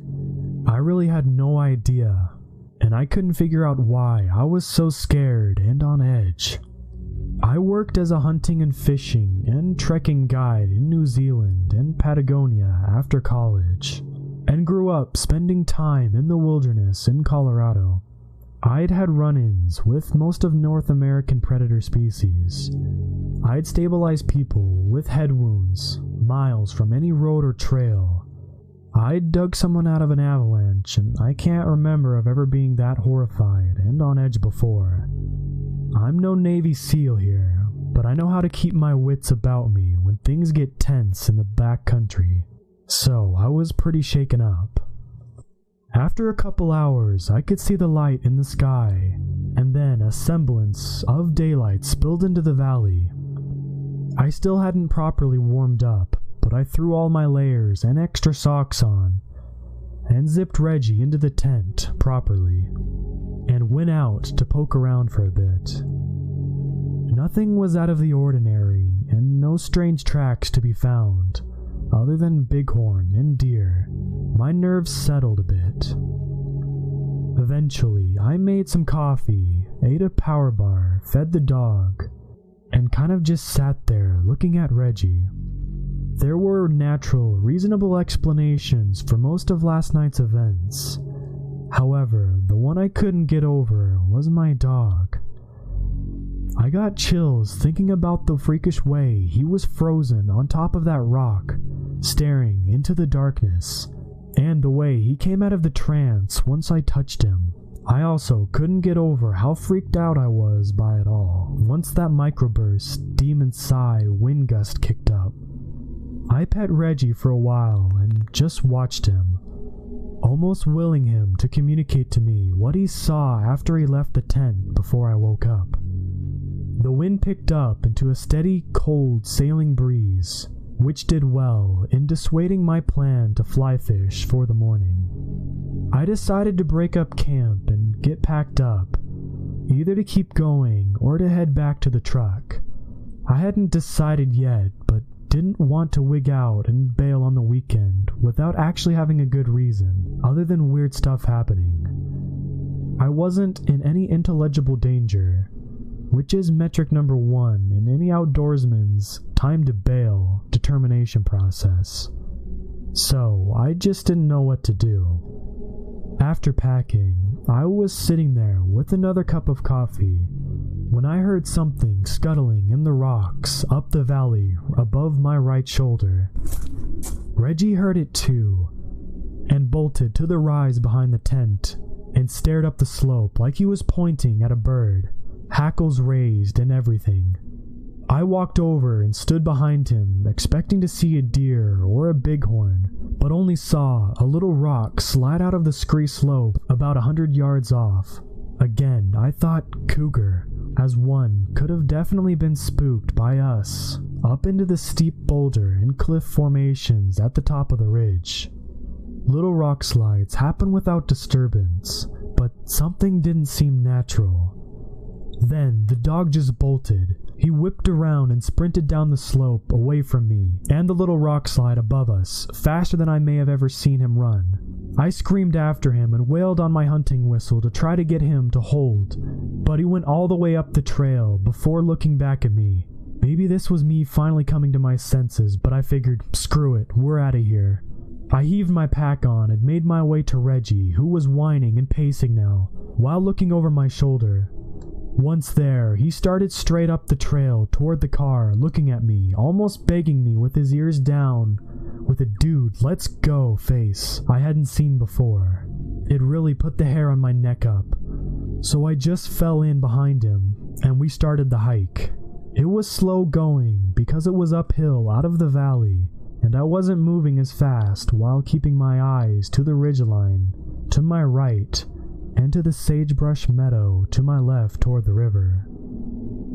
Speaker 1: I really had no idea, and I couldn't figure out why I was so scared and on edge. I worked as a hunting and fishing and trekking guide in New Zealand and Patagonia after college, and grew up spending time in the wilderness in Colorado. I'd had run-ins with most of North American predator species. I'd stabilized people with head wounds miles from any road or trail. I'd dug someone out of an avalanche, and I can't remember of ever being that horrified and on edge before. I'm no Navy SEAL here, but I know how to keep my wits about me when things get tense in the back country, so I was pretty shaken up. After a couple hours, I could see the light in the sky, and then a semblance of daylight spilled into the valley. I still hadn't properly warmed up, but I threw all my layers and extra socks on, and zipped Reggie into the tent properly, and went out to poke around for a bit. Nothing was out of the ordinary, and no strange tracks to be found, other than bighorn and deer. My nerves settled a bit. Eventually, I made some coffee, ate a power bar, fed the dog, and kind of just sat there looking at Reggie. There were natural, reasonable explanations for most of last night's events. However, the one I couldn't get over was my dog. I got chills thinking about the freakish way he was frozen on top of that rock, staring into the darkness, and the way he came out of the trance once I touched him. I also couldn't get over how freaked out I was by it all once that microburst, demon sigh wind gust kicked up. I pet Reggie for a while and just watched him, almost willing him to communicate to me what he saw after he left the tent before I woke up. The wind wind picked up into a steady, cold sailing breeze, which did well in dissuading my plan to fly fish for the morning. I decided to break up camp and get packed up, either to keep going or to head back to the truck. I hadn't decided yet, but didn't want to wig out and bail on the weekend without actually having a good reason, other than weird stuff happening. I wasn't in any intelligible danger, which is metric number 1 in any outdoorsman's time to bail determination process. So I just didn't know what to do. After packing, I was sitting there with another cup of coffee when I heard something scuttling in the rocks up the valley above my right shoulder. Reggie heard it too, and bolted to the rise behind the tent and stared up the slope like he was pointing at a bird, hackles raised and everything. I walked over and stood behind him, expecting to see a deer or a bighorn, but only saw a little rock slide out of the scree slope about 100 yards off. Again, I thought cougar, as one could have definitely been spooked by us up into the steep boulder and cliff formations at the top of the ridge. Little rock slides happen without disturbance, but something didn't seem natural. Then the dog just bolted. He whipped around and sprinted down the slope away from me and the little rock slide above us, faster than I may have ever seen him run. I screamed after him and wailed on my hunting whistle to try to get him to hold, but he went all the way up the trail before looking back at me. Maybe this was me finally coming to my senses, but I figured, screw it, we're out of here. I heaved my pack on and made my way to Reggie, who was whining and pacing now, while looking over my shoulder. Once there, he started straight up the trail toward the car, looking at me, almost begging me with his ears down, with a "dude, let's go" face I hadn't seen before. It really put the hair on my neck up. So I just fell in behind him, and we started the hike. It was slow going because it was uphill out of the valley, and I wasn't moving as fast while keeping my eyes to the ridgeline to my right and to the sagebrush meadow to my left toward the river.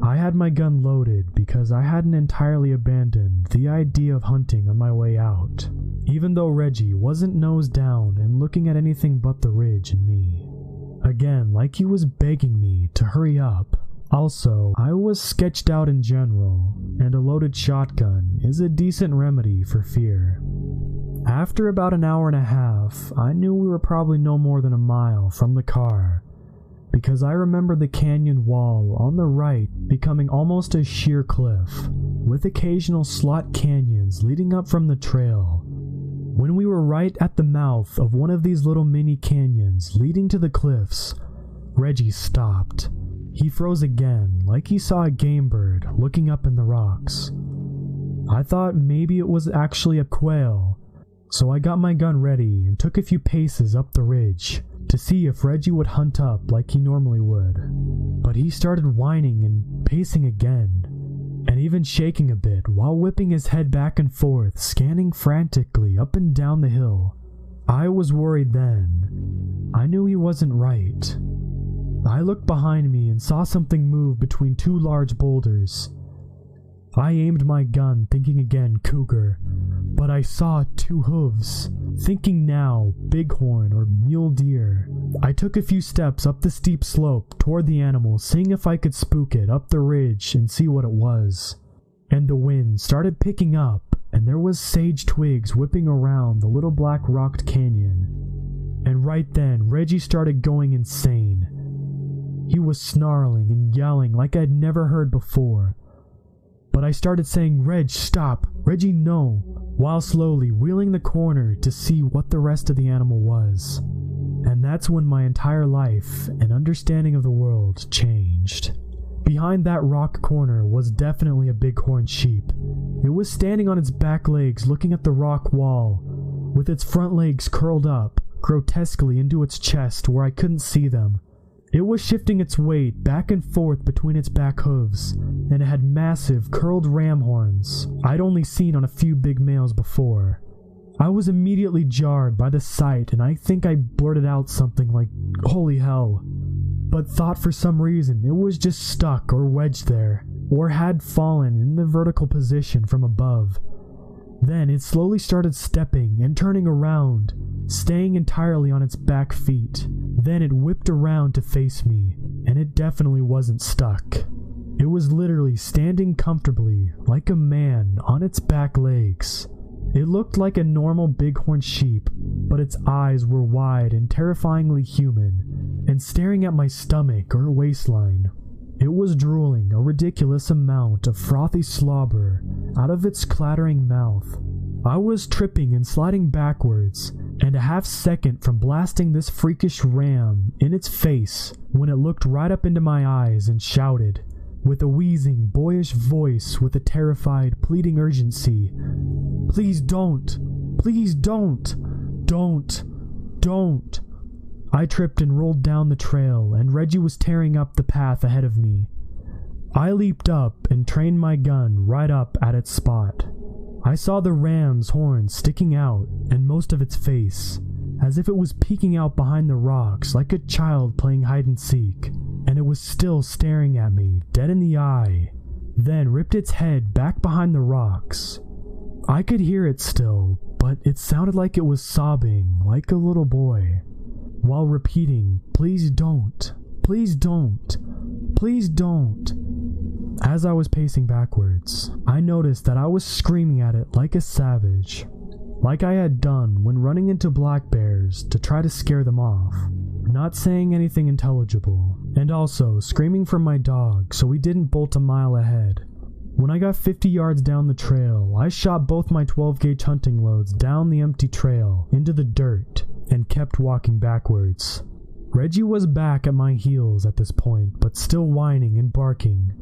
Speaker 1: I had my gun loaded because I hadn't entirely abandoned the idea of hunting on my way out, even though Reggie wasn't nose down and looking at anything but the ridge and me. Again, like he was begging me to hurry up. Also, I was sketched out in general, and a loaded shotgun is a decent remedy for fear. After about an hour and a half, I knew we were probably no more than a mile from the car, because I remember the canyon wall on the right becoming almost a sheer cliff, with occasional slot canyons leading up from the trail. When we were right at the mouth of one of these little mini canyons leading to the cliffs, Reggie stopped. He froze again, like he saw a game bird looking up in the rocks. I thought maybe it was actually a quail, so I got my gun ready and took a few paces up the ridge to see if Reggie would hunt up like he normally would. But he started whining and pacing again, and even shaking a bit while whipping his head back and forth, scanning frantically up and down the hill. I was worried then. I knew he wasn't right. I looked behind me and saw something move between two large boulders. I aimed my gun, thinking again cougar, but I saw two hooves, thinking now bighorn or mule deer. I took a few steps up the steep slope toward the animal, seeing if I could spook it up the ridge and see what it was. And the wind started picking up, and there was sage twigs whipping around the little black rocked canyon. And right then, Reggie started going insane. He was snarling and yelling like I'd never heard before. But I started saying, "Reg, stop! Reggie, no!" while slowly wheeling the corner to see what the rest of the animal was. And that's when my entire life and understanding of the world changed. Behind that rock corner was definitely a bighorn sheep. It was standing on its back legs looking at the rock wall, with its front legs curled up grotesquely into its chest where I couldn't see them. It was shifting its weight back and forth between its back hooves, and it had massive curled ram horns I'd only seen on a few big males before. I was immediately jarred by the sight, and I think I blurted out something like, "Holy hell," but thought for some reason it was just stuck or wedged there, or had fallen in the vertical position from above. Then it slowly started stepping and turning around, staying entirely on its back feet. Then it whipped around to face me, and it definitely wasn't stuck. It was literally standing comfortably, like a man, on its back legs. It looked like a normal bighorn sheep, but its eyes were wide and terrifyingly human, and staring at my stomach or waistline. It was drooling a ridiculous amount of frothy slobber out of its clattering mouth. I was tripping and sliding backwards, and a half second from blasting this freakish ram in its face when it looked right up into my eyes and shouted, with a wheezing, boyish voice with a terrified, pleading urgency, "Please don't! Please don't! Don't! Don't!" I tripped and rolled down the trail, and Reggie was tearing up the path ahead of me. I leaped up and trained my gun right up at its spot. I saw the ram's horns sticking out and most of its face, as if it was peeking out behind the rocks like a child playing hide-and-seek, and it was still staring at me, dead in the eye, then ripped its head back behind the rocks. I could hear it still, but it sounded like it was sobbing like a little boy, while repeating, "Please don't, please don't, please don't." As I was pacing backwards, I noticed that I was screaming at it like a savage, like I had done when running into black bears to try to scare them off, not saying anything intelligible, and also screaming for my dog so we didn't bolt a mile ahead. When I got 50 yards down the trail, I shot both my 12-gauge hunting loads down the empty trail into the dirt and kept walking backwards. Reggie was back at my heels at this point, but still whining and barking.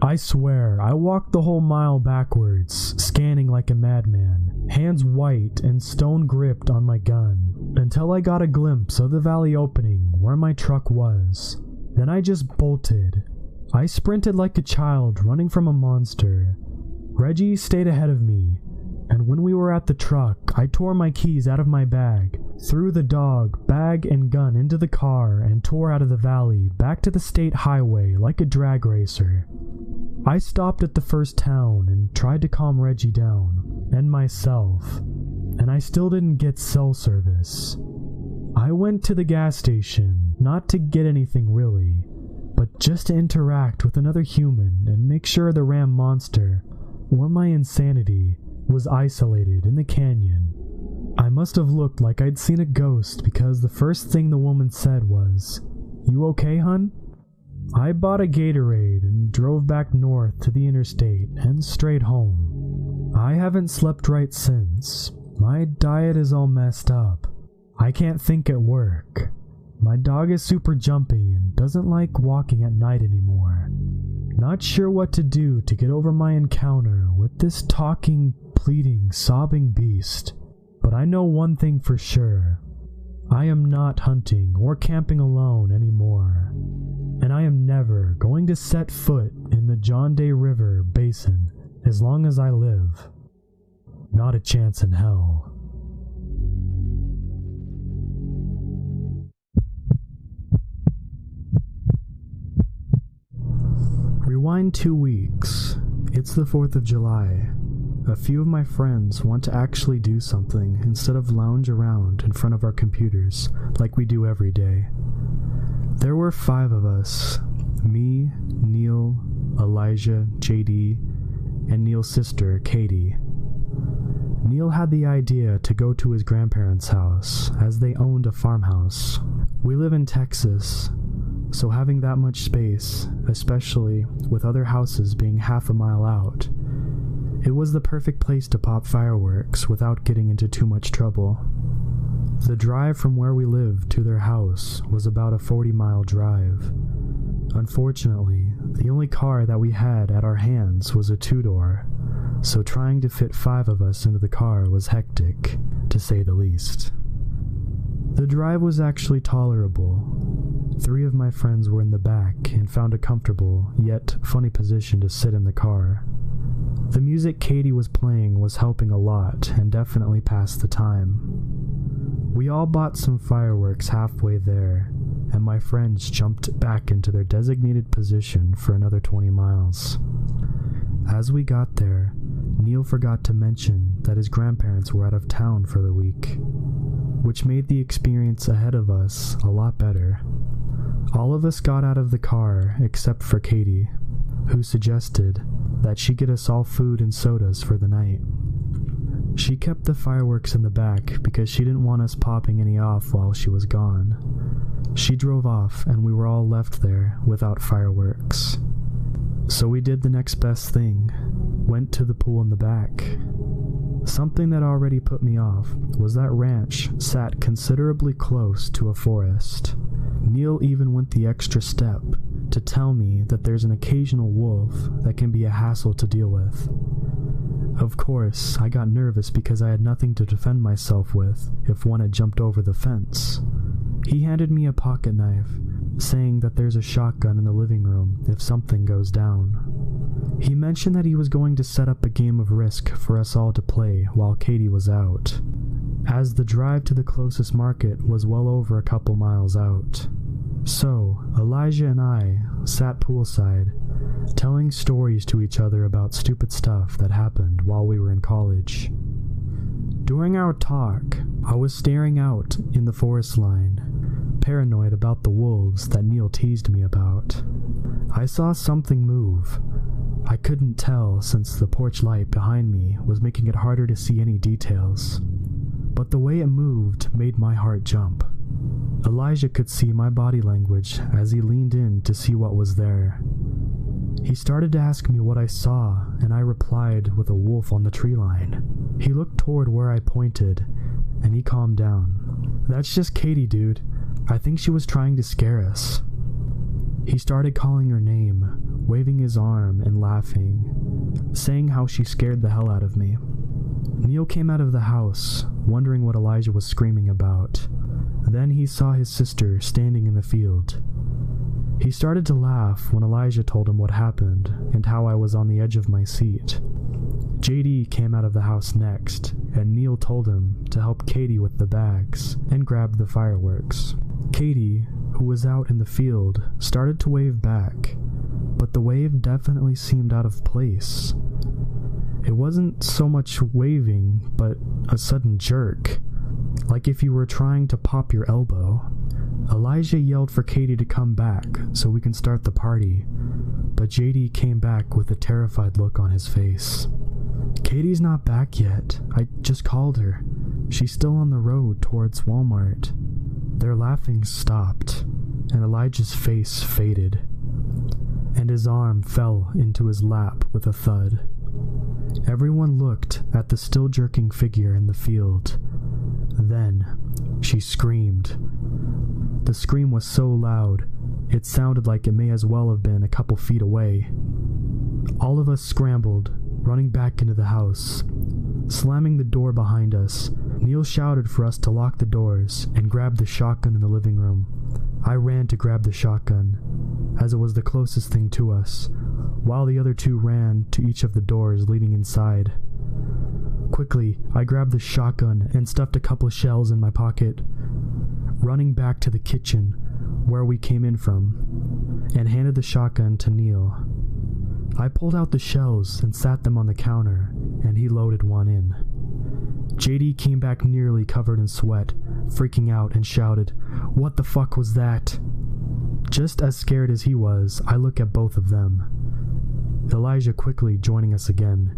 Speaker 1: I swear, I walked the whole mile backwards, scanning like a madman, hands white and stone gripped on my gun, until I got a glimpse of the valley opening where my truck was. Then I just bolted. I sprinted like a child running from a monster. Reggie stayed ahead of me, and when we were at the truck, I tore my keys out of my bag, threw the dog, bag, and gun into the car, and tore out of the valley back to the state highway like a drag racer. I stopped at the first town and tried to calm Reggie down, and myself, and I still didn't get cell service. I went to the gas station, not to get anything really, but just to interact with another human and make sure the ram monster, or my insanity, was isolated in the canyon. I must have looked like I'd seen a ghost because the first thing the woman said was, "You okay, hun?" I bought a Gatorade and drove back north to the interstate and straight home. I haven't slept right since. My diet is all messed up. I can't think at work. My dog is super jumpy and doesn't like walking at night anymore. Not sure what to do to get over my encounter with this talking, pleading, sobbing beast. But I know one thing for sure. I am not hunting or camping alone anymore. And I am never going to set foot in the John Day River Basin as long as I live. Not a chance in hell. Rewind 2 weeks. It's the 4th of July. A few of my friends want to actually do something instead of lounge around in front of our computers like we do every day. There were 5 of us, me, Neil, Elijah, JD, and Neil's sister, Katie. Neil had the idea to go to his grandparents' house, as they owned a farmhouse. We live in Texas, so having that much space, especially with other houses being half a mile out, it was the perfect place to pop fireworks without getting into too much trouble. The drive from where we lived to their house was about a 40-mile drive. Unfortunately, the only car that we had at our hands was a 2-door, so trying to fit 5 of us into the car was hectic, to say the least. The drive was actually tolerable. 3 of my friends were in the back and found a comfortable, yet funny position to sit in the car. The music Katie was playing was helping a lot and definitely passed the time. We all bought some fireworks halfway there, and my friends jumped back into their designated position for another 20 miles. As we got there, Neil forgot to mention that his grandparents were out of town for the week, which made the experience ahead of us a lot better. All of us got out of the car except for Katie, who suggested that she get us all food and sodas for the night. She kept the fireworks in the back because she didn't want us popping any off while she was gone. She drove off and we were all left there without fireworks. So we did the next best thing, went to the pool in the back. Something that already put me off was that ranch sat considerably close to a forest. Neil even went the extra step to tell me that there's an occasional wolf that can be a hassle to deal with. Of course, I got nervous because I had nothing to defend myself with if one had jumped over the fence. He handed me a pocket knife, saying that there's a shotgun in the living room if something goes down. He mentioned that he was going to set up a game of Risk for us all to play while Katie was out, as the drive to the closest market was well over a couple miles out. So, Elijah and I sat poolside, telling stories to each other about stupid stuff that happened while we were in college. During our talk, I was staring out in the forest line, paranoid about the wolves that Neil teased me about. I saw something move. I couldn't tell since the porch light behind me was making it harder to see any details, but the way it moved made my heart jump. Elijah could see my body language as he leaned in to see what was there. He started to ask me what I saw, and I replied with a wolf on the tree line. He looked toward where I pointed, and he calmed down. "That's just Katie, dude. I think she was trying to scare us." He started calling her name, waving his arm and laughing, saying how she scared the hell out of me. Neil came out of the house, wondering what Elijah was screaming about. Then he saw his sister standing in the field. He started to laugh when Elijah told him what happened and how I was on the edge of my seat. JD came out of the house next, and Neil told him to help Katie with the bags and grab the fireworks. Katie, who was out in the field, started to wave back, but the wave definitely seemed out of place. It wasn't so much waving, but a sudden jerk, like if you were trying to pop your elbow. Elijah yelled for Katie to come back so we can start the party, but JD came back with a terrified look on his face. "Katie's not back yet. I just called her. She's still on the road towards Walmart." Their laughing stopped, and Elijah's face faded, and his arm fell into his lap with a thud. Everyone looked at the still jerking figure in the field. Then, she screamed. The scream was so loud, it sounded like it may as well have been a couple feet away. All of us scrambled, running back into the house. Slamming the door behind us, Neil shouted for us to lock the doors and grab the shotgun in the living room. I ran to grab the shotgun, as it was the closest thing to us, while the other two ran to each of the doors leading inside. Quickly, I grabbed the shotgun and stuffed a couple of shells in my pocket, running back to the kitchen, where we came in from, and handed the shotgun to Neil. I pulled out the shells and sat them on the counter, and he loaded one in. JD came back nearly covered in sweat, freaking out, and shouted, "What the fuck was that?" Just as scared as he was, I look at both of them. Elijah quickly joining us again.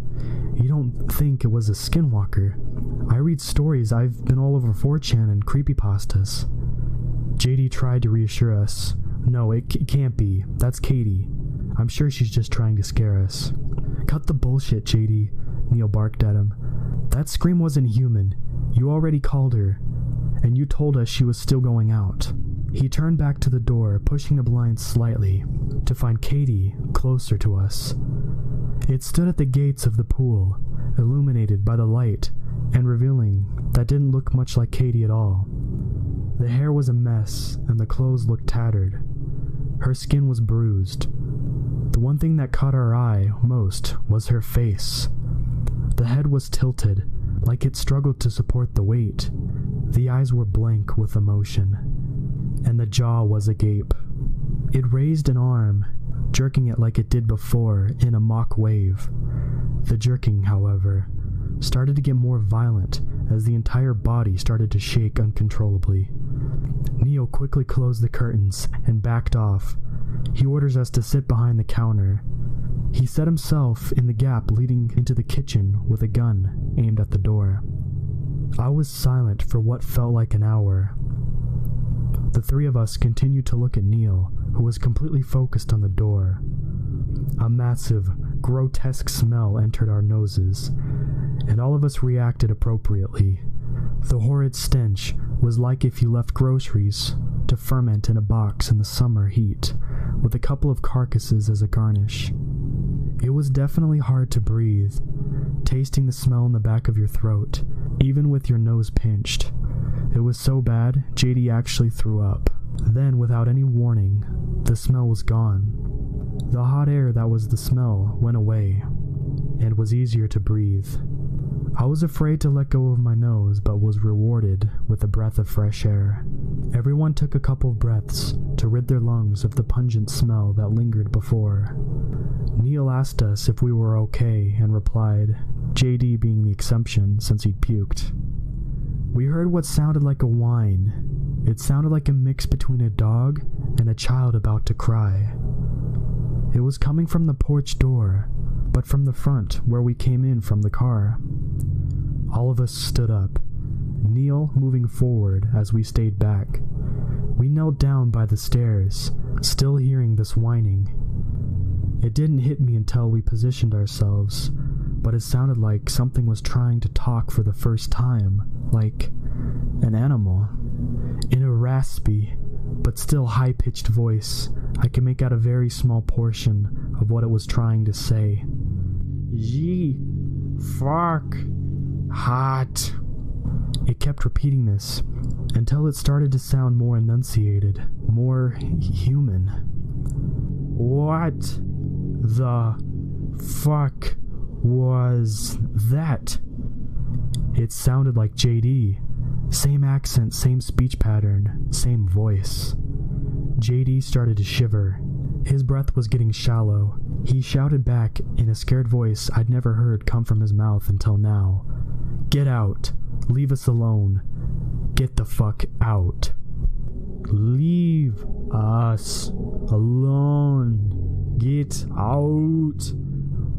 Speaker 1: "You don't think it was a skinwalker? I read stories. I've been all over 4chan and creepypastas." JD tried to reassure us. "No, it can't be. That's Katie. I'm sure she's just trying to scare us." "Cut the bullshit, JD," Neil barked at him. "That scream wasn't human. You already called her, and you told us she was still going out." He turned back to the door, pushing the blinds slightly, to find Katie closer to us. It stood at the gates of the pool, illuminated by the light, and revealing that didn't look much like Katie at all. The hair was a mess, and the clothes looked tattered. Her skin was bruised. The one thing that caught our eye most was her face. The head was tilted, like it struggled to support the weight. The eyes were blank with emotion, and the jaw was agape. It raised an arm, jerking it like it did before in a mock wave. The jerking, however, started to get more violent as the entire body started to shake uncontrollably. Neil quickly closed the curtains and backed off. He orders us to sit behind the counter. He set himself in the gap leading into the kitchen with a gun aimed at the door. I was silent for what felt like an hour. The three of us continued to look at Neil, who was completely focused on the door. A massive, grotesque smell entered our noses, and all of us reacted appropriately. The horrid stench was like if you left groceries to ferment in a box in the summer heat, with a couple of carcasses as a garnish. It was definitely hard to breathe, tasting the smell in the back of your throat, even with your nose pinched. It was so bad, JD actually threw up. Then, without any warning, the smell was gone. The hot air that was the smell went away, and was easier to breathe. I was afraid to let go of my nose, but was rewarded with a breath of fresh air. Everyone took a couple of breaths to rid their lungs of the pungent smell that lingered before. Neil asked us if we were okay and replied, JD being the exception since he'd puked. We heard what sounded like a whine. It sounded like a mix between a dog and a child about to cry. It was coming from the porch door, but from the front where we came in from the car. All of us stood up, Neil moving forward as we stayed back. We knelt down by the stairs, still hearing this whining. It didn't hit me until we positioned ourselves, but it sounded like something was trying to talk for the first time, like an animal. In a raspy, but still high-pitched voice, I could make out a very small portion of what it was trying to say. Ye, fuck, hot. It kept repeating this until it started to sound more enunciated, more human. What the fuck was that? It sounded like JD. Same accent, same speech pattern, same voice. JD started to shiver. His breath was getting shallow. He shouted back in a scared voice I'd never heard come from his mouth until now. Get out. Leave us alone. Get the fuck out. Leave us alone. Get out.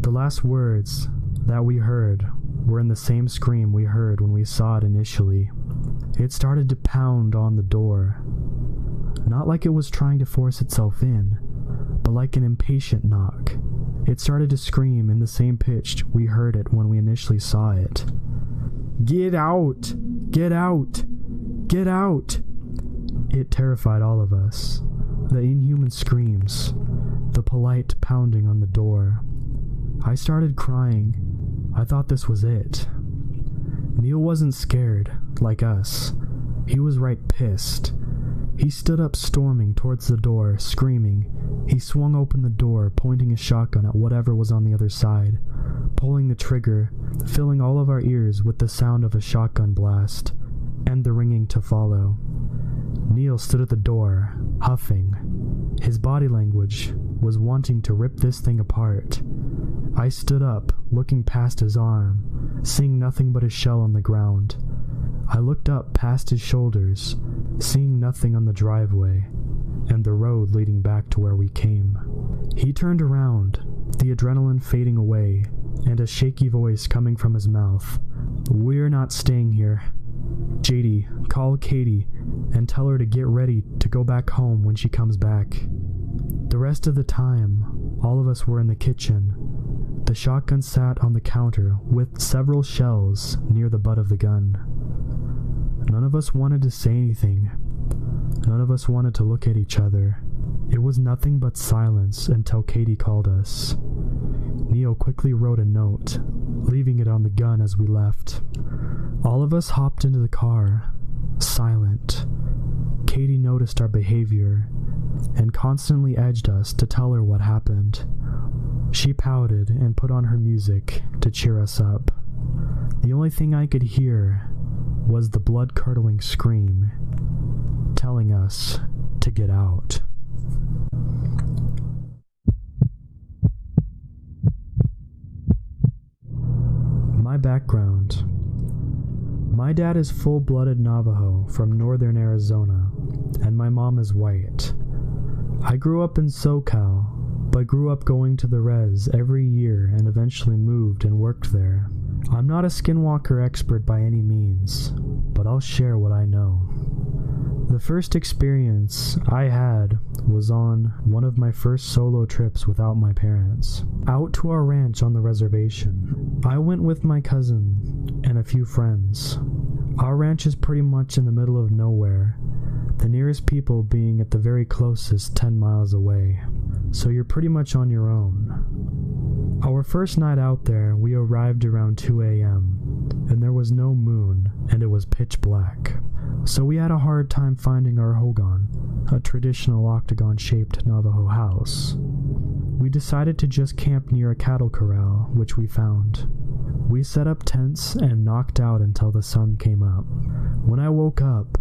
Speaker 1: The last words that we heard were in the same scream we heard when we saw it initially. It started to pound on the door. Not like it was trying to force itself in, but like an impatient knock. It started to scream in the same pitch we heard it when we initially saw it. Get out! Get out! Get out! It terrified all of us. The inhuman screams, the polite pounding on the door. I started crying. I thought this was it. Neil wasn't scared, like us. He was right pissed. He stood up storming towards the door, screaming. He swung open the door, pointing his shotgun at whatever was on the other side, pulling the trigger, filling all of our ears with the sound of a shotgun blast, and the ringing to follow. Neil stood at the door, huffing. His body language was wanting to rip this thing apart. I stood up, looking past his arm, seeing nothing but a shell on the ground. I looked up past his shoulders, seeing nothing on the driveway, and the road leading back to where we came. He turned around, the adrenaline fading away, and a shaky voice coming from his mouth. We're not staying here. JD, call Katie and tell her to get ready to go back home when she comes back. The rest of the time, all of us were in the kitchen. The shotgun sat on the counter with several shells near the butt of the gun. None of us wanted to say anything. None of us wanted to look at each other. It was nothing but silence until Katie called us. Neil quickly wrote a note, leaving it on the gun as we left. All of us hopped into the car, silent. Katie noticed our behavior and constantly edged us to tell her what happened. She pouted and put on her music to cheer us up. The only thing I could hear was the blood-curdling scream, telling us to get out. background. My dad is full-blooded Navajo from northern Arizona, and my mom is white. I grew up in SoCal, but grew up going to the res every year and eventually moved and worked there. I'm not a skinwalker expert by any means, but I'll share what I know. The first experience I had was on one of my first solo trips without my parents, out to our ranch on the reservation. I went with my cousin and a few friends. Our ranch is pretty much in the middle of nowhere, the nearest people being at the very closest 10 miles away, so you're pretty much on your own. Our first night out there, we arrived around 2 a.m., and there was no moon, and it was pitch black. So we had a hard time finding our hogan, a traditional octagon-shaped Navajo house. We decided to just camp near a cattle corral, which we found. We set up tents and knocked out until the sun came up. When I woke up,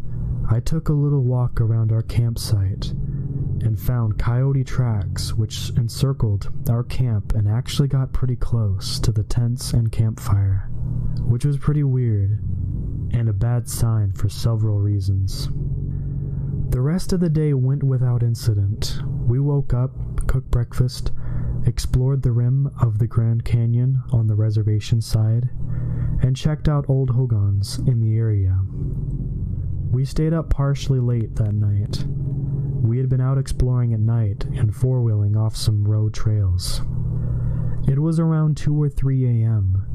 Speaker 1: I took a little walk around our campsite and found coyote tracks which encircled our camp and actually got pretty close to the tents and campfire, which was pretty weird and a bad sign for several reasons. The rest of the day went without incident. We woke up, cooked breakfast, explored the rim of the Grand Canyon on the reservation side, and checked out old hogans in the area. We stayed up partially late that night. We had been out exploring at night and four-wheeling off some road trails. It was around 2 or 3 a.m.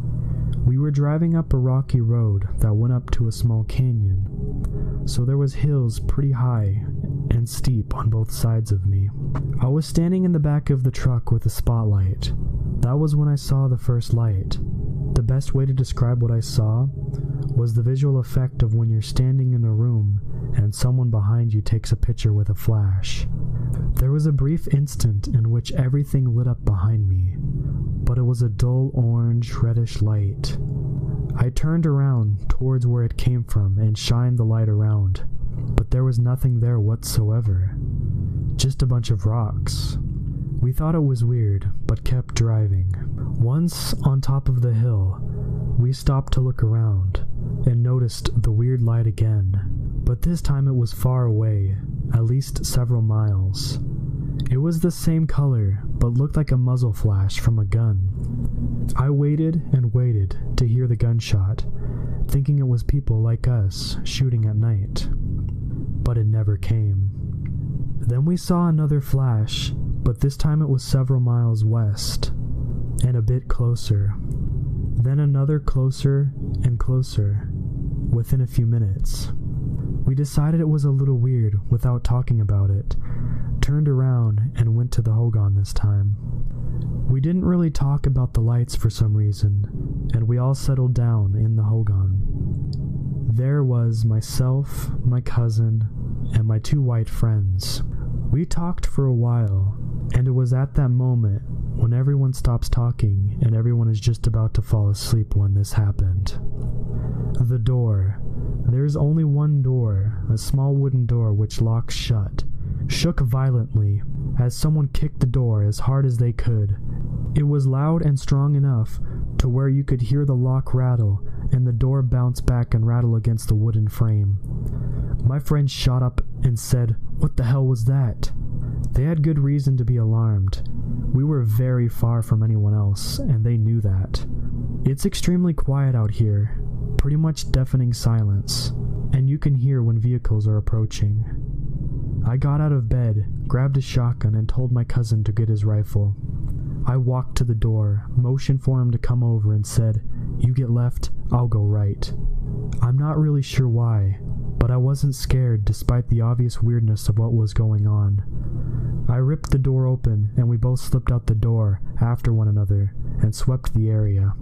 Speaker 1: We were driving up a rocky road that went up to a small canyon, so there was hills pretty high and steep on both sides of me. I was standing in the back of the truck with a spotlight. That was when I saw the first light. The best way to describe what I saw was the visual effect of when you're standing in a room and someone behind you takes a picture with a flash. There was a brief instant in which everything lit up behind me, but it was a dull orange reddish light. I turned around towards where it came from and shined the light around, but there was nothing there whatsoever. Just a bunch of rocks. We thought it was weird, but kept driving. Once on top of the hill, we stopped to look around and noticed the weird light again, but this time it was far away, at least several miles. It was the same color, but looked like a muzzle flash from a gun. I waited and waited to hear the gunshot, thinking it was people like us shooting at night, but it never came. Then we saw another flash, but this time it was several miles west, and a bit closer. Then another closer and closer, within a few minutes. We decided it was a little weird without talking about it, turned around and went to the hogan this time. We didn't really talk about the lights for some reason, and we all settled down in the hogan. There was myself, my cousin, and my 2 white friends. We talked for a while, and it was at that moment when everyone stops talking and everyone is just about to fall asleep when this happened. The door. There's only one door, a small wooden door which locks shut, shook violently as someone kicked the door as hard as they could. It was loud and strong enough to where you could hear the lock rattle and the door bounce back and rattle against the wooden frame. My friend shot up and said, "What the hell was that?" They had good reason to be alarmed. We were very far from anyone else, and they knew that. It's extremely quiet out here, pretty much deafening silence, and you can hear when vehicles are approaching. I got out of bed, grabbed a shotgun, and told my cousin to get his rifle. I walked to the door, motioned for him to come over, and said, "You get left, I'll go right." I'm not really sure why, but I wasn't scared despite the obvious weirdness of what was going on. I ripped the door open, and we both slipped out the door after one another and swept the area.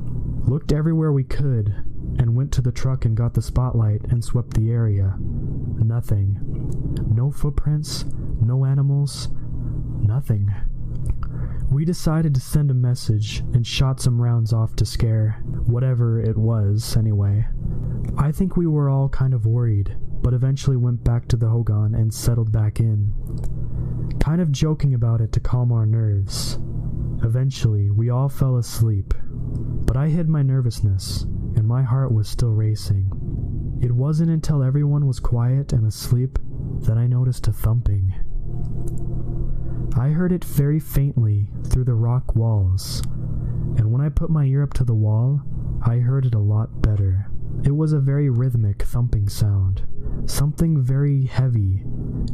Speaker 1: Looked everywhere we could, and went to the truck and got the spotlight and swept the area. Nothing. No footprints, no animals, nothing. We decided to send a message and shot some rounds off to scare whatever it was anyway. I think we were all kind of worried, but eventually went back to the hogan and settled back in, kind of joking about it to calm our nerves. Eventually, we all fell asleep, but I hid my nervousness and my heart was still racing. It wasn't until everyone was quiet and asleep that I noticed a thumping. I heard it very faintly through the rock walls, and when I put my ear up to the wall, I heard it a lot better. It was a very rhythmic thumping sound, something very heavy,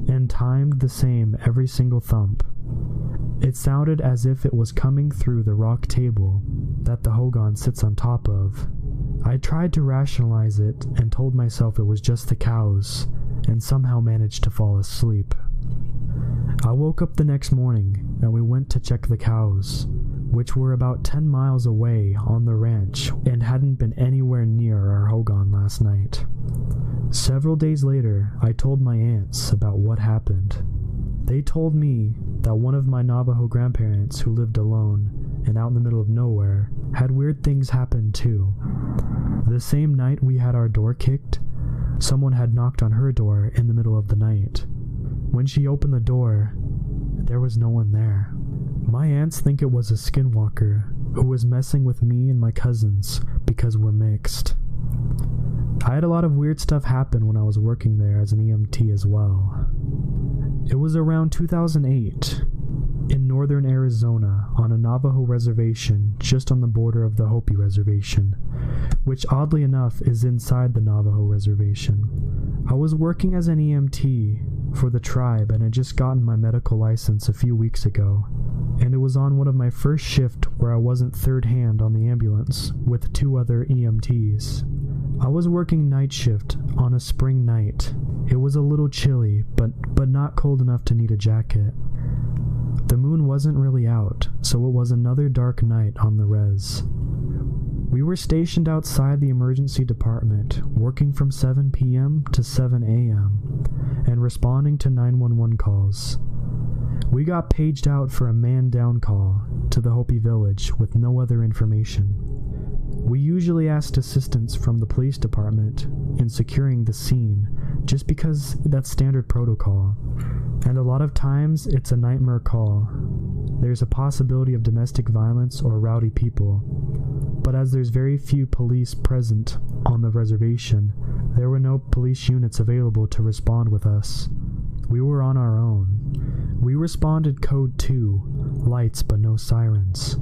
Speaker 1: and timed the same every single thump. It sounded as if it was coming through the rock table that the hogan sits on top of. I tried to rationalize it and told myself it was just the cows, and somehow managed to fall asleep. I woke up the next morning and we went to check the cows, which were about 10 miles away on the ranch and hadn't been anywhere near our hogan last night. Several days later, I told my aunts about what happened. They told me that one of my Navajo grandparents who lived alone and out in the middle of nowhere had weird things happen too. The same night we had our door kicked, someone had knocked on her door in the middle of the night. When she opened the door, there was no one there. My aunts think it was a skinwalker who was messing with me and my cousins because we're mixed. I had a lot of weird stuff happen when I was working there as an EMT as well. It was around 2008 in northern Arizona on a Navajo reservation just on the border of the Hopi Reservation, which oddly enough is inside the Navajo Reservation. I was working as an EMT for the tribe and had just gotten my medical license a few weeks ago, and it was on one of my first shift where I wasn't third hand on the ambulance with 2 other EMTs. I was working night shift on a spring night. It was a little chilly, but not cold enough to need a jacket. The moon wasn't really out, so it was another dark night on the res. We were stationed outside the emergency department, working from 7 p.m. to 7 a.m., and responding to 911 calls. We got paged out for a man-down call to the Hopi village with no other information. We usually asked assistance from the police department in securing the scene, just because that's standard protocol. And a lot of times, it's a nightmare call. There's a possibility of domestic violence or rowdy people. But as there's very few police present on the reservation, there were no police units available to respond with us. We were on our own. We responded code 2, lights but no sirens,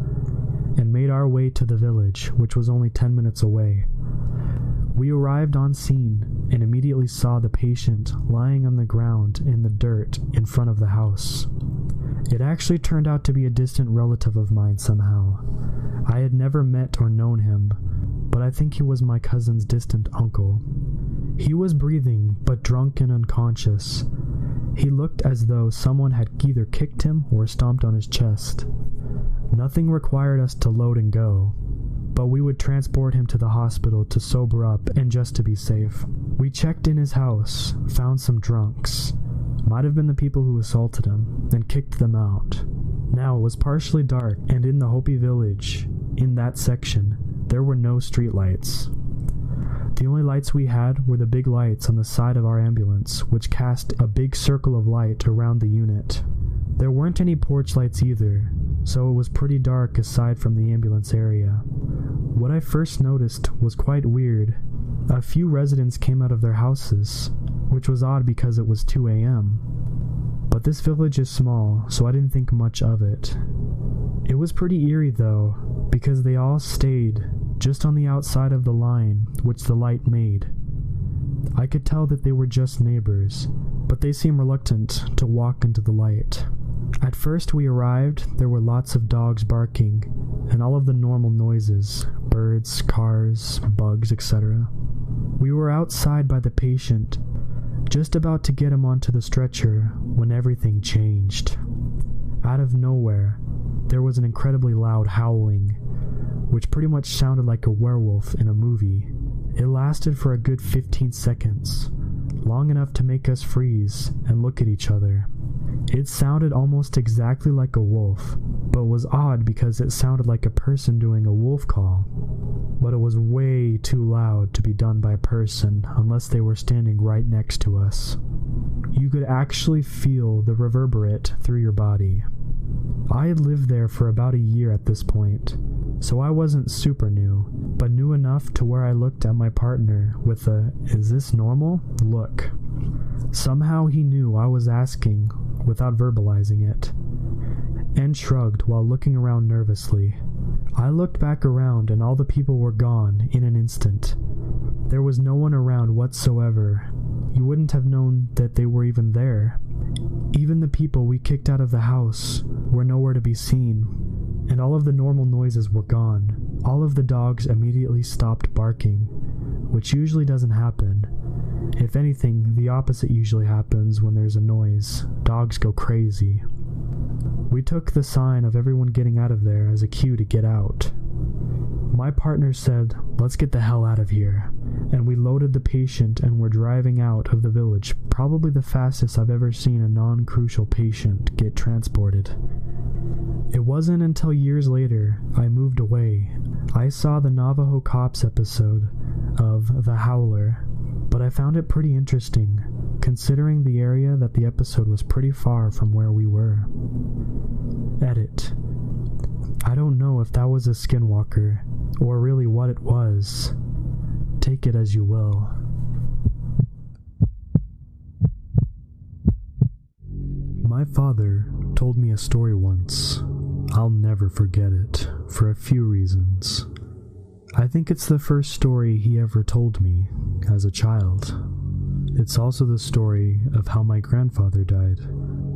Speaker 1: and made our way to the village, which was only 10 minutes away. We arrived on scene and immediately saw the patient lying on the ground in the dirt in front of the house. It actually turned out to be a distant relative of mine somehow. I had never met or known him, but I think he was my cousin's distant uncle. He was breathing, but drunk and unconscious. He looked as though someone had either kicked him or stomped on his chest. Nothing required us to load and go, but we would transport him to the hospital to sober up and just to be safe. We checked in his house, found some drunks. Might have been the people who assaulted him, and kicked them out. Now it was partially dark, and in the Hopi village, in that section, there were no streetlights. The only lights we had were the big lights on the side of our ambulance, which cast a big circle of light around the unit. There weren't any porch lights either, so it was pretty dark aside from the ambulance area. What I first noticed was quite weird. A few residents came out of their houses, which was odd because it was 2 a.m. But this village is small, so I didn't think much of it. It was pretty eerie though, because they all stayed just on the outside of the line which the light made. I could tell that they were just neighbors, but they seemed reluctant to walk into the light. At first we arrived, there were lots of dogs barking, and all of the normal noises, birds, cars, bugs, etc. We were outside by the patient, just about to get him onto the stretcher, when everything changed. Out of nowhere, there was an incredibly loud howling, which pretty much sounded like a werewolf in a movie. It lasted for a good 15 seconds, long enough to make us freeze and look at each other. It sounded almost exactly like a wolf, but was odd because it sounded like a person doing a wolf call. But it was way too loud to be done by a person unless they were standing right next to us. You could actually feel the reverberate through your body. I had lived there for about a year at this point, so I wasn't super new, but new enough to where I looked at my partner with a "is this normal?" look. Somehow he knew I was asking without verbalizing it, and shrugged while looking around nervously. I looked back around and all the people were gone in an instant. There was no one around whatsoever. You wouldn't have known that they were even there. Even the people we kicked out of the house were nowhere to be seen, and all of the normal noises were gone. All of the dogs immediately stopped barking, which usually doesn't happen. If anything, the opposite usually happens when there's a noise. Dogs go crazy. We took the sign of everyone getting out of there as a cue to get out. My partner said, "Let's get the hell out of here," and we loaded the patient and were driving out of the village, probably the fastest I've ever seen a non-crucial patient get transported. It wasn't until years later I moved away. I saw the Navajo Cops episode of The Howler, but I found it pretty interesting, considering the area that the episode was pretty far from where we were. Edit. I don't know if that was a skinwalker, or really what it was. Take it as you will. My father told me a story once. I'll never forget it, for a few reasons. I think it's the first story he ever told me as a child. It's also the story of how my grandfather died,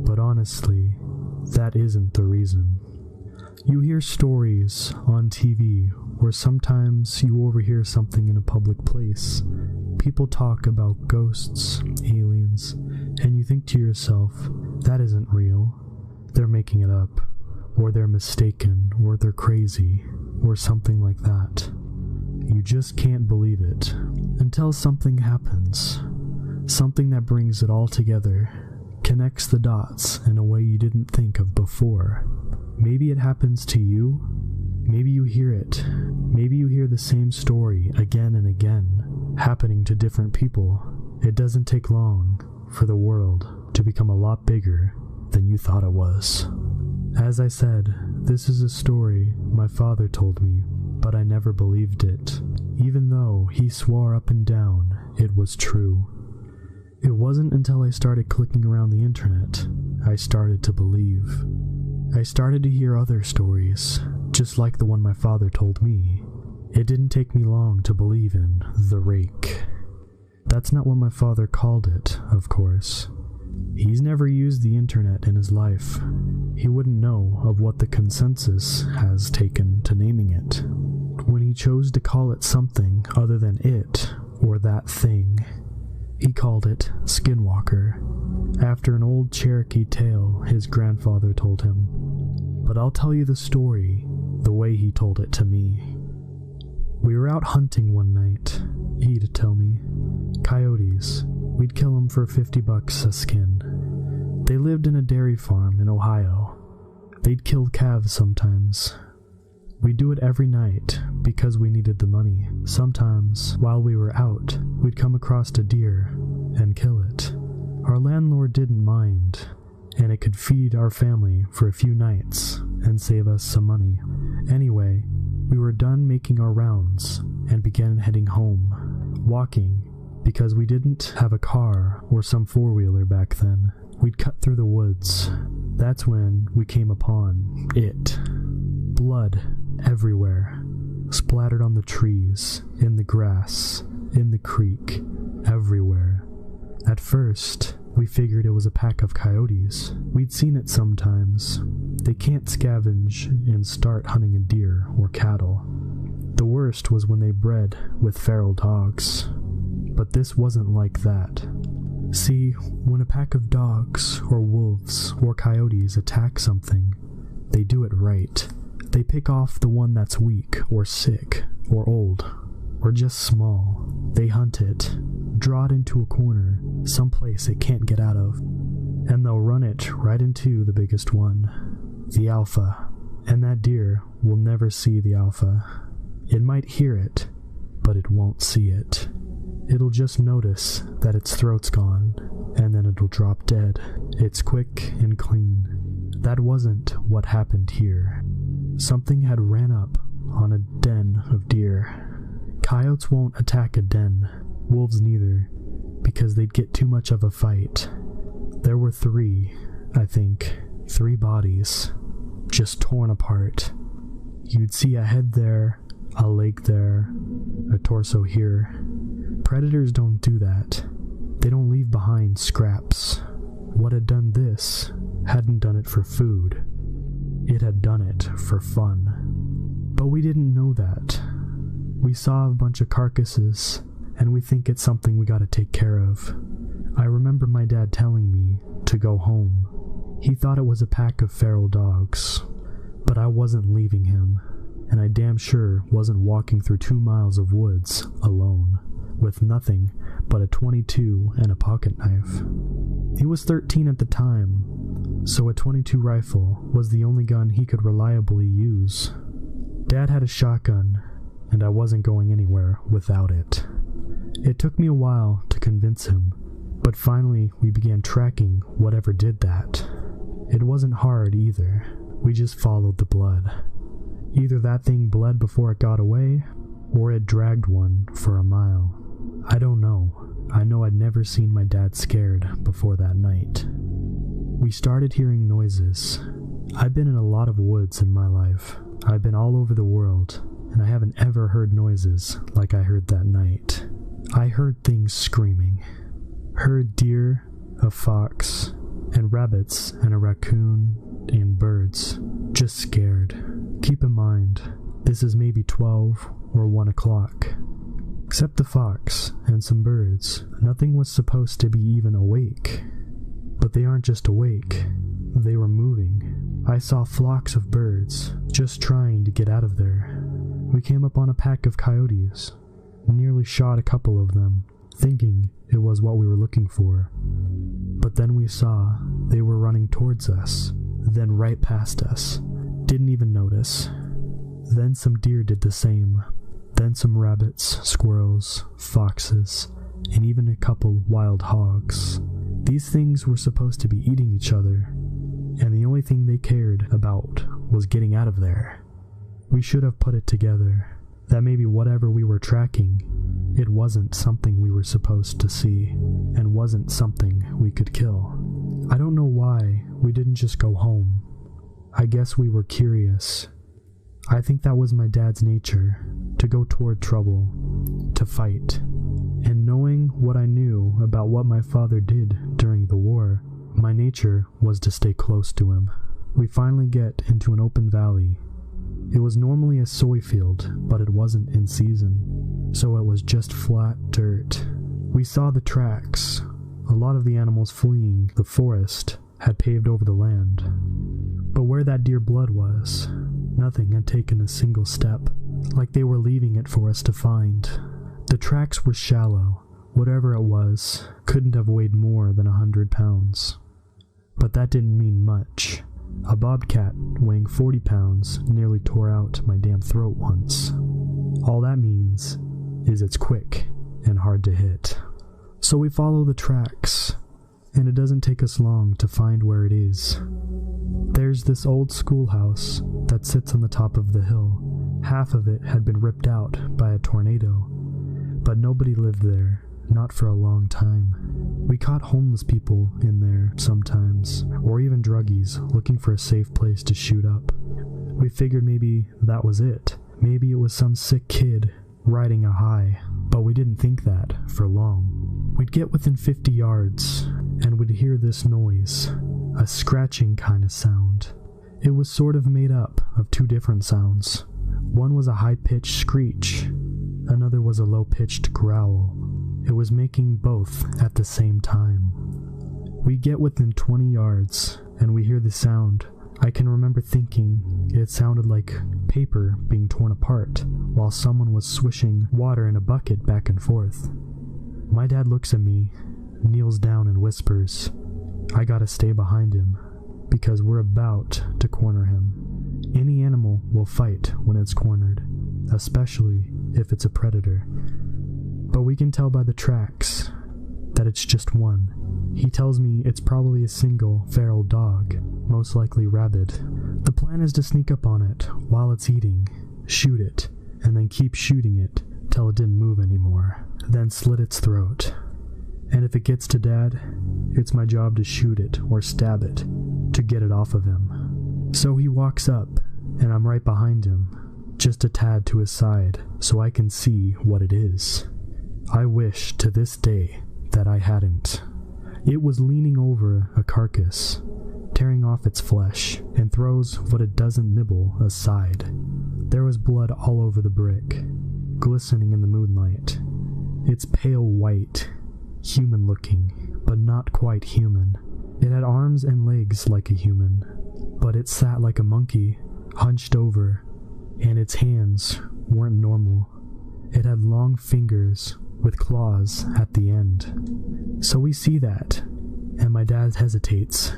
Speaker 1: but honestly, that isn't the reason. You hear stories on TV, or sometimes you overhear something in a public place. People talk about ghosts, aliens, and you think to yourself, that isn't real. They're making it up, or they're mistaken, or they're crazy, or something like that. You just can't believe it until something happens. Something that brings it all together, connects the dots in a way you didn't think of before. Maybe it happens to you. Maybe you hear it. Maybe you hear the same story again and again, happening to different people. It doesn't take long for the world to become a lot bigger than you thought it was. As I said, this is a story my father told me, but I never believed it, even though he swore up and down it was true. It wasn't until I started clicking around the internet I started to believe. I started to hear other stories, just like the one my father told me. It didn't take me long to believe in the rake. That's not what my father called it, of course. He's never used the internet in his life. He wouldn't know of what the consensus has taken to naming it. When he chose to call it something other than it, or that thing, he called it Skinwalker, after an old Cherokee tale his grandfather told him. But I'll tell you the story the way he told it to me. We were out hunting one night, he'd tell me. Coyotes. We'd kill them for $50 a skin. They lived in a dairy farm in Ohio. They'd kill calves sometimes. We'd do it every night because we needed the money. Sometimes, while we were out, we'd come across a deer and kill it. Our landlord didn't mind, and it could feed our family for a few nights and save us some money. Anyway, we were done making our rounds and began heading home, walking, because we didn't have a car or some four-wheeler back then. We'd cut through the woods. That's when we came upon it. Blood everywhere, splattered on the trees, in the grass, in the creek, everywhere. At first, we figured it was a pack of coyotes. We'd seen it sometimes. They can't scavenge and start hunting a deer or cattle. The worst was when they bred with feral dogs. But this wasn't like that. See, when a pack of dogs, or wolves, or coyotes attack something, they do it right. They pick off the one that's weak, or sick, or old, or just small. They hunt it, draw it into a corner, someplace it can't get out of, and they'll run it right into the biggest one, the alpha. And that deer will never see the alpha. It might hear it, but it won't see it. It'll just notice that its throat's gone, and then it'll drop dead. It's quick and clean. That wasn't what happened here. Something had ran up on a den of deer. Coyotes won't attack a den, wolves neither, because they'd get too much of a fight. There were three bodies, just torn apart. You'd see a head there, a leg there, a torso here. Predators don't do that. They don't leave behind scraps. What had done this hadn't done it for food. It had done it for fun. But we didn't know that. We saw a bunch of carcasses, and we think it's something we gotta take care of. I remember my dad telling me to go home. He thought it was a pack of feral dogs, but I wasn't leaving him, and I damn sure wasn't walking through 2 miles of woods alone, with nothing but a .22 and a pocket knife. He was 13 at the time, so a .22 rifle was the only gun he could reliably use. Dad had a shotgun, and I wasn't going anywhere without it. It took me a while to convince him, but finally we began tracking whatever did that. It wasn't hard either. We just followed the blood. Either that thing bled before it got away, or it dragged one for a mile. I don't know. I know I'd never seen my dad scared before that night. We started hearing noises. I've been in a lot of woods in my life. I've been all over the world, and I haven't ever heard noises like I heard that night. I heard things screaming. Heard deer, a fox, and rabbits, and a raccoon, and birds. Just scared. Keep in mind, this is maybe 12 or 1 o'clock. Except the fox and some birds, nothing was supposed to be even awake. But they aren't just awake, they were moving. I saw flocks of birds, just trying to get out of there. We came up on a pack of coyotes, nearly shot a couple of them, thinking it was what we were looking for. But then we saw they were running towards us, then right past us. Didn't even notice. Then some deer did the same. Then some rabbits, squirrels, foxes, and even a couple wild hogs. These things were supposed to be eating each other, and the only thing they cared about was getting out of there. We should have put it together that maybe whatever we were tracking, it wasn't something we were supposed to see, and wasn't something we could kill. I don't know why we didn't just go home. I guess we were curious. I think that was my dad's nature, to go toward trouble, to fight. And knowing what I knew about what my father did during the war, my nature was to stay close to him. We finally get into an open valley. It was normally a soy field, but it wasn't in season, so it was just flat dirt. We saw the tracks. A lot of the animals fleeing the forest had paved over the land. But where that deer blood was, nothing had taken a single step, like they were leaving it for us to find. The tracks were shallow. Whatever it was couldn't have weighed more than 100 pounds. But that didn't mean much. A bobcat weighing 40 pounds nearly tore out my damn throat once. All that means is it's quick and hard to hit. So we follow the tracks, and it doesn't take us long to find where it is. There's this old schoolhouse that sits on the top of the hill. Half of it had been ripped out by a tornado, but nobody lived there, not for a long time. We caught homeless people in there sometimes, or even druggies looking for a safe place to shoot up. We figured maybe that was it. Maybe it was some sick kid riding a high, but we didn't think that for long. We'd get within 50 yards, and we'd hear this noise, a scratching kind of sound. It was sort of made up of two different sounds. One was a high-pitched screech, another was a low-pitched growl. It was making both at the same time. We get within 20 yards, and we hear the sound. I can remember thinking it sounded like paper being torn apart, while someone was swishing water in a bucket back and forth. My dad looks at me, kneels down and whispers, "I gotta stay behind him, because we're about to corner him. Any animal will fight when it's cornered, especially if it's a predator. But we can tell by the tracks that it's just one. He tells me it's probably a single feral dog, most likely rabid, The plan is to sneak up on it while it's eating, shoot it, and then keep shooting it till it didn't move anymore, then slit its throat. And if it gets to Dad, it's my job to shoot it or stab it to get it off of him. So he walks up, and I'm right behind him, just a tad to his side so I can see what it is. I wish to this day that I hadn't. It was leaning over a carcass, tearing off its flesh, and throws what it doesn't nibble aside. There was blood all over the brick, glistening in the moonlight. It's pale white, human-looking, but not quite human. It had arms and legs like a human, but it sat like a monkey, hunched over, and its hands weren't normal. It had long fingers with claws at the end. So we see that, and my dad hesitates.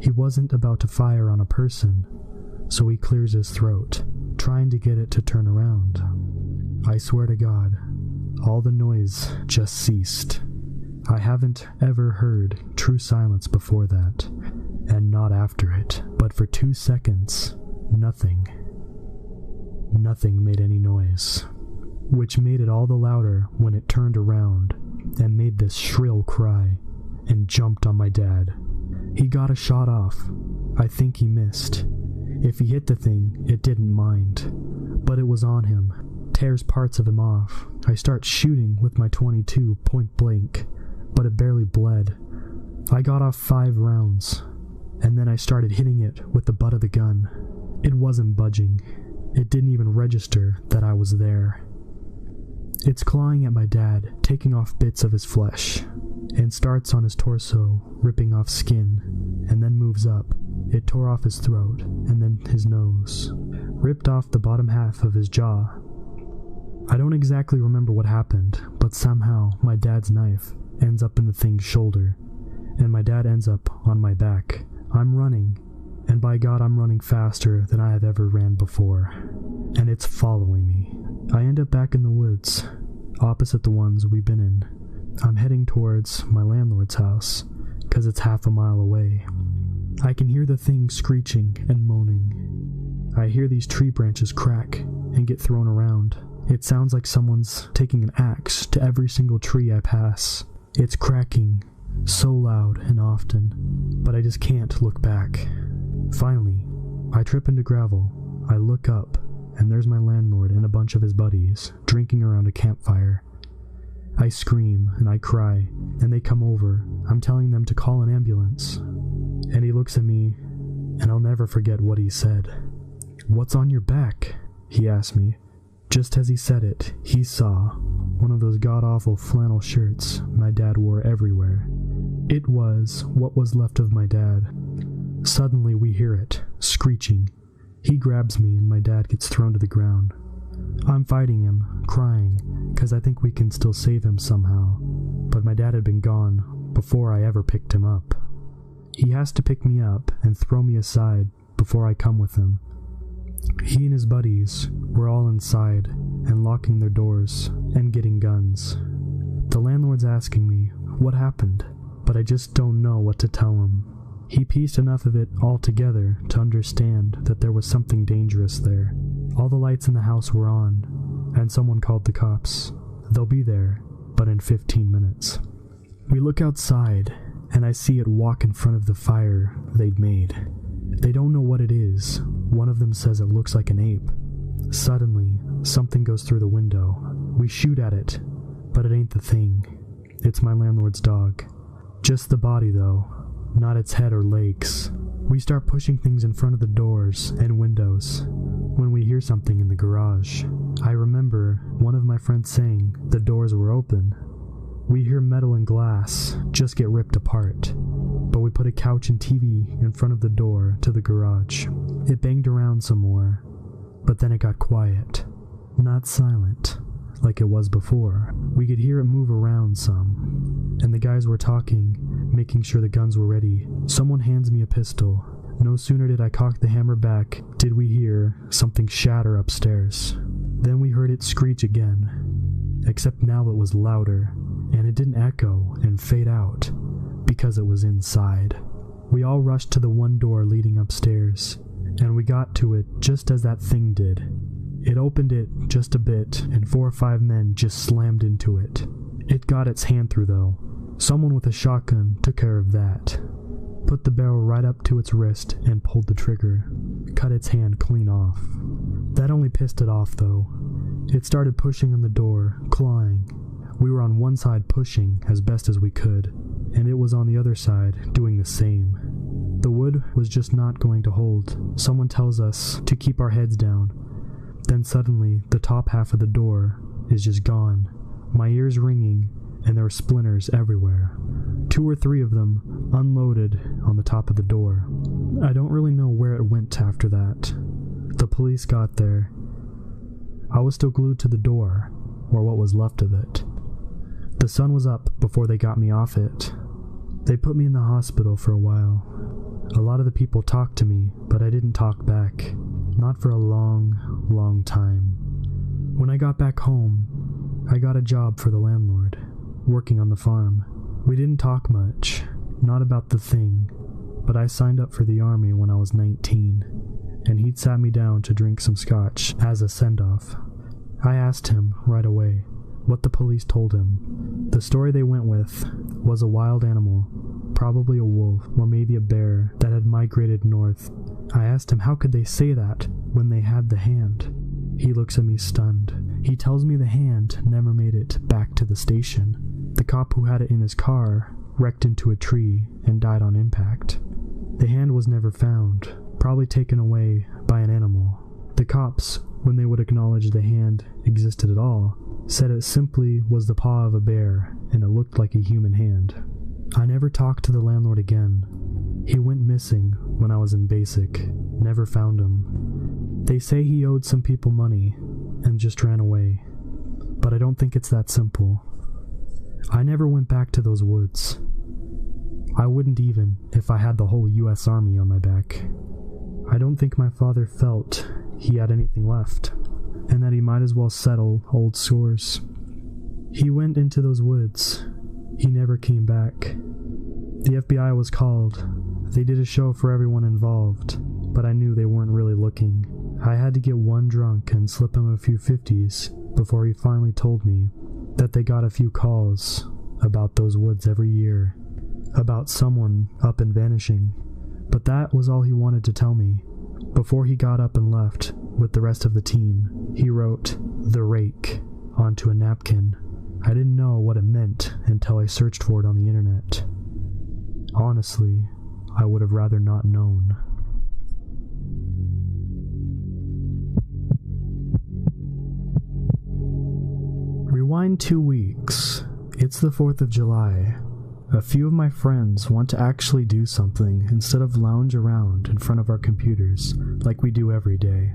Speaker 1: He wasn't about to fire on a person, so he clears his throat, trying to get it to turn around. I swear to God, all the noise just ceased. I haven't ever heard true silence before that, and not after it, but for 2 seconds, nothing. Nothing made any noise, which made it all the louder when it turned around and made this shrill cry and jumped on my dad. He got a shot off. I think he missed. If he hit the thing, it didn't mind, but it was on him, tears parts of him off. I start shooting with my .22 point blank, but it barely bled. I got off 5 rounds, and then I started hitting it with the butt of the gun. It wasn't budging. It didn't even register that I was there. It's clawing at my dad, taking off bits of his flesh, and starts on his torso, ripping off skin, and then moves up. It tore off his throat, and then his nose, ripped off the bottom half of his jaw. I don't exactly remember what happened, but somehow my dad's knife ends up in the thing's shoulder, and my dad ends up on my back. I'm running, and by God I'm running faster than I have ever ran before, and it's following me. I end up back in the woods, opposite the ones we've been in. I'm heading towards my landlord's house, 'cause it's half a mile away. I can hear the thing screeching and moaning. I hear these tree branches crack and get thrown around. It sounds like someone's taking an axe to every single tree I pass. It's cracking so loud and often, but I just can't look back. Finally, I trip into gravel. I look up, and there's my landlord and a bunch of his buddies drinking around a campfire. I scream and I cry, and they come over. I'm telling them to call an ambulance. And he looks at me, and I'll never forget what he said. "What's on your back?" he asked me. Just as he said it, he saw one of those god-awful flannel shirts my dad wore everywhere. It was what was left of my dad. Suddenly we hear it, screeching. He grabs me and my dad gets thrown to the ground. I'm fighting him, crying, 'cause I think we can still save him somehow. But my dad had been gone before I ever picked him up. He has to pick me up and throw me aside before I come with him. He and his buddies were all inside and locking their doors and getting guns. The landlord's asking me what happened, but I just don't know what to tell him. He pieced enough of it all together to understand that there was something dangerous there. All the lights in the house were on, and someone called the cops. They'll be there, but in 15 minutes. We look outside, and I see it walk in front of the fire they'd made. They don't know what it is. One of them says it looks like an ape. Suddenly, something goes through the window. We shoot at it, but it ain't the thing. It's my landlord's dog. Just the body, though, not its head or legs. We start pushing things in front of the doors and windows when we hear something in the garage. I remember one of my friends saying the doors were open. We hear metal and glass just get ripped apart, but we put a couch and TV in front of the door to the garage. It banged around some more, but then it got quiet. Not silent, like it was before. We could hear it move around some, and the guys were talking, making sure the guns were ready. Someone hands me a pistol. No sooner did I cock the hammer back, did we hear something shatter upstairs. Then we heard it screech again, except now it was louder, and it didn't echo and fade out, because it was inside. We all rushed to the one door leading upstairs, and we got to it just as that thing did. It opened it just a bit, and 4 or 5 men just slammed into it. It got its hand through though. Someone with a shotgun took care of that. Put the barrel right up to its wrist and pulled the trigger. Cut its hand clean off. That only pissed it off though. It started pushing on the door, clawing. We were on one side pushing as best as we could, and it was on the other side doing the same. The wood was just not going to hold. Someone tells us to keep our heads down. Then suddenly, the top half of the door is just gone. My ears ringing, and there were splinters everywhere. 2 or 3 of them unloaded on the top of the door. I don't really know where it went after that. The police got there. I was still glued to the door, or what was left of it. The sun was up before they got me off it. They put me in the hospital for a while. A lot of the people talked to me, but I didn't talk back. Not for a long, long time. When I got back home, I got a job for the landlord, working on the farm. We didn't talk much, not about the thing, but I signed up for the army when I was 19, and he'd sat me down to drink some scotch as a send-off. I asked him right away what the police told him. The story they went with was a wild animal, probably a wolf or maybe a bear that had migrated north. I asked him how could they say that when they had the hand. He looks at me stunned. He tells me the hand never made it back to the station. The cop who had it in his car wrecked into a tree and died on impact. The hand was never found, probably taken away by an animal. The cops, when they would acknowledge the hand existed at all, said it simply was the paw of a bear and it looked like a human hand. I never talked to the landlord again. He went missing when I was in basic. Never found him. They say he owed some people money and just ran away. But I don't think it's that simple. I never went back to those woods. I wouldn't even if I had the whole US Army on my back. I don't think my father felt he had anything left, and that he might as well settle old scores. He went into those woods. He never came back. The FBI was called. They did a show for everyone involved, but I knew they weren't really looking. I had to get one drunk and slip him a few 50s before he finally told me that they got a few calls about those woods every year, about someone up and vanishing. But that was all he wanted to tell me. Before he got up and left with the rest of the team, he wrote "The Rake" onto a napkin. I didn't know what it meant until I searched for it on the internet. Honestly, I would have rather not known. Rewind 2 weeks. It's the 4th of July. A few of my friends want to actually do something instead of lounge around in front of our computers like we do every day.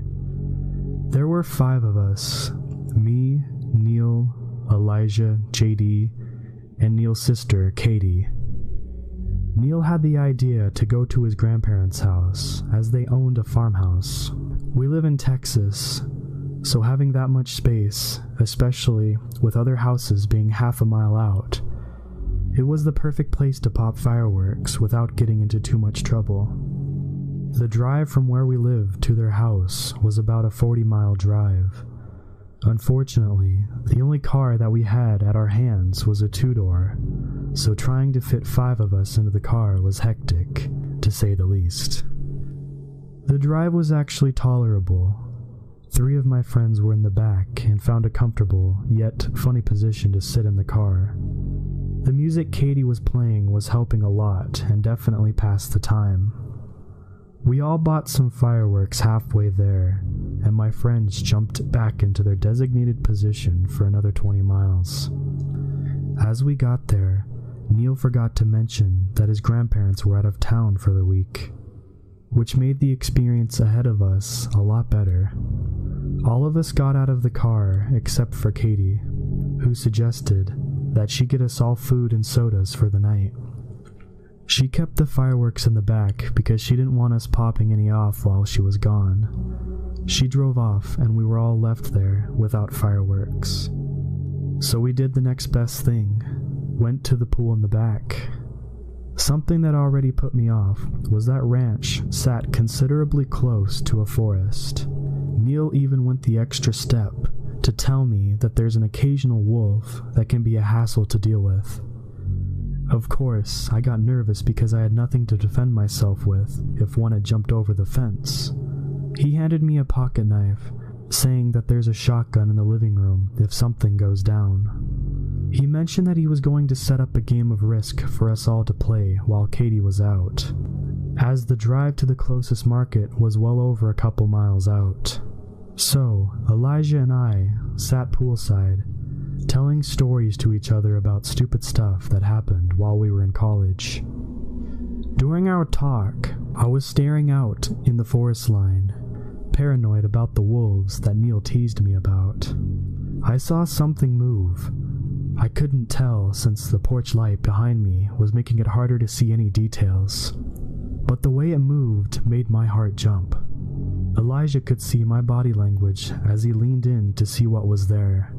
Speaker 1: There were 5 of us. Me, Neil, Elijah, JD, and Neil's sister, Katie. Neil had the idea to go to his grandparents' house, as they owned a farmhouse. We live in Texas, so having that much space, especially with other houses being half a mile out, it was the perfect place to pop fireworks without getting into too much trouble. The drive from where we lived to their house was about a 40-mile drive. Unfortunately, the only car that we had at our hands was a 2-door, so trying to fit 5 of us into the car was hectic, to say the least. The drive was actually tolerable. 3 of my friends were in the back and found a comfortable, yet funny position to sit in the car. The music Katie was playing was helping a lot and definitely passed the time. We all bought some fireworks halfway there, and my friends jumped back into their designated position for another 20 miles. As we got there, Neil forgot to mention that his grandparents were out of town for the week, which made the experience ahead of us a lot better. All of us got out of the car except for Katie, who suggested that she get us all food and sodas for the night. She kept the fireworks in the back because she didn't want us popping any off while she was gone. She drove off and we were all left there without fireworks. So we did the next best thing, went to the pool in the back. Something that already put me off was that ranch sat considerably close to a forest. Neil even went the extra step to tell me that there's an occasional wolf that can be a hassle to deal with. Of course, I got nervous because I had nothing to defend myself with if one had jumped over the fence. He handed me a pocket knife, saying that there's a shotgun in the living room if something goes down. He mentioned that he was going to set up a game of Risk for us all to play while Katie was out, as the drive to the closest market was well over a couple miles out. So, Elijah and I sat poolside, telling stories to each other about stupid stuff that happened while we were in college. During our talk, I was staring out in the forest line, paranoid about the wolves that Neil teased me about. I saw something move. I couldn't tell since the porch light behind me was making it harder to see any details, but the way it moved made my heart jump. Elijah could see my body language as he leaned in to see what was there.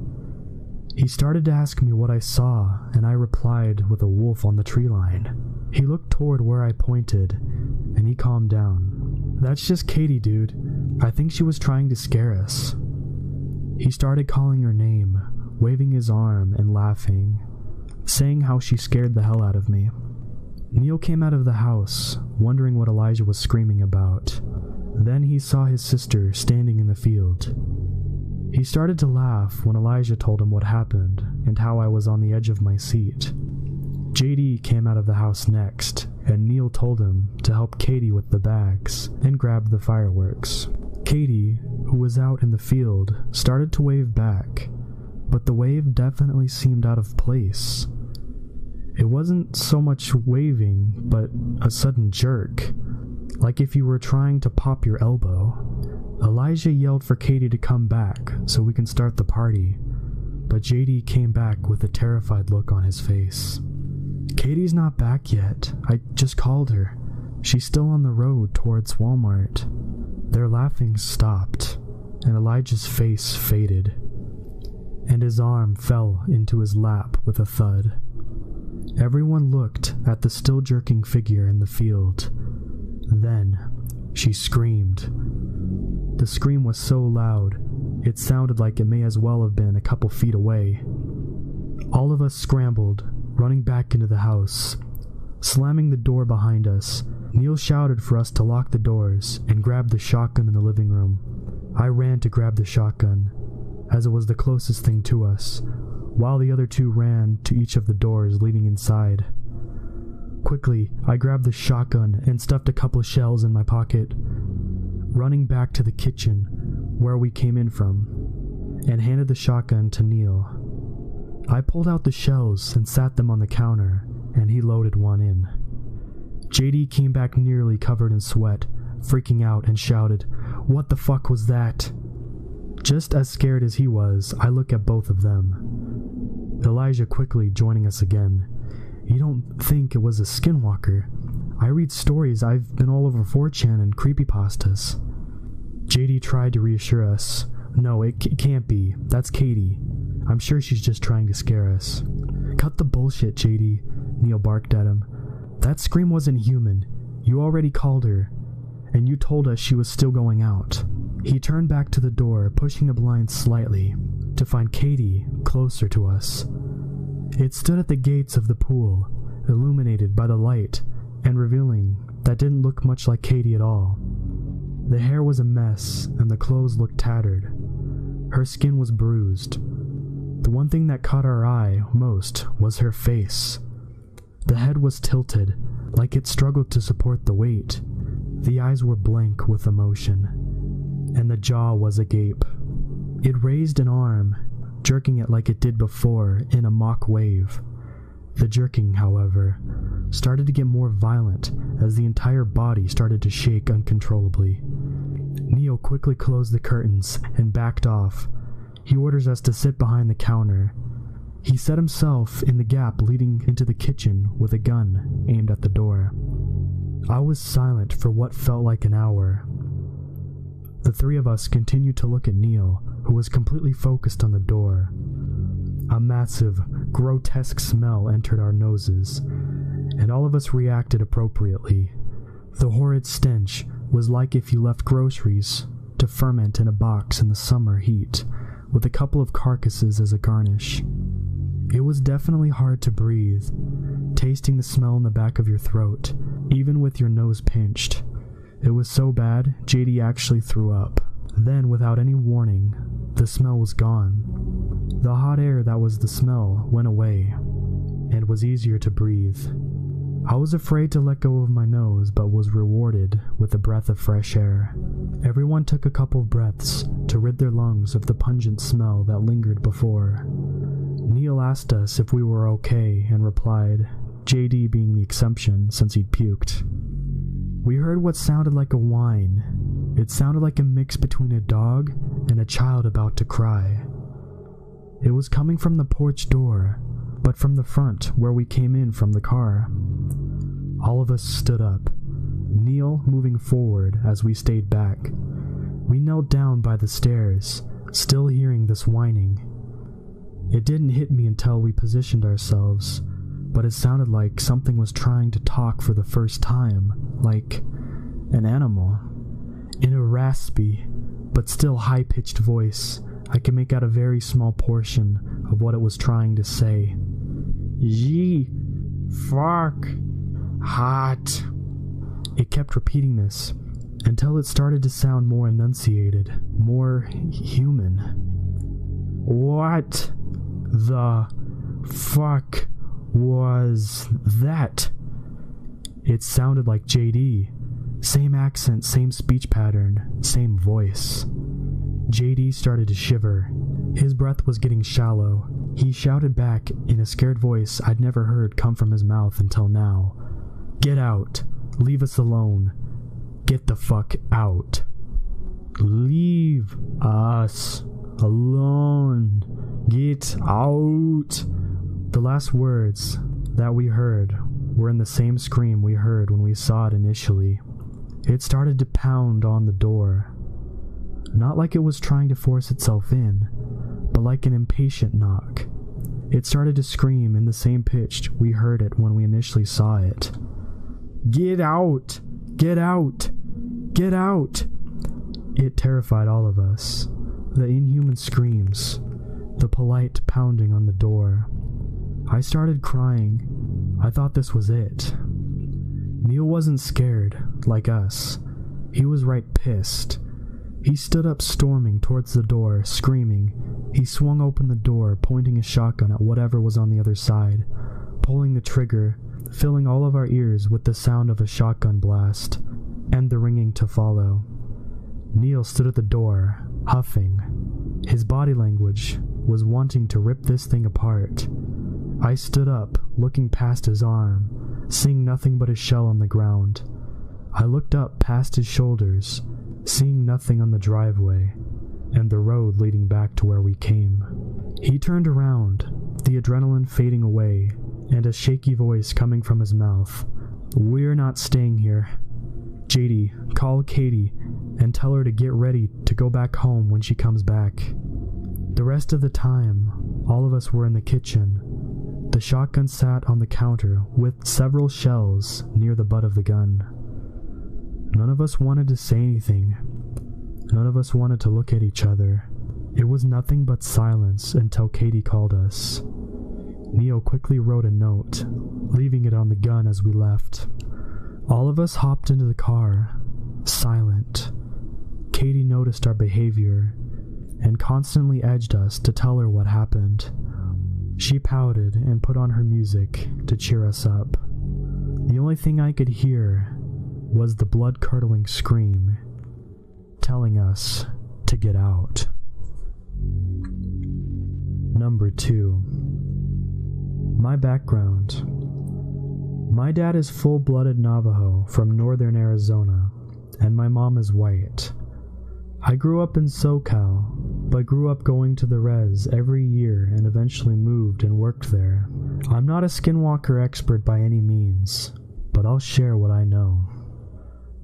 Speaker 1: He started to ask me what I saw, and I replied with a wolf on the tree line. He looked toward where I pointed, and he calmed down. "That's just Katie, dude. I think she was trying to scare us." He started calling her name, waving his arm and laughing, saying how she scared the hell out of me. Neil came out of the house, wondering what Elijah was screaming about. Then he saw his sister standing in the field. He started to laugh when Elijah told him what happened and how I was on the edge of my seat. JD came out of the house next, and Neil told him to help Katie with the bags and grab the fireworks. Katie, who was out in the field, started to wave back, but the wave definitely seemed out of place. It wasn't so much waving, but a sudden jerk, like if you were trying to pop your elbow. Elijah yelled for Katie to come back so we can start the party, but JD came back with a terrified look on his face. "Katie's not back yet. I just called her. She's still on the road towards Walmart." Their laughing stopped, and Elijah's face faded, and his arm fell into his lap with a thud. Everyone looked at the still jerking figure in the field. Then, she screamed. The scream was so loud, it sounded like it may as well have been a couple feet away. All of us scrambled, running back into the house. Slamming the door behind us, Neil shouted for us to lock the doors and grab the shotgun in the living room. I ran to grab the shotgun, as it was the closest thing to us, while the other two ran to each of the doors leading inside. Quickly, I grabbed the shotgun and stuffed a couple shells in my pocket, running back to the kitchen where we came in from, and handed the shotgun to Neil. I pulled out the shells and sat them on the counter, and he loaded one in. JD came back nearly covered in sweat, freaking out, and shouted, "What the fuck was that?" Just as scared as he was, I look at both of them. Elijah quickly joining us again. "You don't think it was a skinwalker? I read stories. I've been all over 4chan and creepypastas." JD tried to reassure us. "No, it can't be. That's Katie. I'm sure she's just trying to scare us." "Cut the bullshit, JD," Neil barked at him. "That scream wasn't human. You already called her, and you told us she was still going out." He turned back to the door, pushing the blinds slightly, to find Katie closer to us. It stood at the gates of the pool, illuminated by the light, and revealing that didn't look much like Katie at all. The hair was a mess, and the clothes looked tattered. Her skin was bruised. The one thing that caught our eye most was her face. The head was tilted, like it struggled to support the weight. The eyes were blank with emotion, and the jaw was agape. It raised an arm, jerking it like it did before in a mock wave. The jerking, however, started to get more violent as the entire body started to shake uncontrollably. Neil quickly closed the curtains and backed off. He orders us to sit behind the counter. He set himself in the gap leading into the kitchen with a gun aimed at the door. I was silent for what felt like an hour. The three of us continued to look at Neil, who was completely focused on the door. A massive, grotesque smell entered our noses, and all of us reacted appropriately. The horrid stench was like if you left groceries to ferment in a box in the summer heat, with a couple of carcasses as a garnish. It was definitely hard to breathe, tasting the smell in the back of your throat, even with your nose pinched. It was so bad, JD actually threw up. Then, without any warning, the smell was gone. The hot air that was the smell went away, and was easier to breathe. I was afraid to let go of my nose, but was rewarded with a breath of fresh air. Everyone took a couple of breaths to rid their lungs of the pungent smell that lingered before. Neil asked us if we were okay and replied, JD being the exception since he'd puked. We heard what sounded like a whine. It sounded like a mix between a dog and a child about to cry. It was coming from the porch door, but from the front where we came in from the car. All of us stood up, Neil moving forward as we stayed back. We knelt down by the stairs, still hearing this whining. It didn't hit me until we positioned ourselves, but it sounded like something was trying to talk for the first time, like an animal. In a raspy, but still high-pitched voice, I could make out a very small portion of what it was trying to say. Yee, fuck, hot. It kept repeating this until it started to sound more enunciated, more human. What the fuck was that? It sounded like JD. Same accent, same speech pattern, same voice. JD started to shiver. His breath was getting shallow. He shouted back in a scared voice I'd never heard come from his mouth until now. Get out. Leave us alone. Get the fuck out. Leave us alone. Get out. The last words that we heard were in the same scream we heard when we saw it initially. It started to pound on the door. Not like it was trying to force itself in, but like an impatient knock. It started to scream in the same pitch we heard it when we initially saw it. Get out! Get out! Get out! It terrified all of us. The inhuman screams, the polite pounding on the door. I started crying. I thought this was it. Neil wasn't scared, like us. He was right pissed. He stood up storming towards the door, screaming. He swung open the door, pointing a shotgun at whatever was on the other side, pulling the trigger, filling all of our ears with the sound of a shotgun blast, and the ringing to follow. Neil stood at the door, huffing. His body language was wanting to rip this thing apart. I stood up, looking past his arm, seeing nothing but a shell on the ground. I looked up past his shoulders, seeing nothing on the driveway, and the road leading back to where we came. He turned around, the adrenaline fading away, and a shaky voice coming from his mouth. We're not staying here. JD, call Katie and tell her to get ready to go back home when she comes back. The rest of the time, all of us were in the kitchen. The shotgun sat on the counter with several shells near the butt of the gun. None of us wanted to say anything. None of us wanted to look at each other. It was nothing but silence until Katie called us. Neil quickly wrote a note, leaving it on the gun as we left. All of us hopped into the car, silent. Katie noticed our behavior and constantly edged us to tell her what happened. She pouted and put on her music to cheer us up. The only thing I could hear was the blood-curdling scream, telling us to get out. Number 2. My background. My dad is full-blooded Navajo from northern Arizona, and my mom is white. I grew up in SoCal, but grew up going to the res every year and eventually moved and worked there. I'm not a skinwalker expert by any means, but I'll share what I know.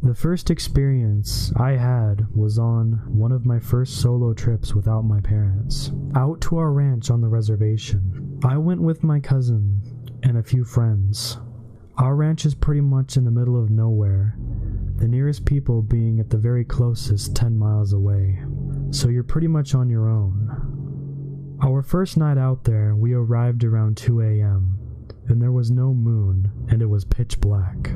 Speaker 1: The first experience I had was on one of my first solo trips without my parents, out to our ranch on the reservation. I went with my cousin and a few friends. Our ranch is pretty much in the middle of nowhere, the nearest people being at the very closest 10 miles away, so you're pretty much on your own. Our first night out there, we arrived around 2 a.m., and there was no moon, and it was pitch black,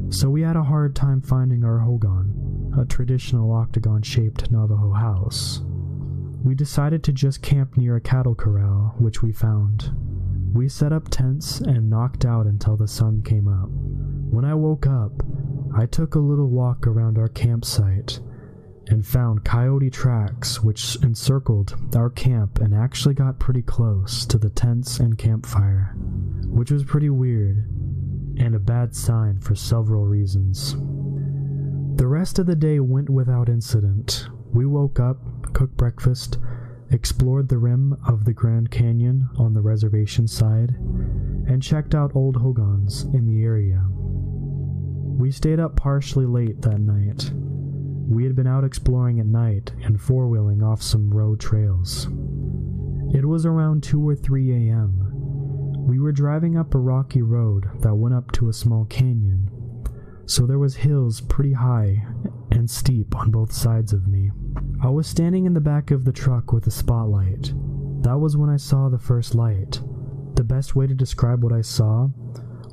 Speaker 1: so we had a hard time finding our hogan, a traditional octagon-shaped Navajo house. We decided to just camp near a cattle corral, which we found. We set up tents and knocked out until the sun came up. When I woke up, I took a little walk around our campsite and found coyote tracks which encircled our camp and actually got pretty close to the tents and campfire, which was pretty weird and a bad sign for several reasons. The rest of the day went without incident. We woke up, cooked breakfast, explored the rim of the Grand Canyon on the reservation side, and checked out old hogans in the area. We stayed up partially late that night. We had been out exploring at night and four-wheeling off some road trails. It was around 2 or 3 a.m. We were driving up a rocky road that went up to a small canyon, so there was hills pretty high and steep on both sides of me. I was standing in the back of the truck with a spotlight. That was when I saw the first light. The best way to describe what I saw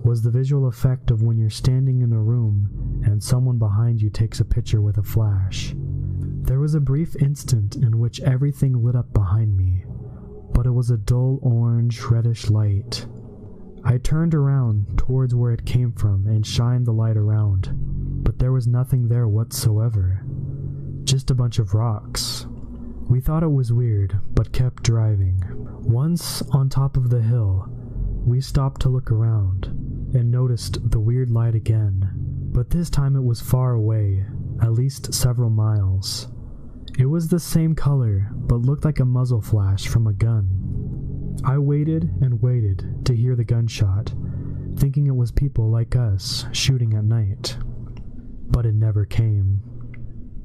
Speaker 1: was the visual effect of when you're standing in a room and someone behind you takes a picture with a flash. There was a brief instant in which everything lit up behind me, but it was a dull orange, reddish light. I turned around towards where it came from and shined the light around, but there was nothing there whatsoever. Just a bunch of rocks. We thought it was weird, but kept driving. Once on top of the hill, we stopped to look around and noticed the weird light again, but this time it was far away, at least several miles. It was the same color, but looked like a muzzle flash from a gun. I waited and waited to hear the gunshot, thinking it was people like us shooting at night, but it never came.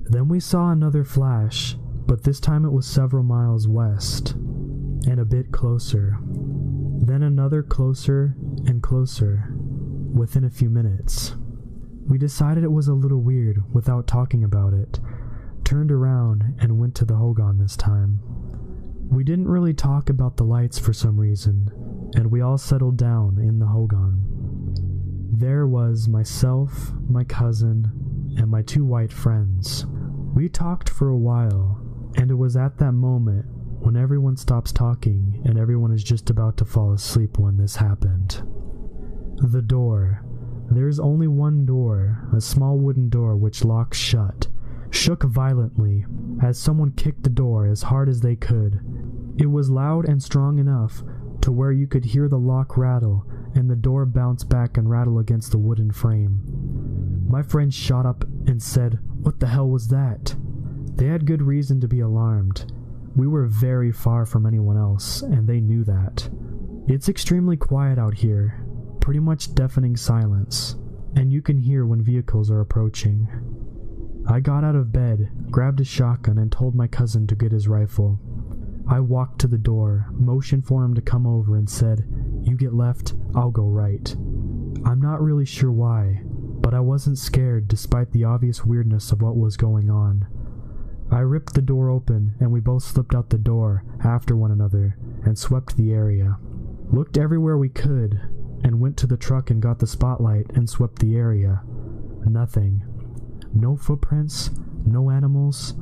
Speaker 1: Then we saw another flash, but this time it was several miles west, and a bit closer. Then another closer and closer, within a few minutes. We decided it was a little weird without talking about it, turned around and went to the hogan this time. We didn't really talk about the lights for some reason, and we all settled down in the hogan. There was myself, my cousin, and my 2 white friends. We talked for a while, and it was at that moment when everyone stops talking and everyone is just about to fall asleep when this happened. The door. There's only one door, a small wooden door which locks shut, shook violently as someone kicked the door as hard as they could. It was loud and strong enough to where you could hear the lock rattle and the door bounce back and rattle against the wooden frame. My friend shot up and said, "What the hell was that?" They had good reason to be alarmed. We were very far from anyone else, and they knew that. It's extremely quiet out here, pretty much deafening silence, and you can hear when vehicles are approaching. I got out of bed, grabbed a shotgun, and told my cousin to get his rifle. I walked to the door, motioned for him to come over, and said, "You get left, I'll go right." I'm not really sure why, but I wasn't scared despite the obvious weirdness of what was going on. I ripped the door open, and we both slipped out the door after one another and swept the area. Looked everywhere we could, and went to the truck and got the spotlight and swept the area. Nothing. No footprints, no animals,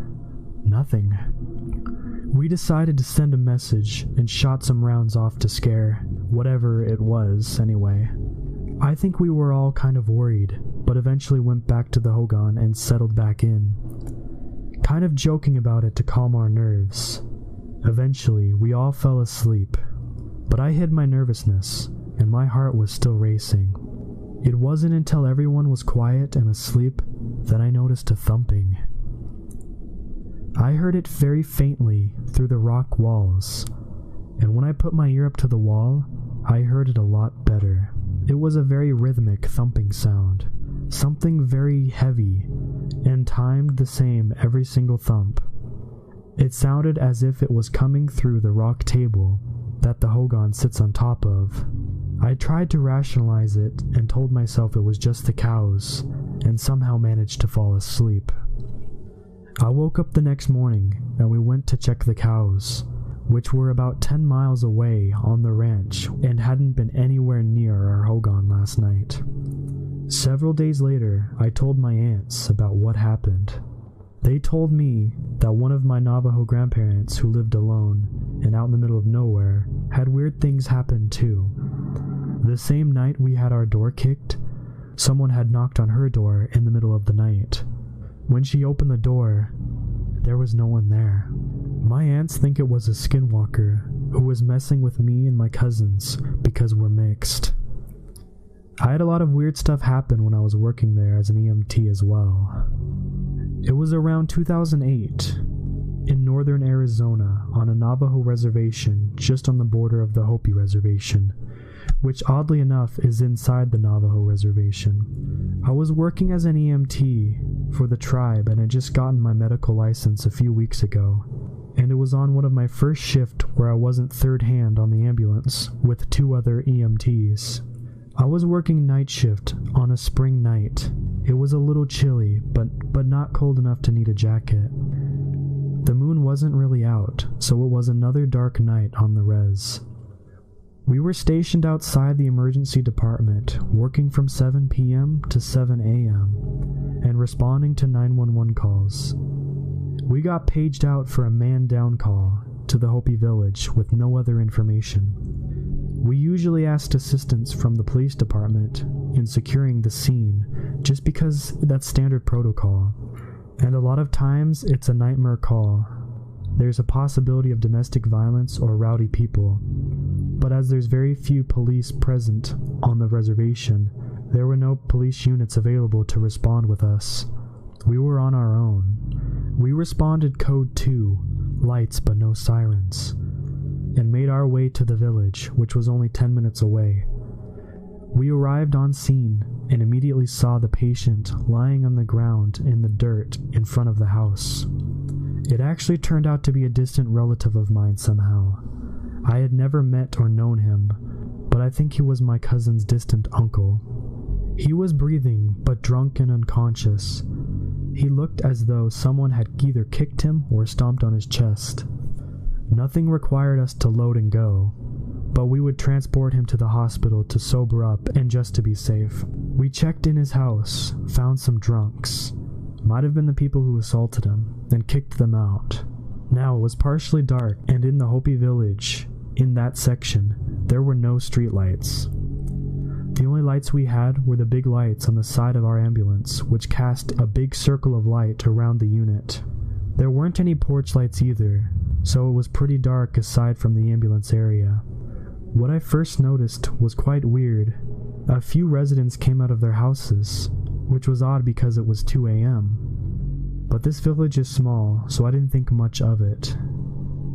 Speaker 1: nothing. We decided to send a message and shot some rounds off to scare whatever it was anyway. I think we were all kind of worried, but eventually went back to the hogan and settled back in, kind of joking about it to calm our nerves. Eventually, we all fell asleep, but I hid my nervousness, and my heart was still racing. It wasn't until everyone was quiet and asleep that I noticed a thumping. I heard it very faintly through the rock walls, and when I put my ear up to the wall, I heard it a lot better. It was a very rhythmic thumping sound, something very heavy, and timed the same every single thump. It sounded as if it was coming through the rock table that the hogan sits on top of. I tried to rationalize it and told myself it was just the cows, and somehow managed to fall asleep. I woke up the next morning and we went to check the cows, which were about 10 miles away on the ranch and hadn't been anywhere near our hogan last night. Several days later, I told my aunts about what happened. They told me that one of my Navajo grandparents who lived alone and out in the middle of nowhere had weird things happen too. The same night we had our door kicked, someone had knocked on her door in the middle of the night. When she opened the door, there was no one there. My aunts think it was a skinwalker who was messing with me and my cousins because we're mixed. I had a lot of weird stuff happen when I was working there as an EMT as well. It was around 2008 in northern Arizona on a Navajo reservation just on the border of the Hopi Reservation, which oddly enough is inside the Navajo Reservation. I was working as an EMT for the tribe and had just gotten my medical license a few weeks ago, and it was on one of my first shift where I wasn't third hand on the ambulance with 2 other EMTs. I was working night shift on a spring night. It was a little chilly, but not cold enough to need a jacket. The moon wasn't really out, so it was another dark night on the res. We were stationed outside the emergency department, working from 7 p.m. to 7 a.m., and responding to 911 calls. We got paged out for a man-down call to the Hopi village with no other information. We usually asked assistance from the police department in securing the scene, just because that's standard protocol. And a lot of times, it's a nightmare call. There's a possibility of domestic violence or rowdy people. But as there's very few police present on the reservation, there were no police units available to respond with us. We were on our own. We responded code 2, lights but no sirens, and made our way to the village, which was only 10 minutes away. We arrived on scene and immediately saw the patient lying on the ground in the dirt in front of the house. It actually turned out to be a distant relative of mine somehow. I had never met or known him, but I think he was my cousin's distant uncle. He was breathing, but drunk and unconscious. He looked as though someone had either kicked him or stomped on his chest. Nothing required us to load and go, but we would transport him to the hospital to sober up and just to be safe. We checked in his house, found some drunks. Might have been the people who assaulted him, and kicked them out. Now it was partially dark, and in the Hopi village, in that section, there were no streetlights. The only lights we had were the big lights on the side of our ambulance, which cast a big circle of light around the unit. There weren't any porch lights either, so it was pretty dark aside from the ambulance area. What I first noticed was quite weird. A few residents came out of their houses, which was odd because it was 2 a.m. But this village is small, so I didn't think much of it.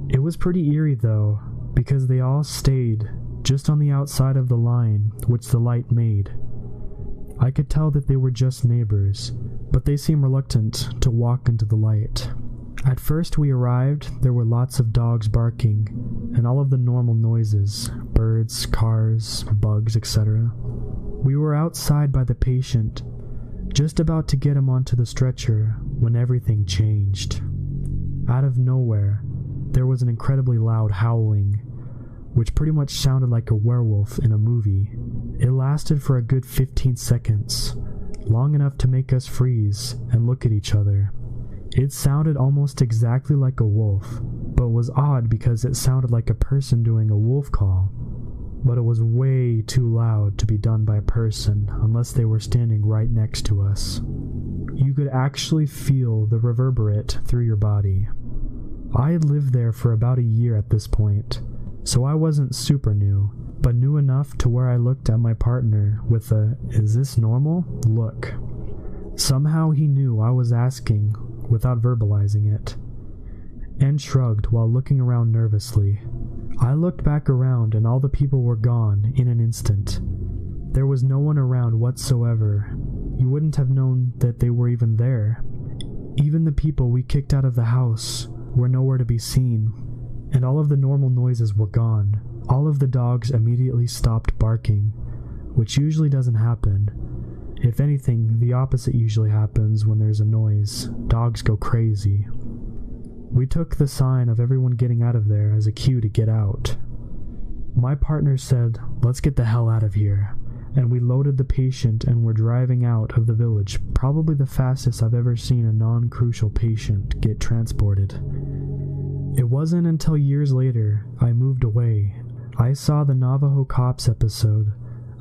Speaker 1: It was pretty eerie though, because they all stayed just on the outside of the line which the light made. I could tell that they were just neighbors, but they seemed reluctant to walk into the light. At first we arrived, there were lots of dogs barking, and all of the normal noises, birds, cars, bugs, etc. We were outside by the patient, just about to get him onto the stretcher, when everything changed. Out of nowhere, there was an incredibly loud howling, which pretty much sounded like a werewolf in a movie. It lasted for a good 15 seconds, long enough to make us freeze and look at each other. It sounded almost exactly like a wolf, but was odd because it sounded like a person doing a wolf call. But it was way too loud to be done by a person unless they were standing right next to us. You could actually feel the reverberate through your body. I had lived there for about a year at this point, so I wasn't super new, but knew enough to where I looked at my partner with a "is this normal?" look. Somehow he knew I was asking without verbalizing it, and shrugged while looking around nervously. I looked back around and all the people were gone in an instant. There was no one around whatsoever. You wouldn't have known that they were even there. Even the people we kicked out of the house were nowhere to be seen, and all of the normal noises were gone. all of the dogs immediately stopped barking, which usually doesn't happen. If anything, the opposite usually happens when there's a noise. Dogs go crazy. We took the sign of everyone getting out of there as a cue to get out. My partner said, "Let's get the hell out of here," and we loaded the patient and were driving out of the village, probably the fastest I've ever seen a non-crucial patient get transported. It wasn't until years later I moved away. I saw the Navajo Cops episode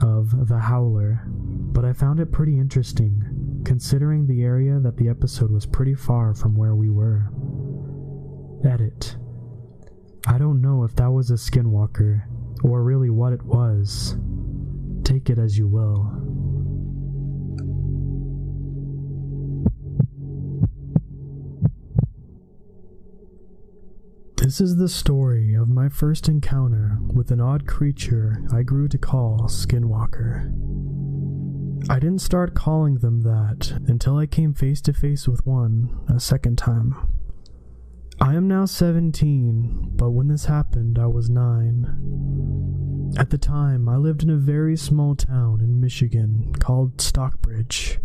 Speaker 1: of The Howler, but I found it pretty interesting, considering the area that the episode was pretty far from where we were. Edit. I don't know if that was a skinwalker, or really what it was. Take it as you will. This is the story of my first encounter with an odd creature I grew to call Skinwalker. I didn't start calling them that until I came face to face with one a second time. I am now 17, but when this happened I was 9. At the time, I lived in a very small town in Michigan called Stockbridge.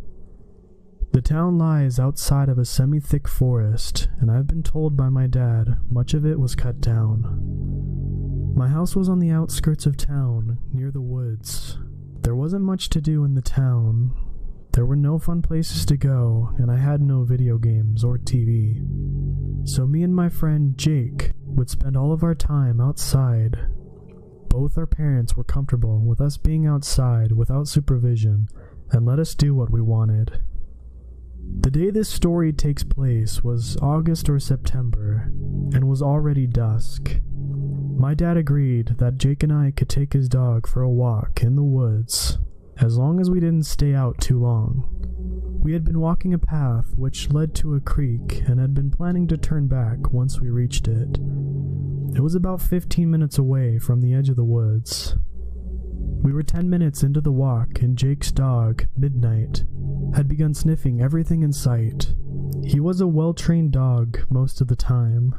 Speaker 1: The town lies outside of a semi-thick forest, and I've been told by my dad much of it was cut down. My house was on the outskirts of town, near the woods. There wasn't much to do in the town. There were no fun places to go, and I had no video games or TV. So me and my friend Jake would spend all of our time outside. Both our parents were comfortable with us being outside without supervision and let us do what we wanted. The day this story takes place was August or September, and was already dusk. My dad agreed that Jake and I could take his dog for a walk in the woods, as long as we didn't stay out too long. We had been walking a path which led to a creek and had been planning to turn back once we reached it. It was about 15 minutes away from the edge of the woods. We were 10 minutes into the walk and Jake's dog, Midnight, had begun sniffing everything in sight. He was a well-trained dog most of the time.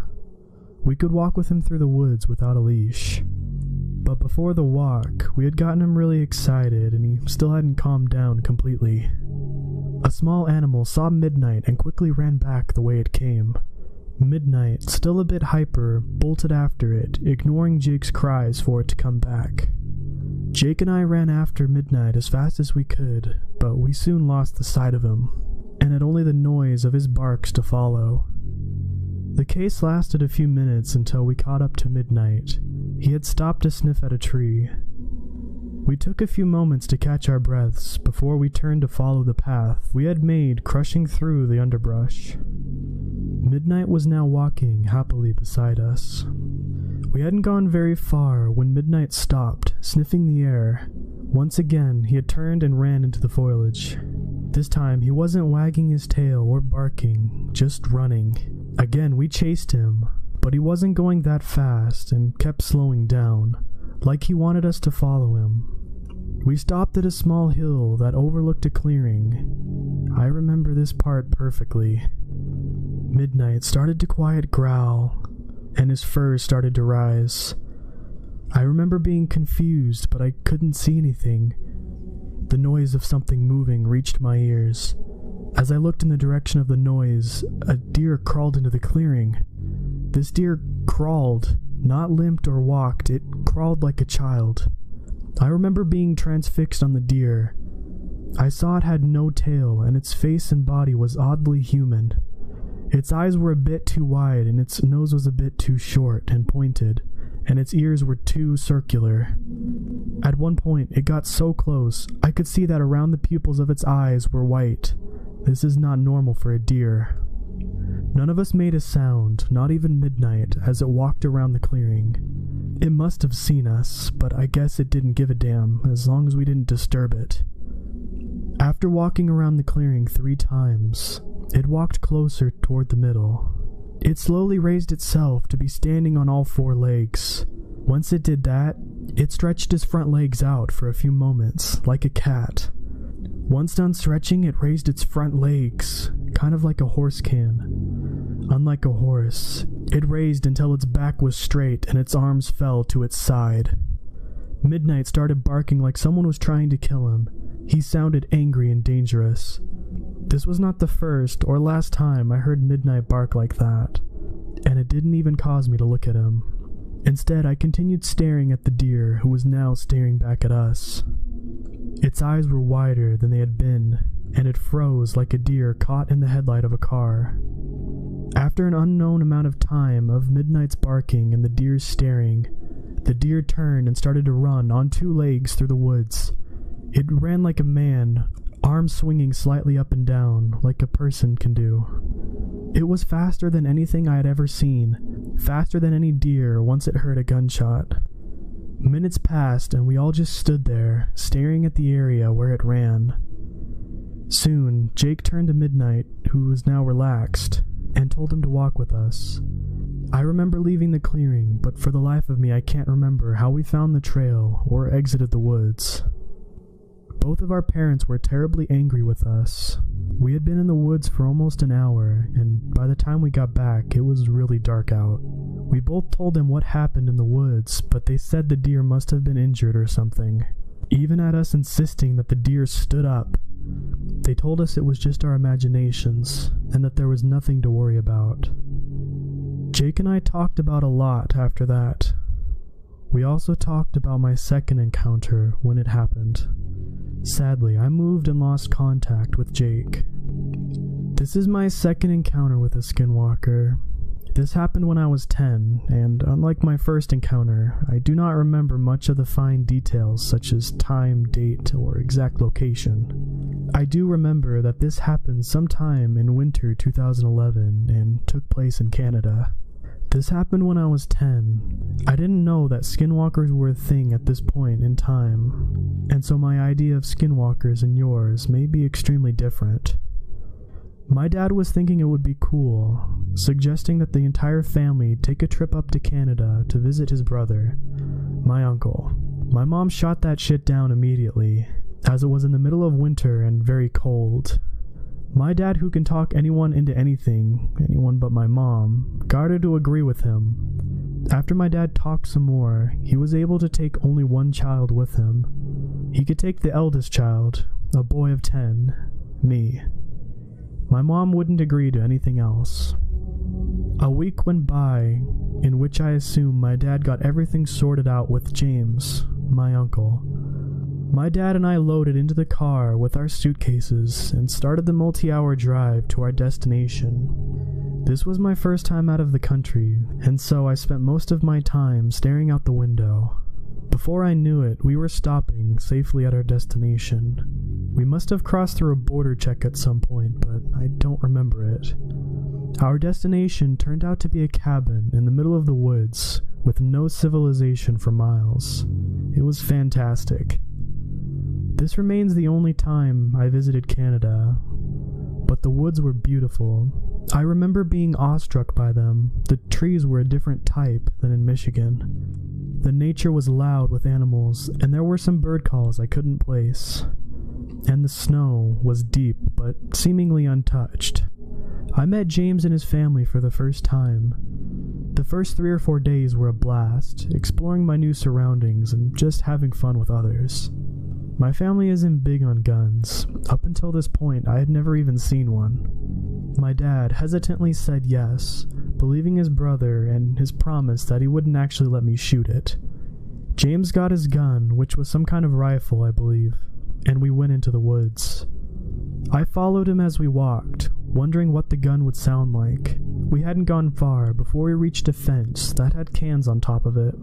Speaker 1: We could walk with him through the woods without a leash. But before the walk, we had gotten him really excited and he still hadn't calmed down completely. A small animal saw Midnight and quickly ran back the way it came. Midnight, still a bit hyper, bolted after it, ignoring Jake's cries for it to come back. Jake and I ran after Midnight as fast as we could, but we soon lost the sight of him, and had only the noise of his barks to follow. The chase lasted a few minutes until we caught up to Midnight. He had stopped to sniff at a tree. We took a few moments to catch our breaths before we turned to follow the path we had made, crushing through the underbrush. Midnight was now walking happily beside us. We hadn't gone very far when Midnight stopped, sniffing the air. Once again, he had turned and ran into the foliage. This time, he wasn't wagging his tail or barking, just running. Again, we chased him, but he wasn't going that fast and kept slowing down, like he wanted us to follow him. We stopped at a small hill that overlooked a clearing. I remember this part perfectly. Midnight started to quiet growl, and his fur started to rise. I remember being confused, but I couldn't see anything. The noise of something moving reached my ears. As I looked in the direction of the noise, a deer crawled into the clearing. This deer crawled, not limped or walked, it crawled like a child. I remember being transfixed on the deer. I saw it had no tail, and its face and body was oddly human. Its eyes were a bit too wide, and its nose was a bit too short and pointed, and its ears were too circular. At one point, it got so close, I could see that around the pupils of its eyes were white. This is not normal for a deer. None of us made a sound, not even Midnight, as it walked around the clearing. It must have seen us, but I guess it didn't give a damn, as long as we didn't disturb it. After walking around the clearing 3 times, it walked closer toward the middle. It slowly raised itself to be standing on all 4 legs. Once it did that, it stretched its front legs out for a few moments, like a cat. Once done stretching, it raised its front legs, kind of like a horse can. Unlike a horse, It raised until its back was straight and its arms fell to its side. Midnight started barking like someone was trying to kill him. He sounded angry and dangerous. This was not the first or last time I heard Midnight bark like that, and it didn't even cause me to look at him. Instead, I continued staring at the deer, who was now staring back at us. Its eyes were wider than they had been, and it froze like a deer caught in the headlight of a car. After an unknown amount of time of Midnight's barking and the deer's staring, the deer turned and started to run on two legs through the woods. It ran like a man, arms swinging slightly up and down, like a person can do. It was faster than anything I had ever seen, faster than any deer once it heard a gunshot. Minutes passed and we all just stood there, staring at the area where it ran. Soon, Jake turned to Midnight, who was now relaxed, and told him to walk with us. I remember leaving the clearing, but for the life of me I can't remember how we found the trail or exited the woods. Both of our parents were terribly angry with us. We had been in the woods for almost an hour, and by the time we got back, it was really dark out. We both told them what happened in the woods, but they said the deer must have been injured or something. Even at us insisting that the deer stood up, they told us it was just our imaginations, and that there was nothing to worry about. Jake and I talked about a lot after that. We also talked about my second encounter when it happened. Sadly, I moved and lost contact with Jake. This is my second encounter with a skinwalker. This happened when I was 10, and unlike my first encounter, I do not remember much of the fine details such as time, date, or exact location. I do remember that this happened sometime in winter 2011 and took place in Canada. This happened when I was 10. I didn't know that skinwalkers were a thing at this point in time, and so my idea of skinwalkers and yours may be extremely different. My dad was thinking it would be cool, suggesting that the entire family take a trip up to Canada to visit his brother, my uncle. My mom shot that shit down immediately, as it was in the middle of winter and very cold. My dad, who can talk anyone into anything, anyone but my mom, got her to agree with him. After my dad talked some more, he was able to take only one child with him. He could take the eldest child, a boy of 10, me. My mom wouldn't agree to anything else. A week went by, in which I assume my dad got everything sorted out with James, my uncle. My dad and I loaded into the car with our suitcases and started the multi-hour drive to our destination. This was my first time out of the country, and so I spent most of my time staring out the window. Before I knew it, we were stopping safely at our destination. We must have crossed through a border check at some point, but I don't remember it. Our destination turned out to be a cabin in the middle of the woods, with no civilization for miles. It was fantastic. This remains the only time I visited Canada, but the woods were beautiful. I remember being awestruck by them. The trees were a different type than in Michigan. The nature was loud with animals, and there were some bird calls I couldn't place. And the snow was deep, but seemingly untouched. I met James and his family for the first time. The first 3 or 4 days were a blast, exploring my new surroundings and just having fun with others. My family isn't big on guns. Up until this point, I had never even seen one. My dad hesitantly said yes, believing his brother and his promise that he wouldn't actually let me shoot it. James got his gun, which was some kind of rifle, I believe, and we went into the woods. I followed him as we walked, wondering what the gun would sound like. We hadn't gone far before we reached a fence that had cans on top of it.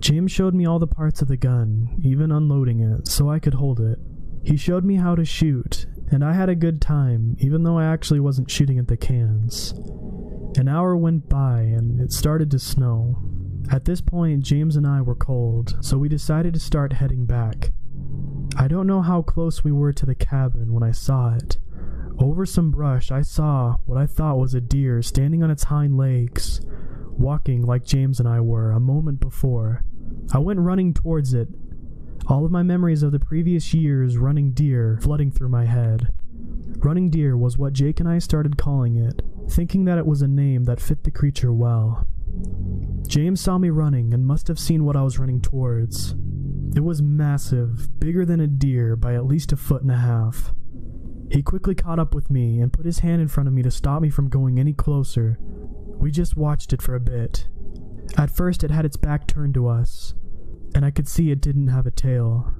Speaker 1: James showed me all the parts of the gun, even unloading it, so I could hold it. He showed me how to shoot, and I had a good time, even though I actually wasn't shooting at the cans. An hour went by, and it started to snow. At this point, James and I were cold, so we decided to start heading back. I don't know how close we were to the cabin when I saw it. Over some brush, I saw what I thought was a deer standing on its hind legs, walking like James and I were a moment before. I went running towards it, all of my memories of the previous year's running deer flooding through my head. Running deer was what Jake and I started calling it, thinking that it was a name that fit the creature well. James saw me running and must have seen what I was running towards. It was massive, bigger than a deer by at least 1.5 feet. He quickly caught up with me and put his hand in front of me to stop me from going any closer. We just watched it for a bit. At first it had its back turned to us, and I could see it didn't have a tail.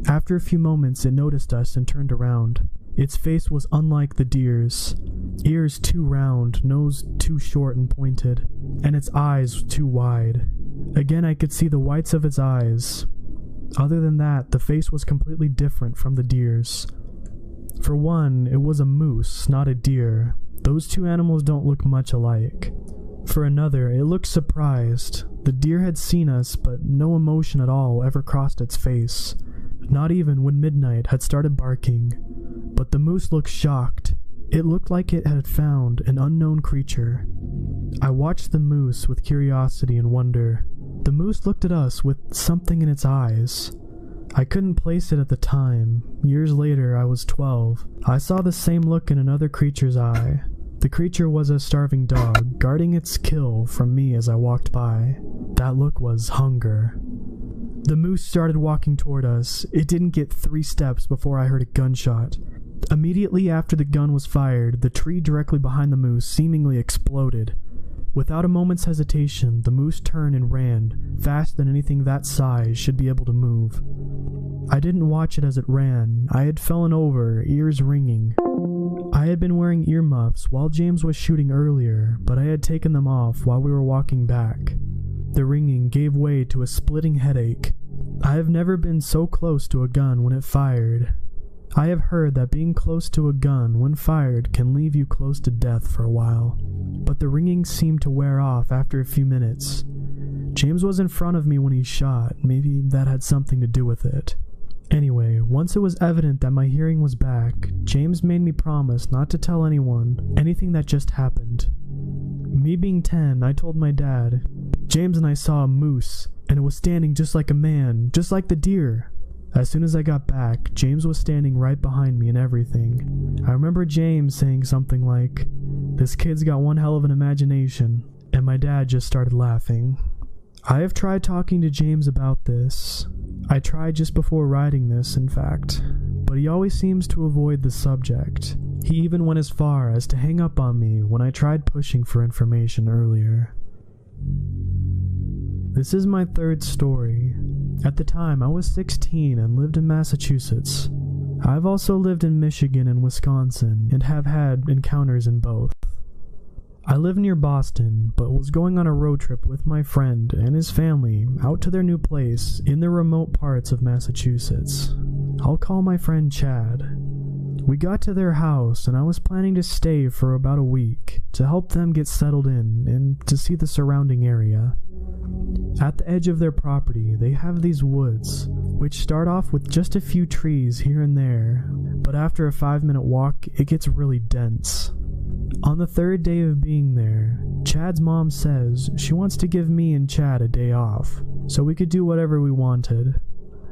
Speaker 1: After a few moments it noticed us and turned around. Its face was unlike the deer's. Ears too round, nose too short and pointed, and its eyes too wide. Again I could see the whites of its eyes. Other than that, the face was completely different from the deer's. For one, it was a moose, not a deer. Those two animals don't look much alike. For another, it looked surprised. The deer had seen us, but no emotion at all ever crossed its face. Not even when midnight had started barking. But the moose looked shocked. It looked like it had found an unknown creature. I watched the moose with curiosity and wonder. The moose looked at us with something in its eyes. I couldn't place it at the time. Years later, I was 12. I saw the same look in another creature's eye. The creature was a starving dog, guarding its kill from me as I walked by. That look was hunger. The moose started walking toward us. It didn't get 3 steps before I heard a gunshot. Immediately after the gun was fired, the tree directly behind the moose seemingly exploded. Without a moment's hesitation, the moose turned and ran, faster than anything that size should be able to move. I didn't watch it as it ran. I had fallen over, ears ringing. I had been wearing earmuffs while James was shooting earlier, but I had taken them off while we were walking back. The ringing gave way to a splitting headache. I have never been so close to a gun when it fired. I have heard that being close to a gun when fired can leave you close to death for a while, but the ringing seemed to wear off after a few minutes. James was in front of me when he shot. Maybe that had something to do with it. Anyway, once it was evident that my hearing was back, James made me promise not to tell anyone anything that just happened. Me being 10, I told my dad. James and I saw a moose, and it was standing just like a man, just like the deer. As soon as I got back, James was standing right behind me and everything. I remember James saying something like, "This kid's got one hell of an imagination," and my dad just started laughing. I have tried talking to James about this. I tried just before writing this, in fact, but he always seems to avoid the subject. He even went as far as to hang up on me when I tried pushing for information earlier. This is my 3rd story. At the time, I was 16 and lived in Massachusetts. I've also lived in Michigan and Wisconsin and have had encounters in both. I live near Boston, but was going on a road trip with my friend and his family out to their new place in the remote parts of Massachusetts. I'll call my friend Chad. We got to their house and I was planning to stay for about a week to help them get settled in and to see the surrounding area. At the edge of their property, they have these woods, which start off with just a few trees here and there, but after a 5-minute walk, it gets really dense. On the 3rd day of being there, Chad's mom says she wants to give me and Chad a day off, so we could do whatever we wanted.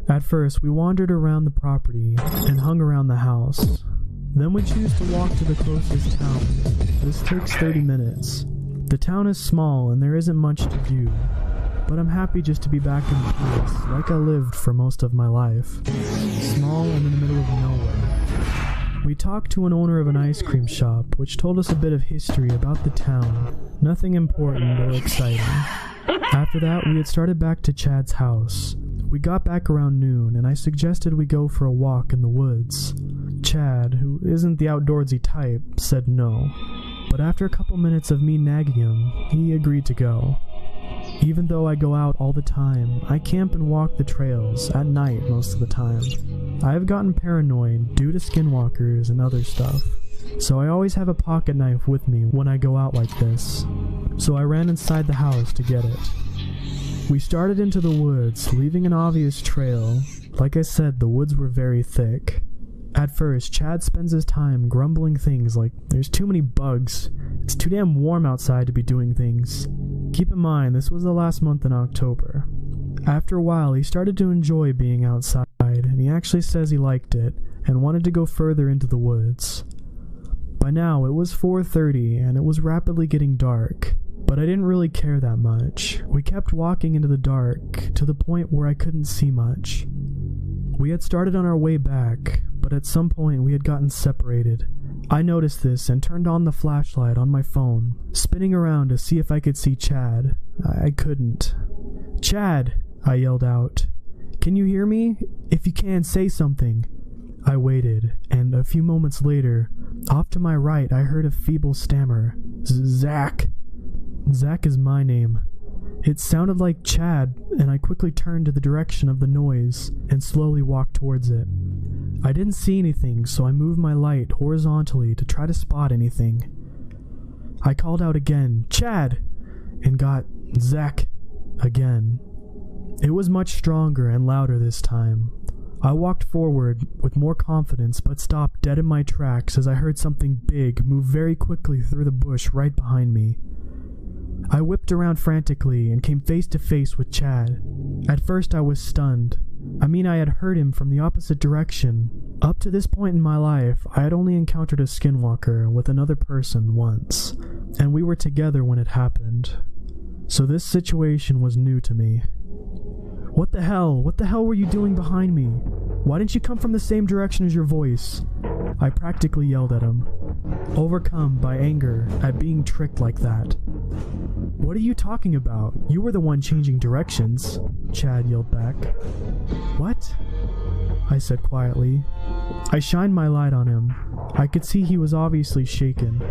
Speaker 1: At first, we wandered around the property and hung around the house. Then we choose to walk to the closest town. This takes 30 minutes. The town is small and there isn't much to do, but I'm happy just to be back in the place like I lived for most of my life. Small and in the middle of nowhere. We talked to an owner of an ice cream shop, which told us a bit of history about the town. Nothing important or exciting. After that, we had started back to Chad's house. We got back around noon, and I suggested we go for a walk in the woods. Chad, who isn't the outdoorsy type, said no. But after a couple minutes of me nagging him, he agreed to go. Even though I go out all the time, I camp and walk the trails at night most of the time. I have gotten paranoid due to skinwalkers and other stuff, so I always have a pocket knife with me when I go out like this. So I ran inside the house to get it. We started into the woods, leaving an obvious trail. Like I said, the woods were very thick. At first, Chad spends his time grumbling things like, "There's too many bugs. It's too damn warm outside to be doing things." Keep in mind, this was the last month in October. After a while, he started to enjoy being outside, and he actually says he liked it, and wanted to go further into the woods. By now, it was 4:30 and it was rapidly getting dark, but I didn't really care that much. We kept walking into the dark to the point where I couldn't see much. We had started on our way back, but at some point we had gotten separated. I noticed this and turned on the flashlight on my phone, spinning around to see if I could see Chad. I couldn't. "Chad!" I yelled out. "Can you hear me? If you can, say something." I waited, and a few moments later, off to my right, I heard a feeble stammer. "Zach." Zach is my name. It sounded like Chad, and I quickly turned to the direction of the noise and slowly walked towards it. I didn't see anything, so I moved my light horizontally to try to spot anything. I called out again, "Chad!" and got "Zach" again. It was much stronger and louder this time. I walked forward with more confidence, but stopped dead in my tracks as I heard something big move very quickly through the bush right behind me. I whipped around frantically and came face to face with Chad. At first I was stunned. I had heard him from the opposite direction. Up to this point in my life, I had only encountered a skinwalker with another person once, and we were together when it happened. So this situation was new to me. "What the hell? What the hell were you doing behind me? Why didn't you come from the same direction as your voice?" I practically yelled at him, overcome by anger at being tricked like that. "What are you talking about? You were the one changing directions," Chad yelled back. "What?" I said quietly. I shined my light on him. I could see he was obviously shaken.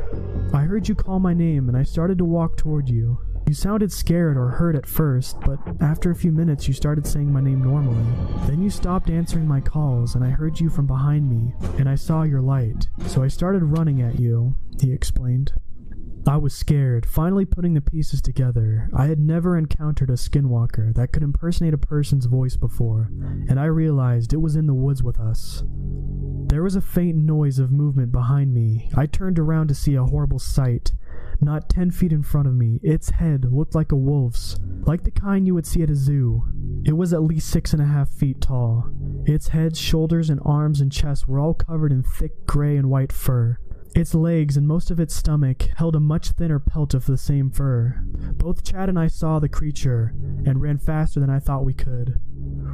Speaker 1: "I heard you call my name and I started to walk toward you. You sounded scared or hurt at first, but after a few minutes you started saying my name normally. Then you stopped answering my calls and I heard you from behind me, and I saw your light, so I started running at you," he explained. I was scared, finally putting the pieces together. I had never encountered a skinwalker that could impersonate a person's voice before, and I realized it was in the woods with us. There was a faint noise of movement behind me. I turned around to see a horrible sight. Not 10 feet in front of me, its head looked like a wolf's, like the kind you would see at a zoo. It was at least 6.5 feet tall. Its head, shoulders, and arms and chest were all covered in thick gray and white fur. Its legs and most of its stomach held a much thinner pelt of the same fur. Both Chad and I saw the creature and ran faster than I thought we could.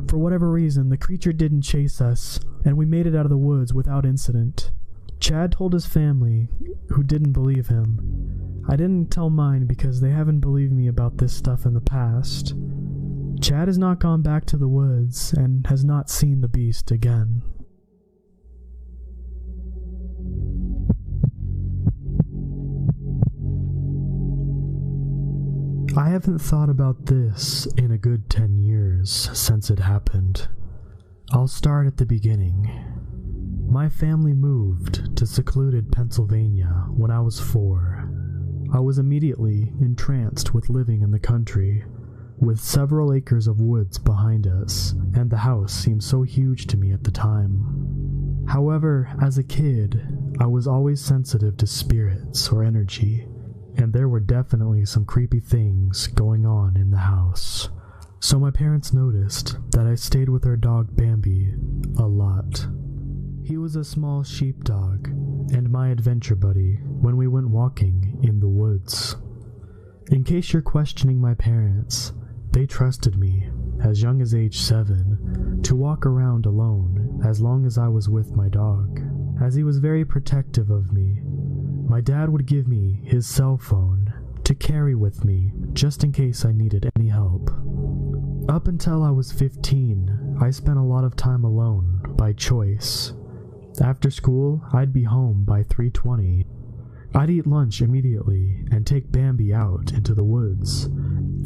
Speaker 1: For whatever reason, the creature didn't chase us, and we made it out of the woods without incident. Chad told his family, who didn't believe him. I didn't tell mine because they haven't believed me about this stuff in the past. Chad has not gone back to the woods and has not seen the beast again. I haven't thought about this in a good 10 years since it happened. I'll start at the beginning. My family moved to secluded Pennsylvania when I was 4. I was immediately entranced with living in the country, with several acres of woods behind us, and the house seemed so huge to me at the time. However, as a kid, I was always sensitive to spirits or energy, and there were definitely some creepy things going on in the house. So my parents noticed that I stayed with our dog Bambi a lot. He was a small sheepdog and my adventure buddy when we went walking in the woods. In case you're questioning my parents, they trusted me, as young as age 7, to walk around alone as long as I was with my dog, as he was very protective of me. My dad would give me his cell phone to carry with me just in case I needed any help. Up until I was 15, I spent a lot of time alone by choice. After school, I'd be home by 3:20. I'd eat lunch immediately and take Bambi out into the woods,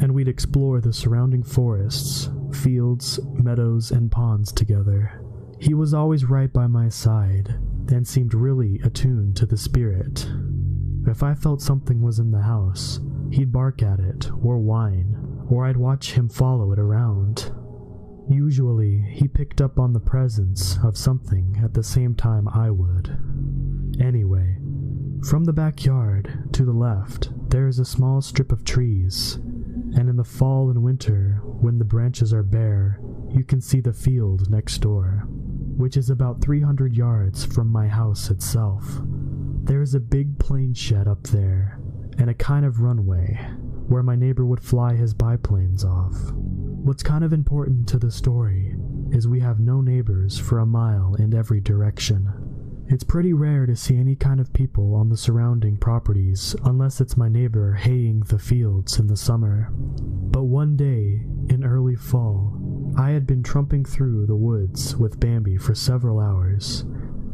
Speaker 1: and we'd explore the surrounding forests, fields, meadows, and ponds together. He was always right by my side and seemed really attuned to the spirit. If I felt something was in the house, he'd bark at it or whine, or I'd watch him follow it around. Usually, he picked up on the presence of something at the same time I would. Anyway, from the backyard to the left, there is a small strip of trees, and in the fall and winter, when the branches are bare, you can see the field next door, which is about 300 yards from my house itself. There is a big plane shed up there, and a kind of runway, where my neighbor would fly his biplanes off. What's kind of important to the story is we have no neighbors for a mile in every direction. It's pretty rare to see any kind of people on the surrounding properties unless it's my neighbor haying the fields in the summer. But one day, in early fall, I had been trumping through the woods with Bambi for several hours,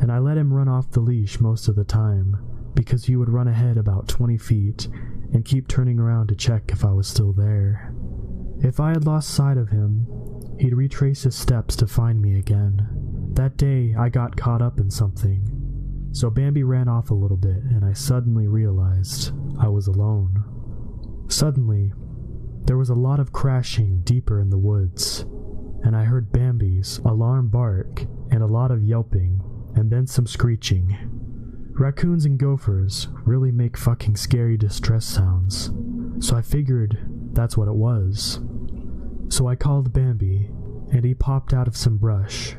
Speaker 1: and I let him run off the leash most of the time because he would run ahead about 20 feet and keep turning around to check if I was still there. If I had lost sight of him, he'd retrace his steps to find me again. That day, I got caught up in something, so Bambi ran off a little bit and I suddenly realized I was alone. Suddenly, there was a lot of crashing deeper in the woods, and I heard Bambi's alarm bark and a lot of yelping and then some screeching. Raccoons and gophers really make fucking scary distress sounds, so I figured that's what it was. So I called Bambi, and he popped out of some brush,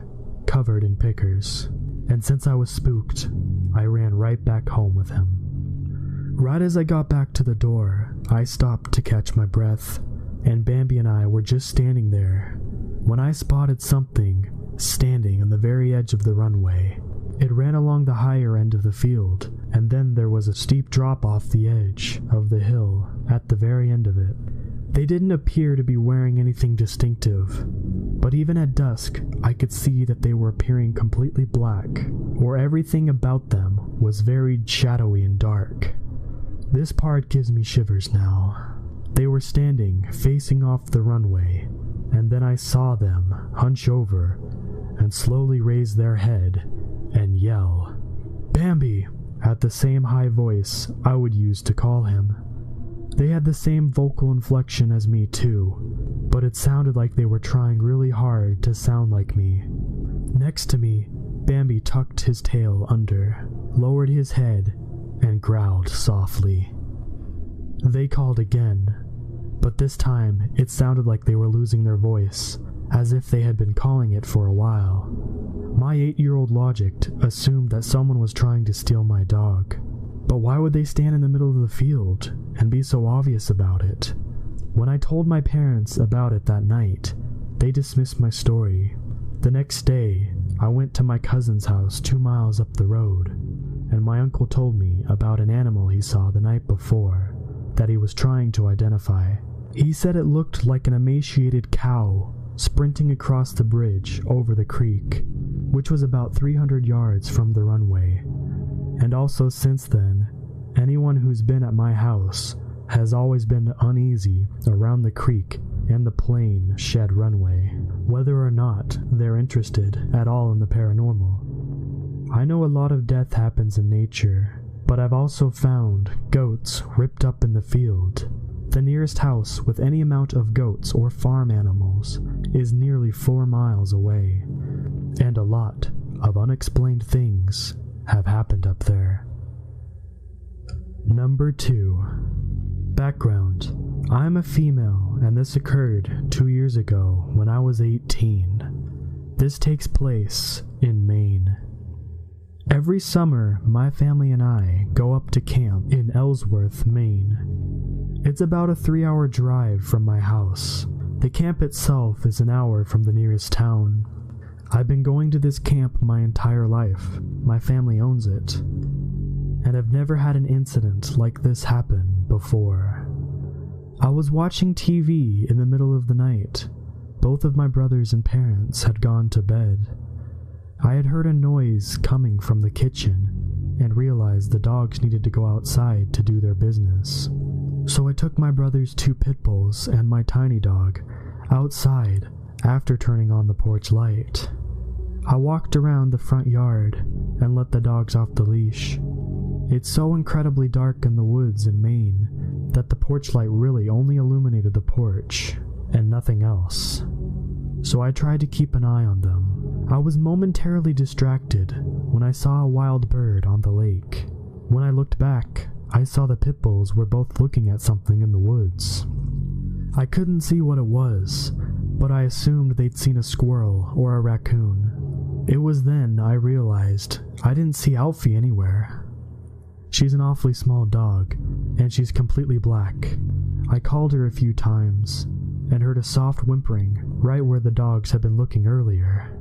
Speaker 1: covered in pickers, and since I was spooked, I ran right back home with him. Right as I got back to the door, I stopped to catch my breath, and Bambi and I were just standing there when I spotted something standing on the very edge of the runway. It ran along the higher end of the field, and then there was a steep drop off the edge of the hill at the very end of it. They didn't appear to be wearing anything distinctive, but even at dusk, I could see that they were appearing completely black, or everything about them was very shadowy and dark. This part gives me shivers now. They were standing, facing off the runway, and then I saw them hunch over and slowly raise their head and yell, "Bambi!" at the same high voice I would use to call him. They had the same vocal inflection as me too, but it sounded like they were trying really hard to sound like me. Next to me, Bambi tucked his tail under, lowered his head, and growled softly. They called again, but this time it sounded like they were losing their voice, as if they had been calling it for a while. My 8-year-old logic assumed that someone was trying to steal my dog. But why would they stand in the middle of the field and be so obvious about it? When I told my parents about it that night, they dismissed my story. The next day, I went to my cousin's house 2 miles up the road, and my uncle told me about an animal he saw the night before that he was trying to identify. He said it looked like an emaciated cow sprinting across the bridge over the creek, which was about 300 yards from the runway. And also since then, anyone who's been at my house has always been uneasy around the creek and the plane shed runway, whether or not they're interested at all in the paranormal. I know a lot of death happens in nature, but I've also found goats ripped up in the field. The nearest house with any amount of goats or farm animals is nearly 4 miles away, and a lot of unexplained things have happened up there. Number 2. Background. I'm a female, and this occurred 2 years ago when I was 18. This takes place in Maine. Every summer, my family and I go up to camp in Ellsworth, Maine. It's about a 3-hour drive from my house. The camp itself is an hour from the nearest town. I've been going to this camp my entire life. My family owns it, and I've never had an incident like this happen before. I was watching TV in the middle of the night. Both of my brothers and parents had gone to bed. I had heard a noise coming from the kitchen and realized the dogs needed to go outside to do their business. So I took my brother's 2 pit bulls and my tiny dog outside after turning on the porch light. I walked around the front yard and let the dogs off the leash. It's so incredibly dark in the woods in Maine that the porch light really only illuminated the porch and nothing else. So I tried to keep an eye on them. I was momentarily distracted when I saw a wild bird on the lake. When I looked back, I saw the pit bulls were both looking at something in the woods. I couldn't see what it was, but I assumed they'd seen a squirrel or a raccoon. It was then I realized I didn't see Alfie anywhere. She's an awfully small dog, and she's completely black. I called her a few times, and heard a soft whimpering right where the dogs had been looking earlier.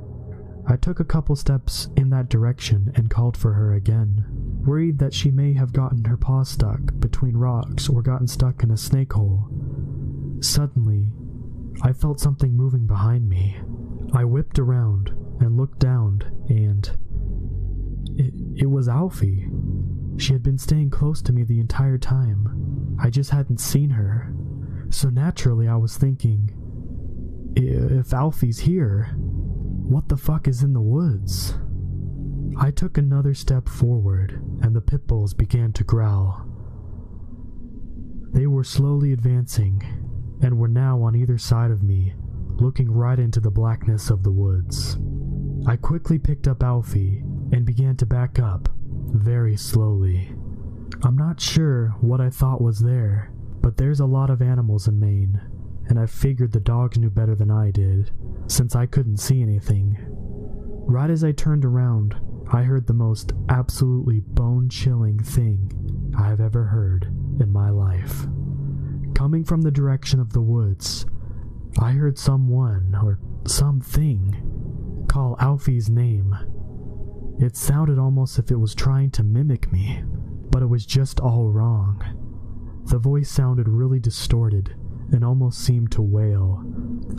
Speaker 1: I took a couple steps in that direction and called for her again, worried that she may have gotten her paw stuck between rocks or gotten stuck in a snake hole. Suddenly, I felt something moving behind me. I whipped around and looked down, and it was Alfie. She had been staying close to me the entire time. I just hadn't seen her. So naturally I was thinking, if Alfie's here, what the fuck is in the woods? I took another step forward, and the pit bulls began to growl. They were slowly advancing, and were now on either side of me, looking right into the blackness of the woods. I quickly picked up Alfie, and began to back up, very slowly. I'm not sure what I thought was there, but there's a lot of animals in Maine, and I figured the dogs knew better than I did, since I couldn't see anything. Right as I turned around, I heard the most absolutely bone-chilling thing I have ever heard in my life. Coming from the direction of the woods, I heard someone, or something, call Alfie's name. It sounded almost as if it was trying to mimic me, but it was just all wrong. The voice sounded really distorted and almost seemed to wail.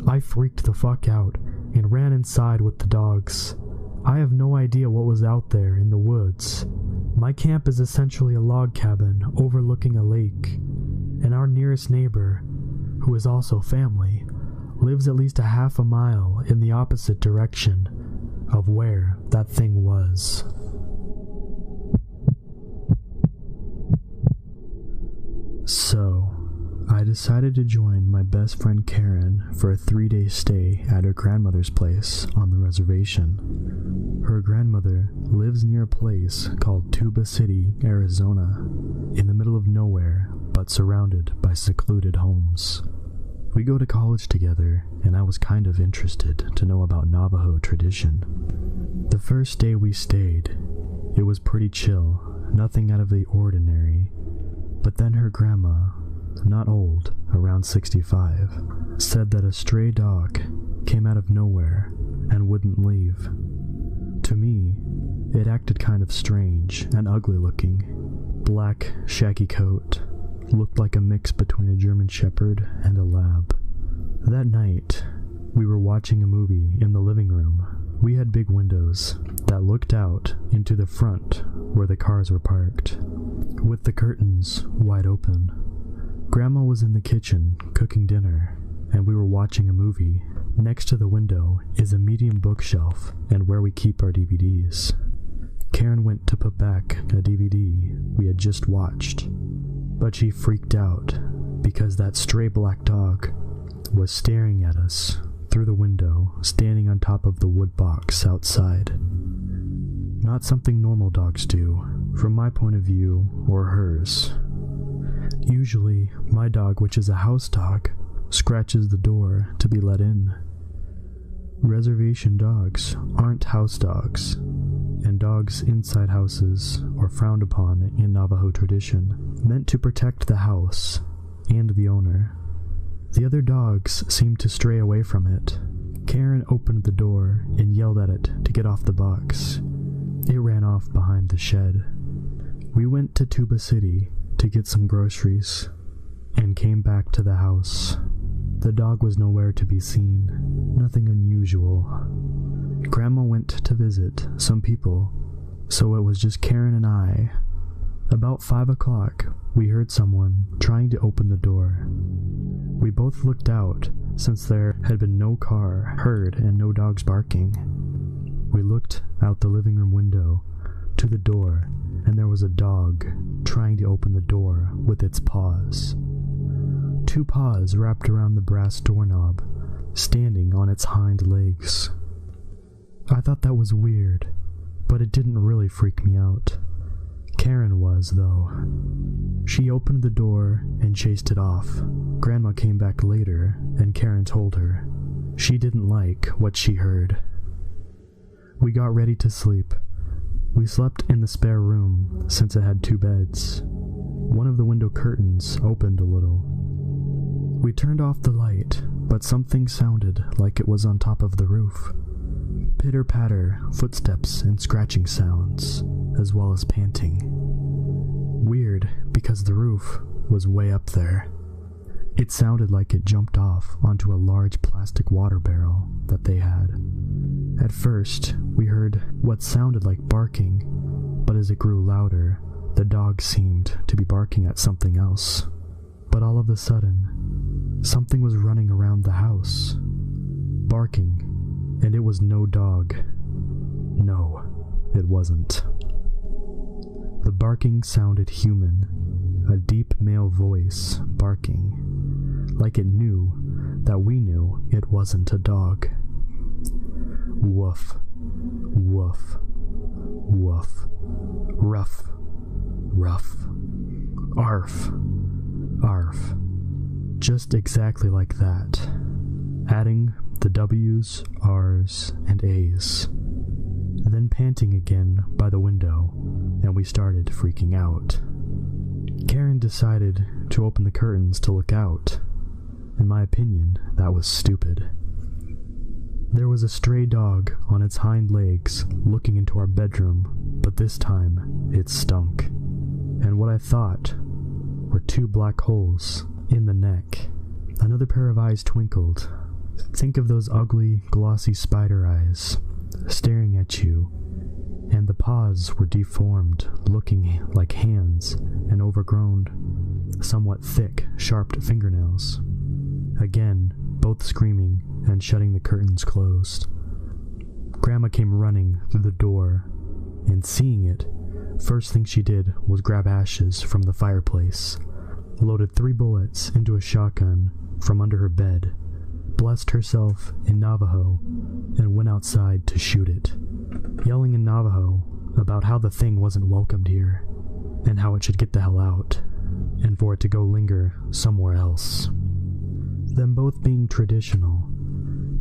Speaker 1: I freaked the fuck out and ran inside with the dogs. I have no idea what was out there in the woods. My camp is essentially a log cabin overlooking a lake, and our nearest neighbor, who is also family, lives at least a half a mile in the opposite direction of where that thing was. So, I decided to join my best friend Karen for a 3-day stay at her grandmother's place on the reservation. Her grandmother lives near a place called Tuba City, Arizona, in the middle of nowhere, but surrounded by secluded homes. We go to college together, and I was kind of interested to know about Navajo tradition. The first day we stayed, it was pretty chill, nothing out of the ordinary. But then her grandma, not old, around 65, said that a stray dog came out of nowhere and wouldn't leave. To me, it acted kind of strange and ugly looking. Black, shaggy coat, looked like a mix between a German Shepherd and a lab. That night, we were watching a movie in the living room. We had big windows that looked out into the front where the cars were parked, with the curtains wide open. Grandma was in the kitchen cooking dinner, and we were watching a movie. Next to the window is a medium bookshelf and where we keep our DVDs. Karen went to put back a DVD we had just watched, but she freaked out because that stray black dog was staring at us through the window, standing on top of the wood box outside. Not something normal dogs do, from my point of view or hers. Usually, my dog, which is a house dog, scratches the door to be let in. Reservation dogs aren't house dogs, and dogs inside houses are frowned upon in Navajo tradition, meant to protect the house and the owner. The other dogs seemed to stray away from it. Karen opened the door and yelled at it to get off the box. It ran off behind the shed. We went to Tuba City to get some groceries and came back to the house. The dog was nowhere to be seen, nothing unusual. Grandma went to visit some people, so it was just Karen and I. About 5 o'clock, we heard someone trying to open the door. We both looked out, since there had been no car heard and no dogs barking. We looked out the living room window to the door, and there was a dog trying to open the door with its paws. 2 paws wrapped around the brass doorknob, standing on its hind legs. I thought that was weird, but it didn't really freak me out. Karen was, though. She opened the door and chased it off. Grandma came back later, and Karen told her she didn't like what she heard. We got ready to sleep. We slept in the spare room since it had 2 beds. One of the window curtains opened a little. We turned off the light, but something sounded like it was on top of the roof. Pitter-patter, footsteps and scratching sounds, as well as panting. Weird, because the roof was way up there. It sounded like it jumped off onto a large plastic water barrel that they had. At first, we heard what sounded like barking, but as it grew louder, the dog seemed to be barking at something else. But all of a sudden, something was running around the house, barking, and it was no dog. No, it wasn't. The barking sounded human, a deep male voice barking, like it knew that we knew it wasn't a dog. Woof, woof, woof, ruff, ruff, arf, arf. Just exactly like that, adding the W's, R's, and A's. Then panting again by the window, and we started freaking out. Karen decided to open the curtains to look out. In my opinion, that was stupid. There was a stray dog on its hind legs looking into our bedroom, but this time it stunk. And what I thought were 2 black holes in the neck. Another pair of eyes twinkled. Think of those ugly, glossy spider eyes staring at you, and the paws were deformed, looking like hands and overgrown, somewhat thick, sharp fingernails. Again, both screaming and shutting the curtains closed. Grandma came running through the door, and seeing it, first thing she did was grab ashes from the fireplace, loaded 3 bullets into a shotgun from under her bed, blessed herself in Navajo, and went outside to shoot it, yelling in Navajo about how the thing wasn't welcomed here, and how it should get the hell out, and for it to go linger somewhere else. Them both being traditional,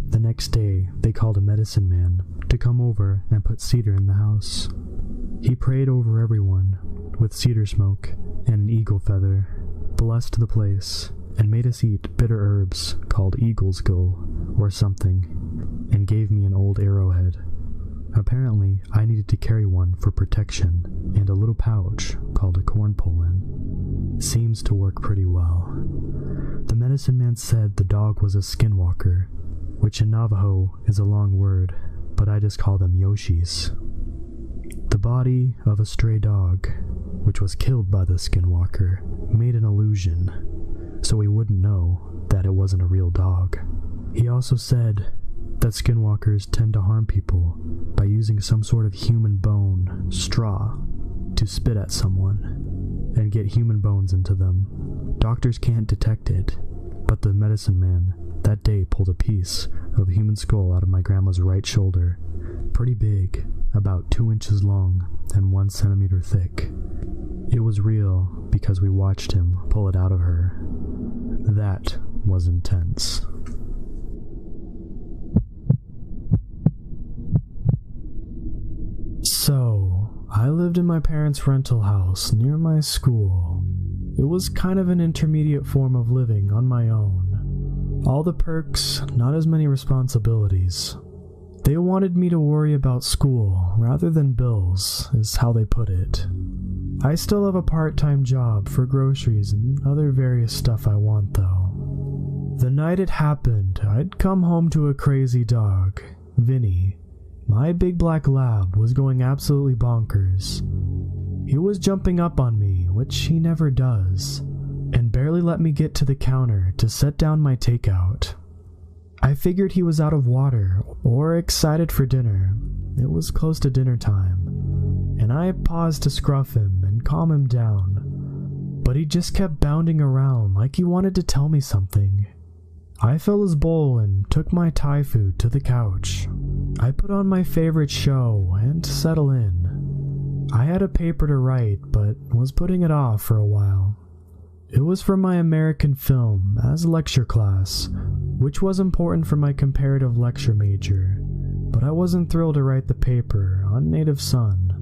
Speaker 1: the next day they called a medicine man to come over and put cedar in the house. He prayed over everyone with cedar smoke and an eagle feather, blessed the place, and made us eat bitter herbs called eagle's gull or something, and gave me an old arrowhead. Apparently, I needed to carry one for protection, and a little pouch called a corn pullen. Seems to work pretty well. The medicine man said the dog was a skinwalker, which in Navajo is a long word, but I just call them Yoshis. The body of a stray dog, which was killed by the skinwalker, made an illusion, so we wouldn't know that it wasn't a real dog. He also said that skinwalkers tend to harm people by using some sort of human bone, straw, to spit at someone and get human bones into them. Doctors can't detect it, but the medicine man that day pulled a piece of a human skull out of my grandma's right shoulder, pretty big, about 2 inches long and 1 centimeter thick. It was real because we watched him pull it out of her. That was intense. So, I lived in my parents' rental house near my school. It was kind of an intermediate form of living on my own. All the perks, not as many responsibilities. They wanted me to worry about school rather than bills, is how they put it. I still have a part-time job for groceries and other various stuff I want though. The night it happened, I'd come home to a crazy dog, Vinny. My big black lab was going absolutely bonkers. He was jumping up on me, which he never does, and barely let me get to the counter to set down my takeout. I figured he was out of water or excited for dinner. It was close to dinner time, and I paused to scruff him and calm him down, but he just kept bounding around like he wanted to tell me something. I filled his bowl and took my Thai food to the couch. I put on my favorite show and settle in. I had a paper to write, but was putting it off for a while. It was for my American film as lecture class, which was important for my comparative lecture major, but I wasn't thrilled to write the paper on native son.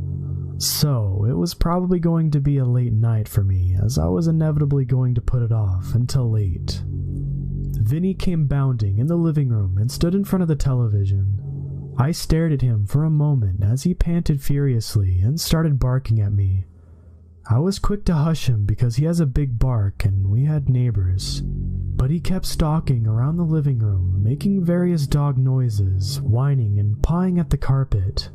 Speaker 1: So, it was probably going to be a late night for me, as I was inevitably going to put it off until late. Vinny came bounding in the living room and stood in front of the television. I stared at him for a moment as he panted furiously and started barking at me. I was quick to hush him because he has a big bark and we had neighbors. But he kept stalking around the living room, making various dog noises, whining and pawing at the carpet.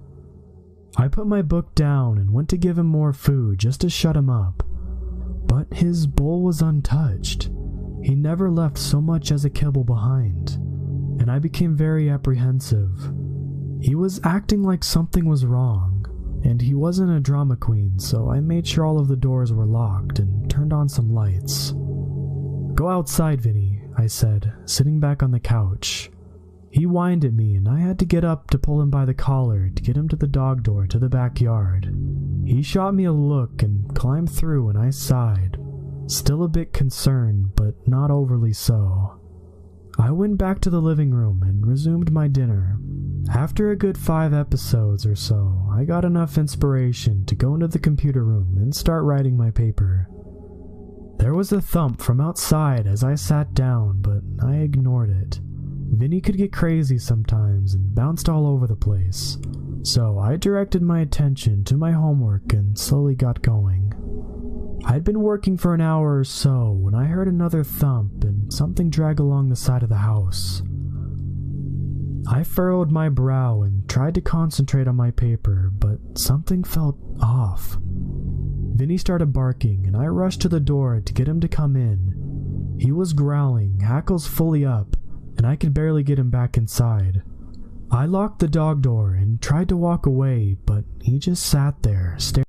Speaker 1: I put my book down and went to give him more food just to shut him up. But his bowl was untouched. He never left so much as a kibble behind, and I became very apprehensive. He was acting like something was wrong, and he wasn't a drama queen, so I made sure all of the doors were locked and turned on some lights. "Go outside, Vinny," I said, sitting back on the couch. He whined at me and I had to get up to pull him by the collar to get him to the dog door to the backyard. He shot me a look and climbed through and I sighed, still a bit concerned but not overly so. I went back to the living room and resumed my dinner. After a good 5 episodes or so, I got enough inspiration to go into the computer room and start writing my paper. There was a thump from outside as I sat down, but I ignored it. Vinny could get crazy sometimes and bounced all over the place, so I directed my attention to my homework and slowly got going. I'd been working for an hour or so when I heard another thump and something drag along the side of the house. I furrowed my brow and tried to concentrate on my paper, but something felt off. Vinny started barking and I rushed to the door to get him to come in. He was growling, hackles fully up, and I could barely get him back inside. I locked the dog door and tried to walk away, but he just sat there, staring.